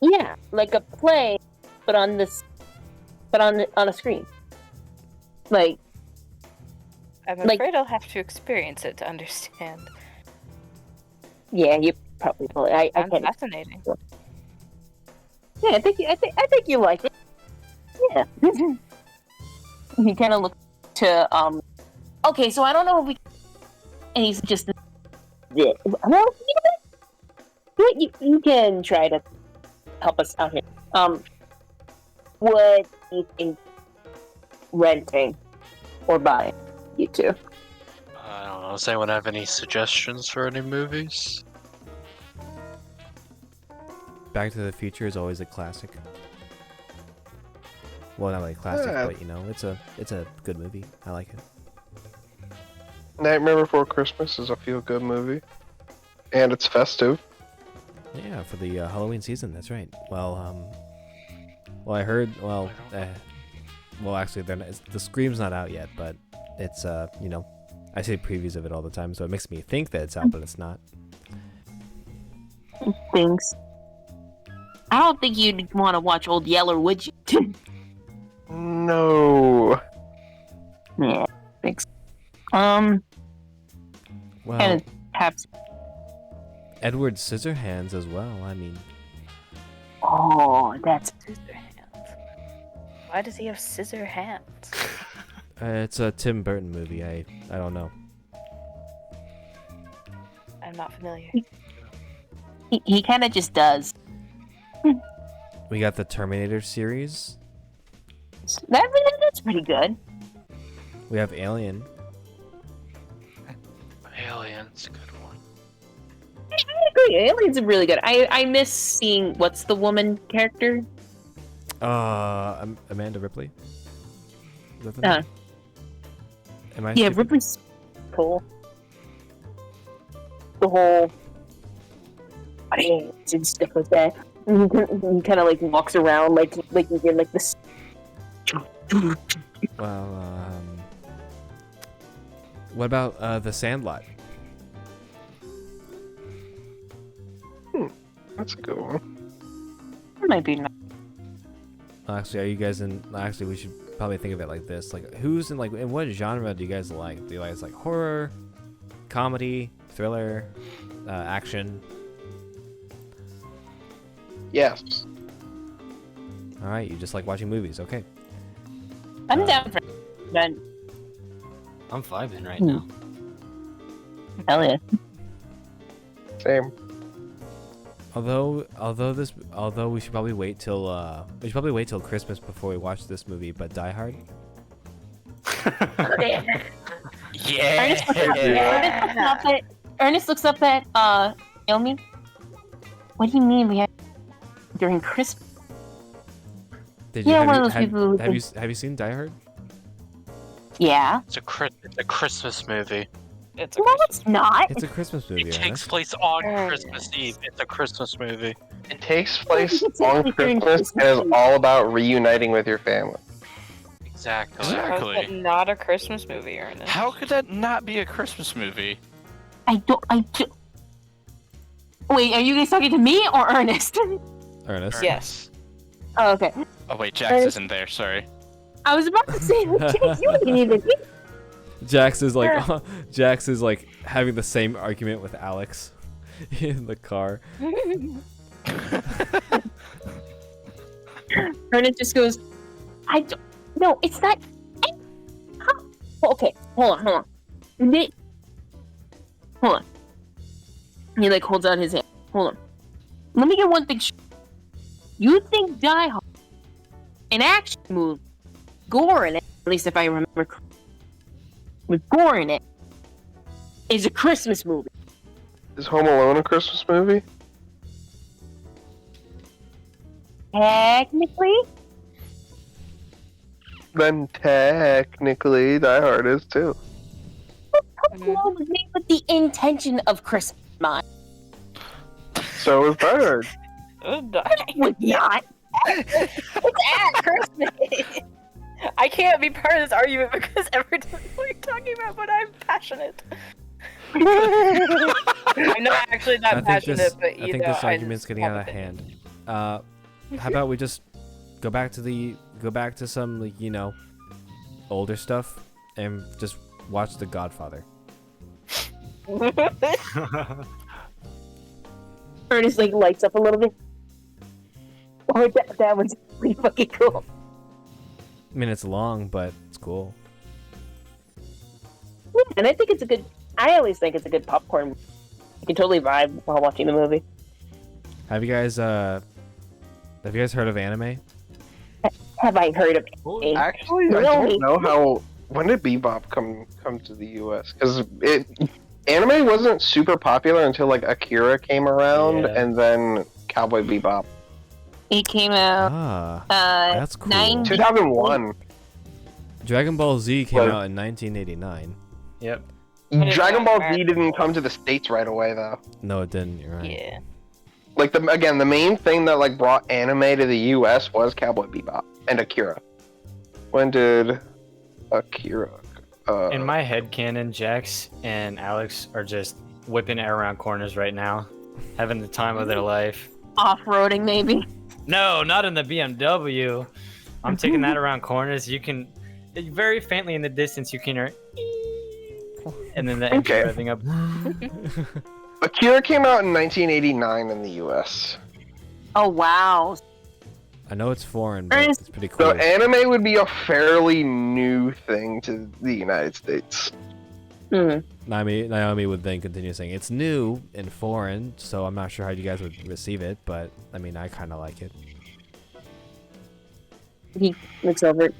Yeah, like a play, but on a screen. Like I'm like- afraid I'll have to experience it to understand. yeah, you probably will. I Sounds can. fascinating. Yeah, I think you like it. Yeah. He kind of looked to Okay, so I don't know if we. And he's just. Yeah. Well, you know what? You can try to help us out here. What do you think renting or buying? You two. I don't know. Does anyone have any suggestions for any movies? Back to the Future is always a classic. Well, not really a classic, Yeah. but you know, it's a good movie. I like it. Nightmare Before Christmas is a feel-good movie, and it's festive. Yeah, for the Halloween season. That's right. Well, I heard. Well, actually, the Scream's not out yet, but it's you know, I see previews of it all the time, so it makes me think that it's out, but it's not. Things. I don't think you'd want to watch Old Yeller, would you? No. Yeah. Thanks. Well, And perhaps. Edward Scissorhands as well. I mean, Oh, that's. Scissor hands. Why does he have scissor hands? it's a Tim Burton movie. I don't know. I'm not familiar. He kind of just does. We got the Terminator series. That's pretty good. We have Alien. Aliens, good one. Aliens are really good. I miss seeing what's the woman character? Amanda Ripley. Is that the name? Am I Yeah, stupid? Ripley's cool. The whole and stuff like that. And he kind of like walks around like you get like this. Well, what about The Sandlot? That's a good one. That might be nice. Actually, are you guys in? Actually, we should probably think of it like this: like, who's in in what genre do you guys like? Do you guys like horror, comedy, thriller, action? Yes. All right, you just like watching movies, okay? I'm down for that. I'm vibing right now. Hell yeah. Same. Although we should probably wait till Christmas before we watch this movie. But Die Hard. Ernest looks up at Naomi. What do you mean we have during Christmas? Did Yeah, have one you, of those people who have you seen Die Hard? Yeah. It's a Christmas movie. It's No, it's not. It's a Christmas movie. It takes Ernest. place on Christmas Eve. It's a Christmas movie. It takes place It's on like during Christmas and is all about reuniting with your family. Exactly. How's that not a Christmas movie, Ernest? How could that not be a Christmas movie? I don't. Wait, are you guys talking to me or Ernest? Ernest. Yes. Oh, okay. Oh wait, Jax isn't there. Sorry. I was about to say, Jax, you didn't even. Jax is like Jax is like having the same argument with Alex in the car. Ernest just goes, I don't. No, it's not. Okay, hold on. Hold on. He like holds out his hand. Hold on. Let me get one thing. You think Die Hard, an action movie, Gore in it, at least if I remember, with Gore in it, is a Christmas movie? Is Home Alone a Christmas movie? Technically, Then technically, Die Hard is too. Home Alone was made with the intention of Christmas in mind. So is Die Hard. It was not. It's at Christmas. I can't be part of this argument because every time we're talking about what I'm passionate. I'm not actually that passionate, but you I think know, this argument's just getting have out of opinions. hand. How about we just go back to some like, older stuff and just watch The Godfather. Ernest like lights up a little bit. Oh, that was pretty fucking cool. I mean, it's long, but it's cool. Yeah, and I think it's a good. I always think it's a good popcorn. You can totally vibe while watching the movie. Have you guys heard of anime? Have I heard of it? Actually, I Really? don't know how. When did Bebop come to the U.S.? Because anime wasn't super popular until like Akira came around, Yeah. and then Cowboy Bebop. It came out. That's cool. 2001. Dragon Ball Z came Well- out in 1989. Yep. But it's Dragon not Ball Z didn't come to the States right away though. No, it didn't. You're right. Yeah. Like the main thing that like brought anime to the U.S. was Cowboy Bebop and Akira. When did Akira? In my head canon, Jax and Alex are just whipping it around corners right now, having the time of their life. Off-roading, maybe. No, not in the BMW. I'm taking that around corners. You can, very faintly in the distance, you can hear, and then the engine Okay. revving up. Akira came out in 1989 in the U.S. Oh wow. I know it's foreign, but Ernest- it's pretty cool. So anime would be a fairly new thing to the United States. Naomi would then continue saying it's new and foreign, so I'm not sure how you guys would receive it, but I mean, I kind of like it. He looks over it.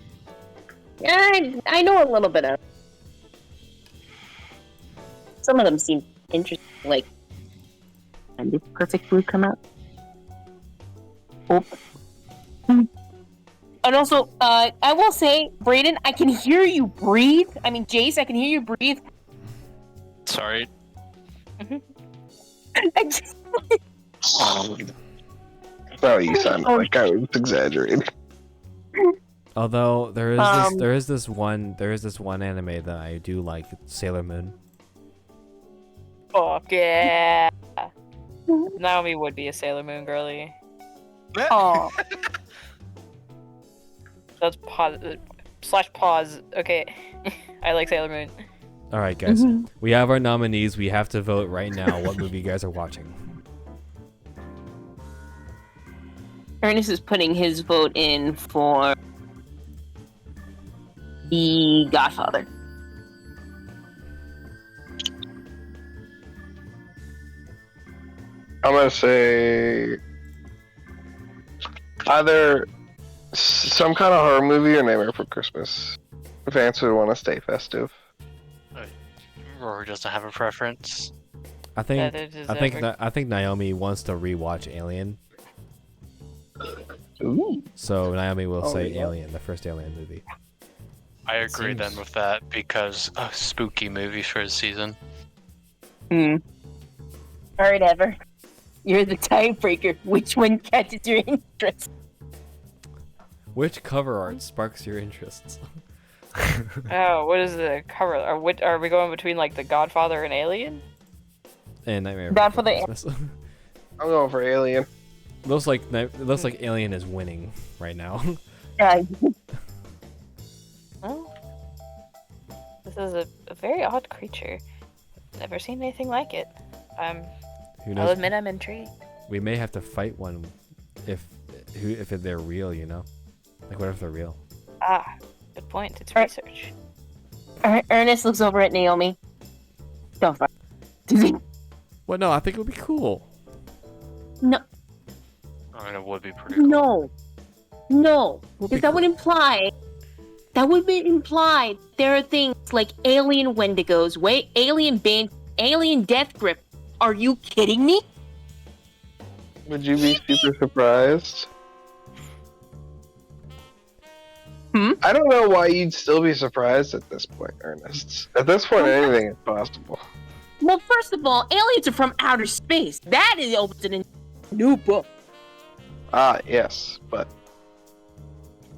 I know a little bit of. Some of them seem interesting, like And did perfect blue come out? Oh. And also, I will say, Brayden, I can hear you breathe. I mean, Jace, I can hear you breathe. Sorry. I just... Sorry, you sounded like I was exaggerating. Although there is this one anime that I do like, Sailor Moon. Fuck yeah. Naomi would be a Sailor Moon girly. Oh. That's pause. Okay. I like Sailor Moon. All right, guys. We have our nominees. We have to vote right now what movie you guys are watching. Ernest is putting his vote in for The Godfather. I'm gonna say either some kind of horror movie or Nightmare Before Christmas. Vance would want to stay festive. Rory doesn't have a preference. I think Naomi wants to rewatch Alien. Ooh. So Naomi will say Alien, the first Alien movie. I agree then with that because spooky movies for the season. Alright, Ever. You're the tiebreaker. Which one catches your interest? Which cover art sparks your interests? Oh, what is the cover? Are we going between like The Godfather and Alien? And Nightmare Godfather. Before Christmas. I'm going for Alien. looks like Alien is winning right now. Oh. This is a very odd creature. Never seen anything like it. Who knows? I'll admit I'm intrigued. We may have to fight one if they're real, you know? Like, what if they're real? Ah, good point. It's Alright. research. Ernest looks over at Naomi. Don't fight. Well, no, I think it would be cool. No. I mean, it would be pretty cool. No. Because that would imply there are things like alien Wendigos, alien death grip. Are you kidding me? Would you be super surprised? I don't know why you'd still be surprised at this point, Ernest. At this point, anything is possible. Well, first of all, aliens are from outer space. That is opens in a new book. Ah, yes, but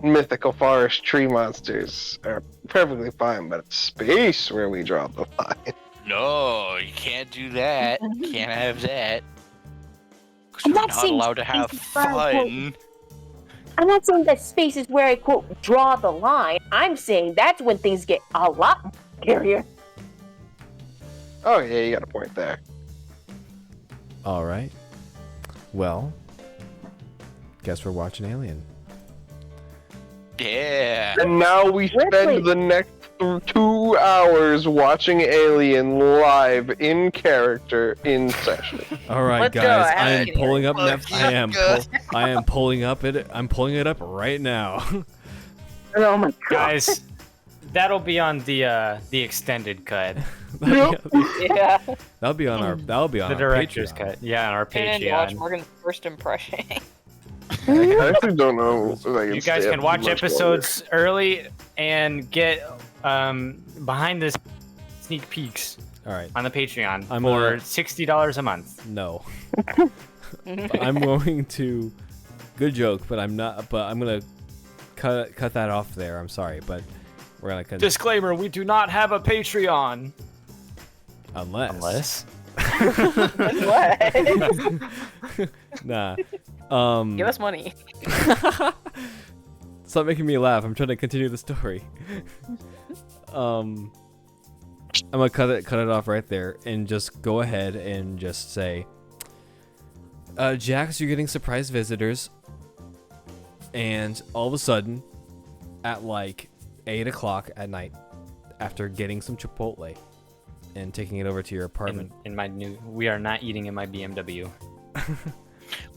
mythical forest tree monsters are perfectly fine, but it's space where we draw the line. No, you can't do that. Can't have that. 'Cause I'm we're not not saying allowed to have space is fine, fun. I'm not saying that space is where I, quote, draw the line. I'm saying that's when things get a lot scarier. Oh yeah, you got a point there. All right. Well, guess we're watching Alien. Yeah. And now we spend the next 2 hours watching Alien live in character in session. All right, Let's go. guys. I I haven't am pulling up. Let's I am pulling up it. I'm pulling it up right now. Oh my god. Guys, that'll be on the extended cut, Yeah. That'll be on our. That'll be on the our director's Patreon. cut. Yeah, on our And watch Patreon. Morgan's first impression. I actually don't know if I can You guys stay can up watch much episodes early and get behind the sneak peeks All right. on the Patreon I'm for gonna- $60 a month. No. I'm going to. Good joke, but I'm not. But I'm gonna cut that off there. I'm sorry, but we're gonna cut. Disclaimer: we do not have a Patreon. Unless. What? Nah. Give us money. Stop making me laugh. I'm trying to continue the story. I'm gonna cut it off right there and just go ahead and just say, Jax, you're getting surprise visitors, and all of a sudden, at like 8 o'clock at night, after getting some Chipotle and taking it over to your apartment, We are not eating in my BMW.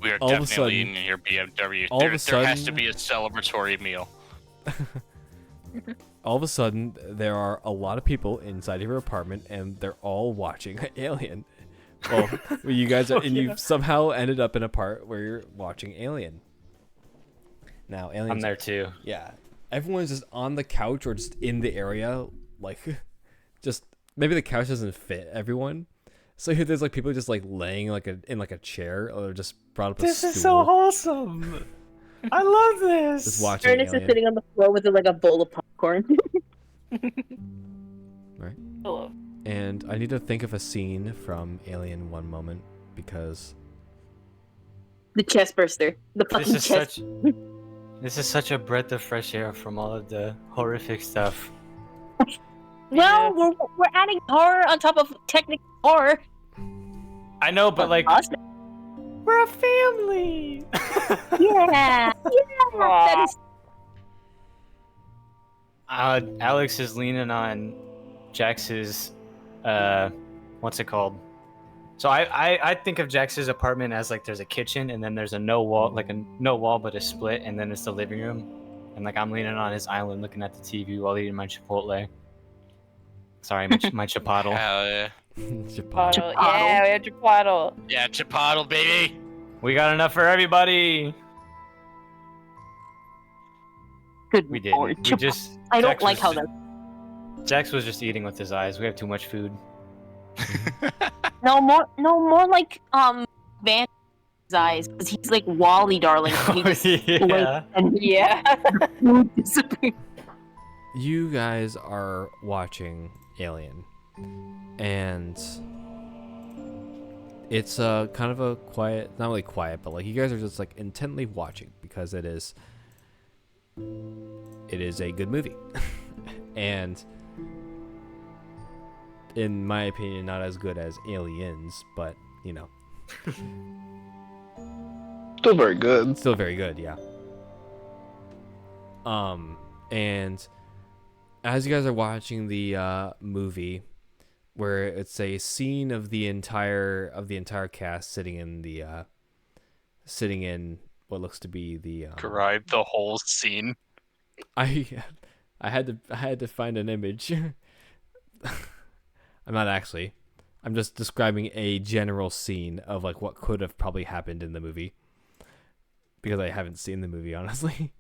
We are All of a definitely sudden- eating your BMW. all of a There has sudden- to be a celebratory meal. all of a sudden, there are a lot of people inside of your apartment, and they're all watching Alien Well, you guys are, and you somehow ended up in a part where you're watching Alien. Now, Alien. I'm there too. Yeah, everyone's just on the couch or just in the area, like, just maybe the couch doesn't fit everyone, so there's like people just like laying like in a chair, or just brought up a This stool. is so wholesome. I love this. Just watching Ernest Alien. is sitting on the floor with like a bowl of popcorn. Right. Hello. And I need to think of a scene from Alien one moment, because The chest burster. The fucking This is chest. this is such a breath of fresh air from all of the horrific stuff. Well, we're adding horror on top of technical horror. I know, but like Awesome. we're a family. Yeah. That is Alex is leaning on Jax's what's it called? So I think of Jax's apartment as like there's a kitchen and then there's a no wall but a split, and then it's the living room, and like I'm leaning on his island looking at the TV while eating my Chipotle. Sorry, my Chipotle. Hell yeah. Chipotle. Yeah, we had Chipotle. Yeah, Chipotle, baby. We got enough for everybody. good. We Lord. didn't. We just. I don't Jax like was how ju- that. Jax was just eating with his eyes. We have too much food. No more like Van's eyes, because he's like Wally, darling. He just yeah. and Yeah. food disappears. You guys are watching Alien, and it's kind of a quiet, not really quiet, but like you guys are just like intently watching, because it is a good movie. And in my opinion, not as good as Aliens, but you know, Still very good. still very good, yeah. And as you guys are watching the movie, where it's a scene of the entire cast sitting in what looks to be the Describe the whole scene. I had to find an image. I'm not actually. I'm just describing a general scene of like what could have probably happened in the movie, because I haven't seen the movie, honestly.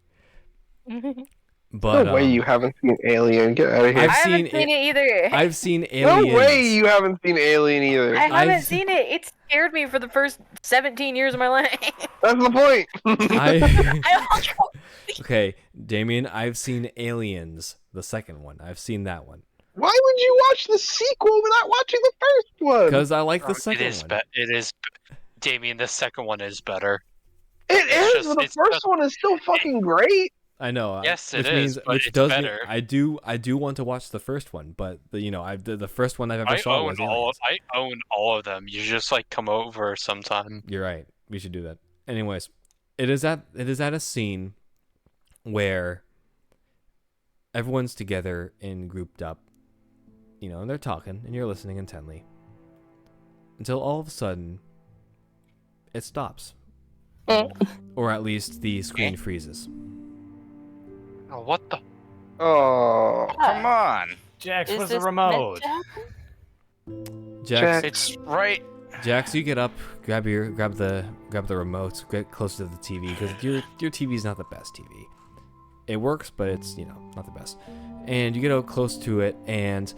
But No way you haven't seen Alien. Get out of here. I've I haven't seen seen it either. I've seen No Aliens. way you haven't seen Alien either. I haven't I've- seen it. It scared me for the first 17 years of my life. That's the point. Okay, Damien, I've seen Aliens, the second one. I've seen that one. Why would you watch the sequel without watching the first one? Because I like the It second is. one. It is. Damien, the second one is better. It it's is, just- but the it's first just- one is still fucking great. I know. Yes, it which is, means, but which it's does mean better. I do want to watch the first one, but the first one I've ever I saw own was all. Aliens. I own all of them. You just like come over sometime. You're right. We should do that. Anyways, it is at a scene where everyone's together and grouped up, and they're talking, and you're listening intently, until all of a sudden it stops, or at least the screen freezes. Oh, what the? Oh, Come on. Jax, Is where's the this remote? meant to Jax, It's right. Jax, you get up, grab the remote, get closer to the TV, because your TV's not the best TV. It works, but it's not the best. And you get out close to it, and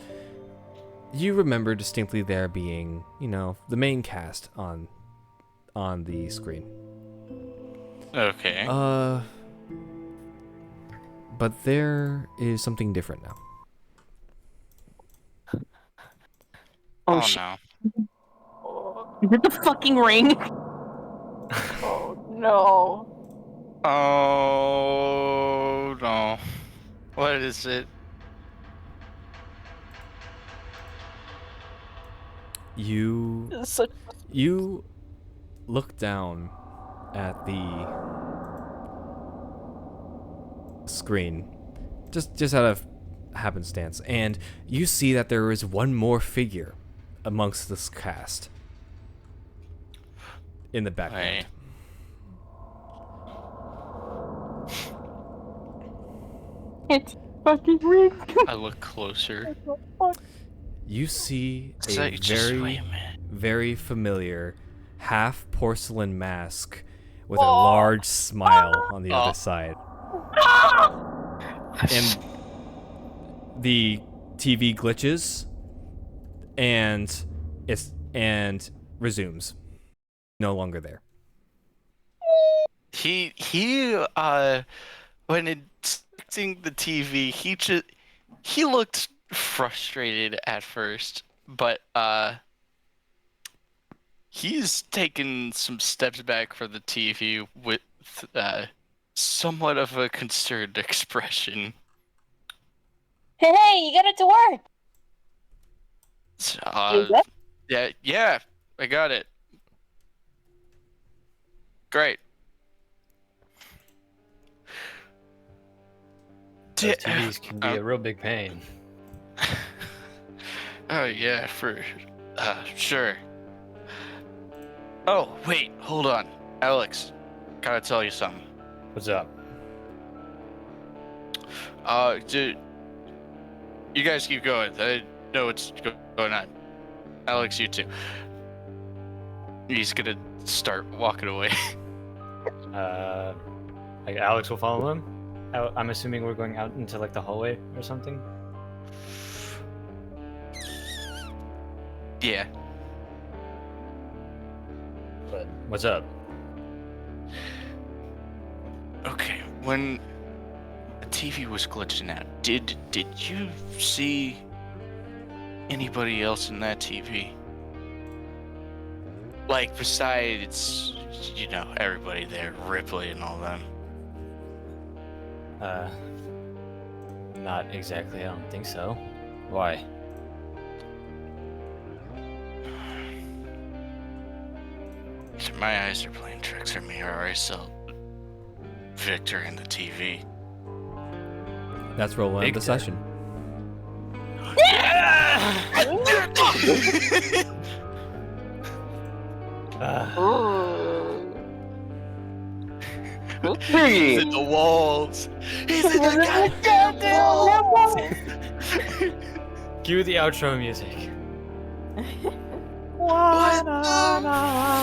you remember distinctly there being the main cast on the screen. Okay. But there is something different now. oh shit. no. Is it the fucking ring? Oh no. Oh no. What is it? You This is such You look down at the screen, just out of happenstance, and you see that there is one more figure amongst this cast in the background. It's fucking ring. I look closer. You see So a just very wait a minute. very familiar half porcelain mask with a large smile on the other side. And the TV glitches and resumes. No longer there. He when inspecting the TV, he looked frustrated at first, but he's taken some steps back for the TV with somewhat of a concerned expression. Hey, you got it to work. Yeah, I got it. Great. Those TVs can be a real big pain. Oh yeah, for sure. Oh wait, hold on, Alex. Gotta tell you something. What's up? Dude, you guys keep going. I know what's going on. Alex, you too. He's gonna start walking away. Like Alex will follow him. I'm assuming we're going out into like the hallway or something. Yeah. But what's up? Okay, when the TV was glitching out, did you see anybody else in that TV? Like besides, everybody there, Ripley and all them. Not exactly. I don't think so. Why? My eyes are playing tricks on me, or I saw Victor in the TV. That's where we'll end the session. He's in the walls. He's in the goddamn walls. Cue the outro music. What the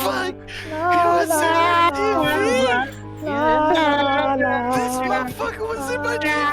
fuck? He was in my TV. This motherfucker was in my TV.